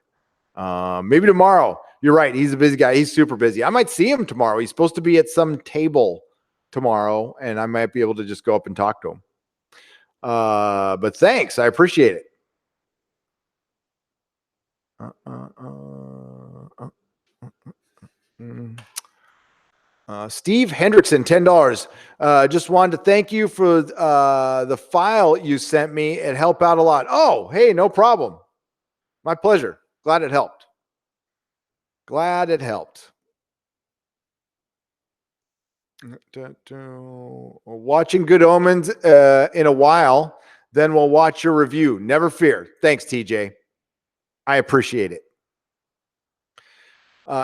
Maybe tomorrow. You're right. He's a busy guy. He's super busy. I might see him tomorrow. He's supposed to be at some table tomorrow, and I might be able to just go up and talk to him. But thanks. I appreciate it. Steve Hendrickson, $10. Just wanted to thank you for the file you sent me. It helped out a lot. Oh, hey, no problem. My pleasure. Glad it helped. Glad it helped. Watching Good Omens in a while, then we'll watch your review. Never fear. Thanks, TJ. I appreciate it.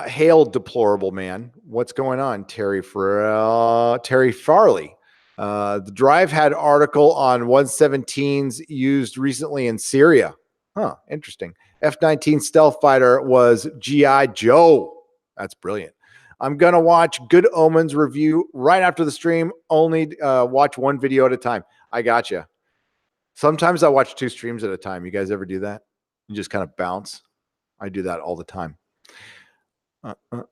Hail, deplorable man. What's going on, Terry Farley? The Drive had article on 117s used recently in Syria. Huh, interesting. F-19 stealth fighter was G.I. Joe. That's brilliant. I'm going to watch Good Omens review right after the stream. Only watch one video at a time. I gotcha. Sometimes I watch 2 streams at a time. You guys ever do that? You just kind of bounce. I do that all the time.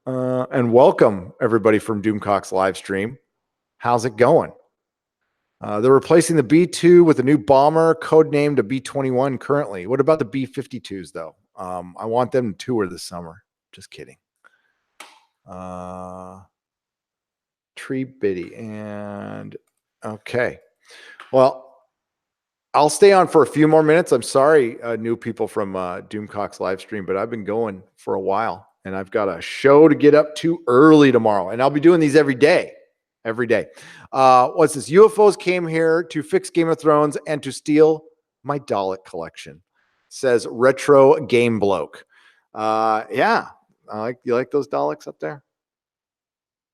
And welcome everybody from Doomcock's live stream. How's it going? They're replacing the B-2 with a new bomber, codenamed a B-21 currently. What about the B-52s though? I want them to tour this summer. Just kidding. Tree Biddy and okay. Well, I'll stay on for a few more minutes. I'm sorry, new people from Doomcock's live stream, but I've been going for a while. And I've got a show to get up to early tomorrow. And I'll be doing these every day. Every day. What's this? UFOs came here to fix Game of Thrones and to steal my Dalek collection. Says Retro Game Bloke. Yeah. You like those Daleks up there?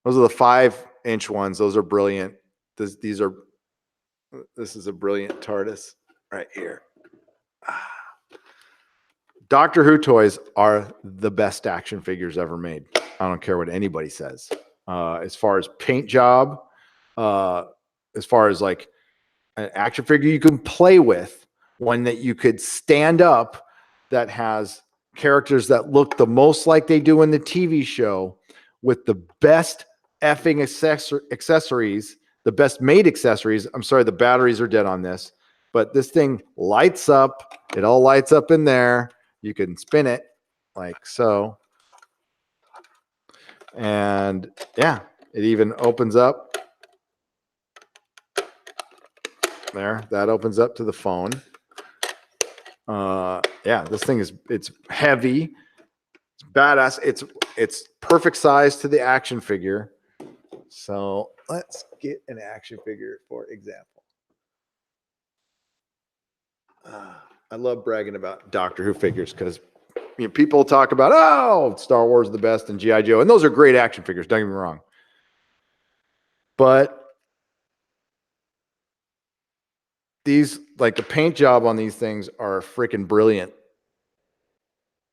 Those are the 5-inch ones. Those are brilliant. This is a brilliant TARDIS right here. Doctor Who toys are the best action figures ever made. I don't care what anybody says. As far as paint job, as far as like an action figure you can play with, one that you could stand up that has characters that look the most like they do in the TV show with the best effing accessories, the best made accessories. I'm sorry, the batteries are dead on this, but this thing lights up. It all lights up in there. You can spin it like so. And yeah, it even opens up. There, that opens up to the phone. Yeah, this thing it's heavy. It's badass. It's perfect size to the action figure. So let's get an action figure, for example. I love bragging about Doctor Who figures because people talk about, oh, Star Wars is the best and G.I. Joe. And those are great action figures, don't get me wrong. But these, like the paint job on these things are freaking brilliant.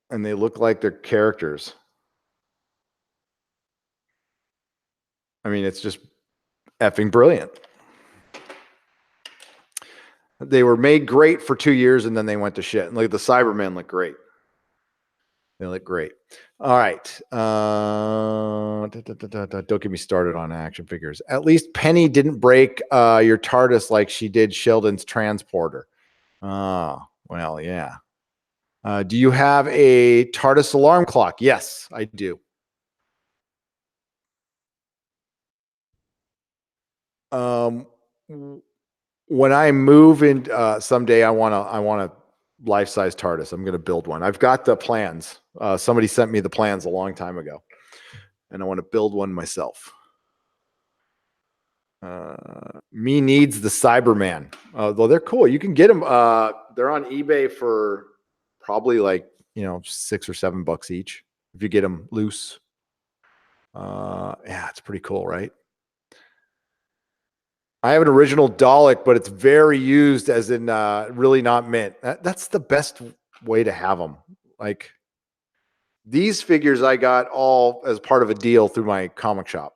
And they look like they're characters. I mean, it's just effing brilliant. They were made great for 2 years and then they went to shit. And look, the Cybermen look great. They look great. All right. Don't get me started on action figures. At least Penny didn't break your TARDIS like she did Sheldon's transporter. Oh, well, yeah. Do you have a TARDIS alarm clock? Yes, I do. When I move in someday, I want a life-size TARDIS. I'm going to build one. I've got the plans. Somebody sent me the plans a long time ago, and I want to build one myself. Me needs the Cyberman. Though they're cool. You can get them. They're on eBay for probably like $6 or $7 each if you get them loose. Yeah, it's pretty cool, right? I have an original Dalek, but it's very used as in really not mint. That's the best way to have them. Like these figures I got all as part of a deal through my comic shop.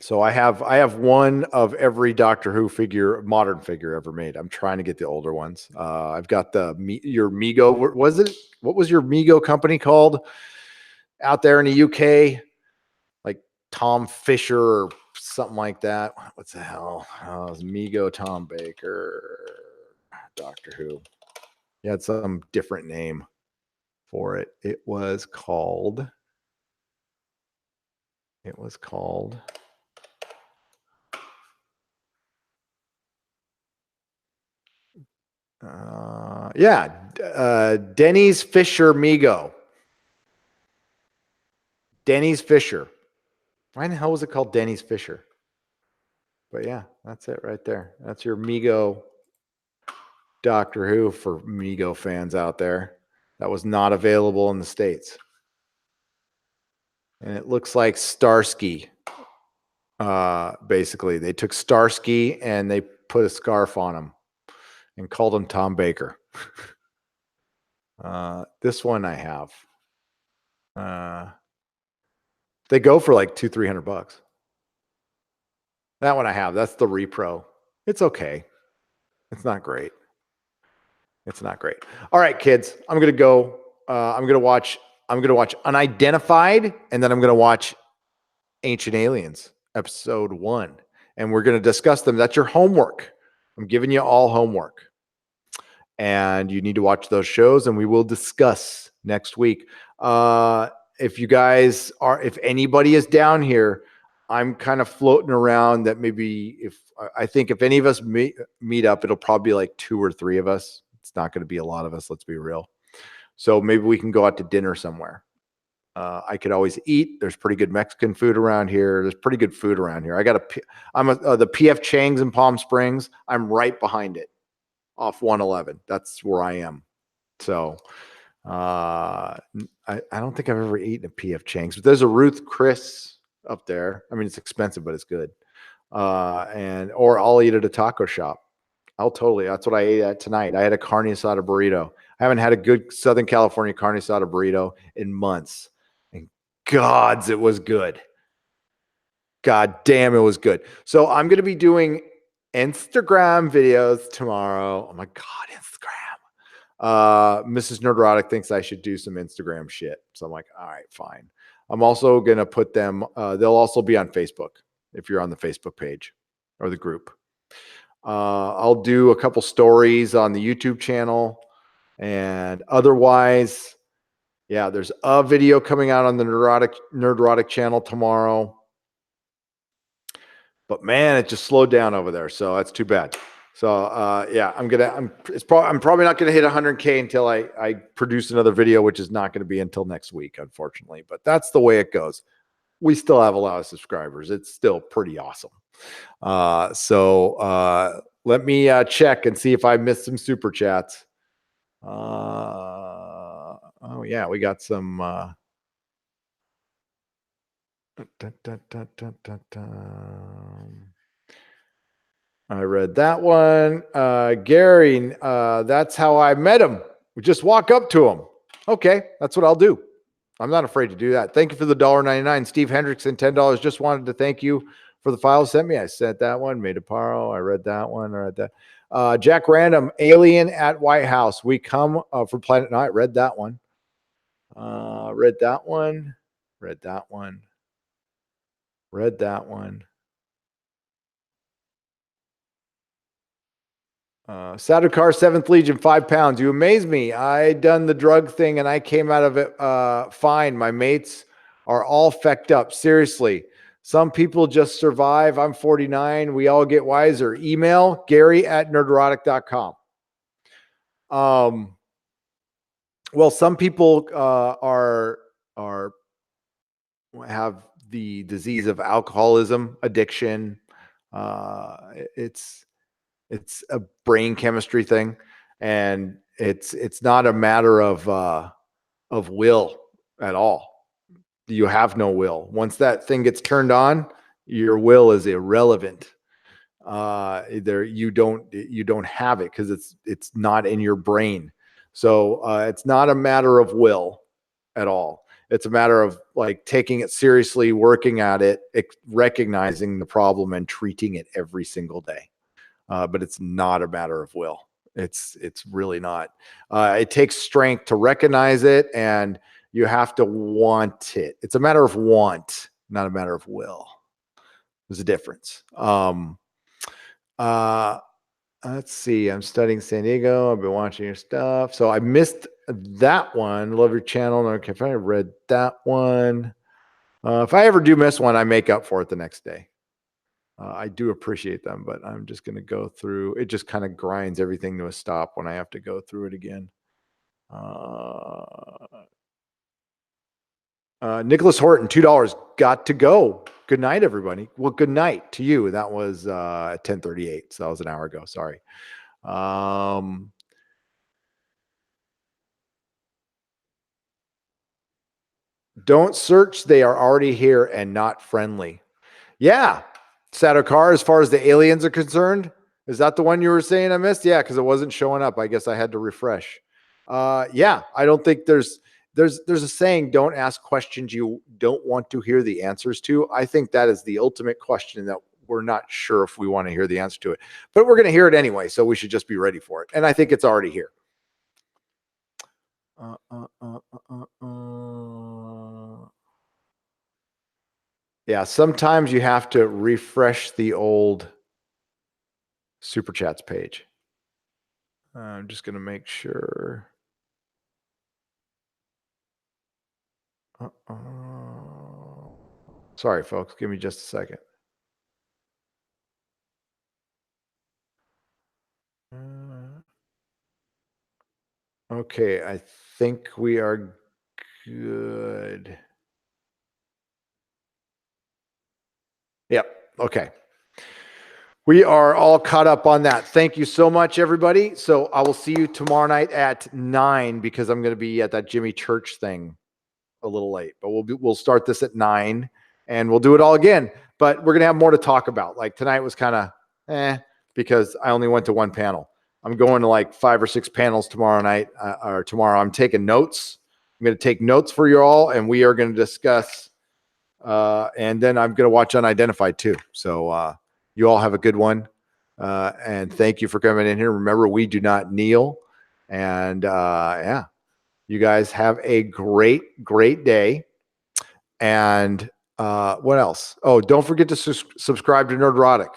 So I have one of every Doctor Who figure, modern figure ever made. I'm trying to get the older ones. I've got your Mego. Was it? What was your Mego company called out there in the UK? Like Tom Fisher or something like that. What's the hell? Oh, it was Mego Tom Baker, Doctor Who. He had some different name for it. It was called. Denny's Fisher Mego. Denny's Fisher. Why in the hell was it called Denny's Fisher? But yeah, that's it right there. That's your Mego Doctor Who for Mego fans out there. That was not available in the States. And it looks like Starsky. Basically, they took Starsky and they put a scarf on him and called him Tom Baker. This one I have. They go for like $200-300. That one I have. That's the Repro. It's okay. It's not great. All right, kids. I'm gonna go. I'm gonna watch Unidentified, and then I'm gonna watch Ancient Aliens episode 1, and we're gonna discuss them. That's your homework. I'm giving you all homework, and you need to watch those shows, and we will discuss next week. If anybody is down here, I'm kind of floating around that maybe I think if any of us meet up, it'll probably be like 2 or 3 of us. It's not going to be a lot of us. Let's be real. So maybe we can go out to dinner somewhere. I could always eat. There's pretty good Mexican food around here. There's pretty good food around here. I'm the PF Chang's in Palm Springs. I'm right behind it off 111. That's where I am. So I don't think I've ever eaten at PF Chang's, but there's a Ruth Chris up there. I mean, it's expensive, but it's good. Or I'll eat at a taco shop. That's what I ate at tonight. I had a carne asada burrito. I haven't had a good Southern California carne asada burrito in months. And gods, it was good. God damn, it was good. So I'm going to be doing Instagram videos tomorrow. Oh my God, Instagram. Mrs. Nerdrotic thinks I should do some Instagram shit. So I'm like, all right, fine. I'm also going to put them, they'll also be on Facebook if you're on the Facebook page or the group. I'll do a couple stories on the YouTube channel, and otherwise, yeah, there's a video coming out on the Nerdrotic channel tomorrow. But man, it just slowed down over there, so that's too bad. So yeah, I'm probably not gonna hit 100K until I produce another video, which is not gonna be until next week, unfortunately. But that's the way it goes. We still have a lot of subscribers. It's still pretty awesome. So let me check and see if I missed some super chats. Oh yeah, we got some. I read that one. Gary, that's how I met him. We just walk up to him. Okay, that's what I'll do. I'm not afraid to do that. Thank you for the $1.99. Steve Hendrickson, $10. Just wanted to thank you for the files sent me. I sent that one. Made a Paro. I read that one. I read that. Jack Random, Alien at White House. We come for Planet Night. Read that one. Read that one. Read that one. Read that one. Sadukar, 7th Legion, 5 pounds. You amaze me. I done the drug thing and I came out of it fine. My mates are all fecked up. Seriously. Some people just survive. I'm 49. We all get wiser. Email Gary@nerderotic.com. Well, some people have the disease of alcoholism, addiction. It's a brain chemistry thing, and it's not a matter of will at all. You have no will. Once that thing gets turned on, Your will is irrelevant. You don't have it because it's not in your brain. So it's not a matter of will at all. It's a matter of like taking it seriously, working at it, recognizing the problem and treating it every single day. But it's not a matter of will. It's really not. It takes strength to recognize it, and you have to want it. It's a matter of want, not a matter of will. There's a difference. Uh, let's see. I'm studying San Diego. I've been watching your stuff. So I missed that one. Love your channel. Okay, if I read that one. If I ever do miss one, I make up for it the next day. I do appreciate them, but I'm just going to go through. It just kind of grinds everything to a stop when I have to go through it again. Nicholas Horton, $2. Got to go. Good night, everybody. Well, good night to you. That was 10:38. So that was an hour ago. Sorry. Don't search. They are already here and not friendly. Yeah. Sadokar, as far as the aliens are concerned, is that the one you were saying I missed? Yeah, because it wasn't showing up. I guess I had to refresh. Yeah, I don't think there's a saying, don't ask questions you don't want to hear the answers to. I think that is the ultimate question that we're not sure if we want to hear the answer to it, but we're going to hear it anyway. So we should just be ready for it. And I think it's already here. Yeah, sometimes you have to refresh the old Super Chats page. I'm just going to make sure. Sorry, folks. Give me just a second. Okay, I think we are good. Yep. Okay. We are all caught up on that. Thank you so much, everybody. So I will see you tomorrow night at 9 because I'm going to be at that Jimmy Church thing a little late. But we'll start this at 9 and we'll do it all again. But we're going to have more to talk about. Like tonight was kind of because I only went to one panel. I'm going to like 5 or 6 panels tomorrow night or tomorrow. I'm taking notes. I'm going to take notes for you all, and we are going to discuss. And then I'm going to watch Unidentified too. So you all have a good one. And thank you for coming in here. Remember, we do not kneel. And yeah, you guys have a great, great day. And what else? Oh, don't forget to subscribe to Nerdrotic.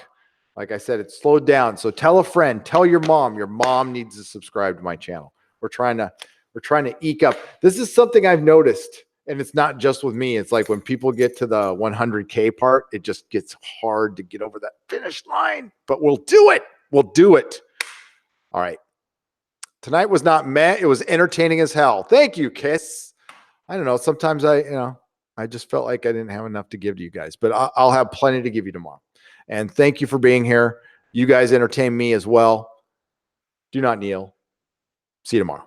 Like I said, it's slowed down. So tell a friend, tell your mom. Your mom needs to subscribe to my channel. We're trying to eke up. This is something I've noticed, and it's not just with me. It's like when people get to the 100K part, it just gets hard to get over that finish line. But we'll do it. We'll do it. All right. Tonight was not meh. It was entertaining as hell. Thank you, Kiss. I don't know. Sometimes I just felt like I didn't have enough to give to you guys, but I'll have plenty to give you tomorrow. And thank you for being here. You guys entertain me as well. Do not kneel. See you tomorrow.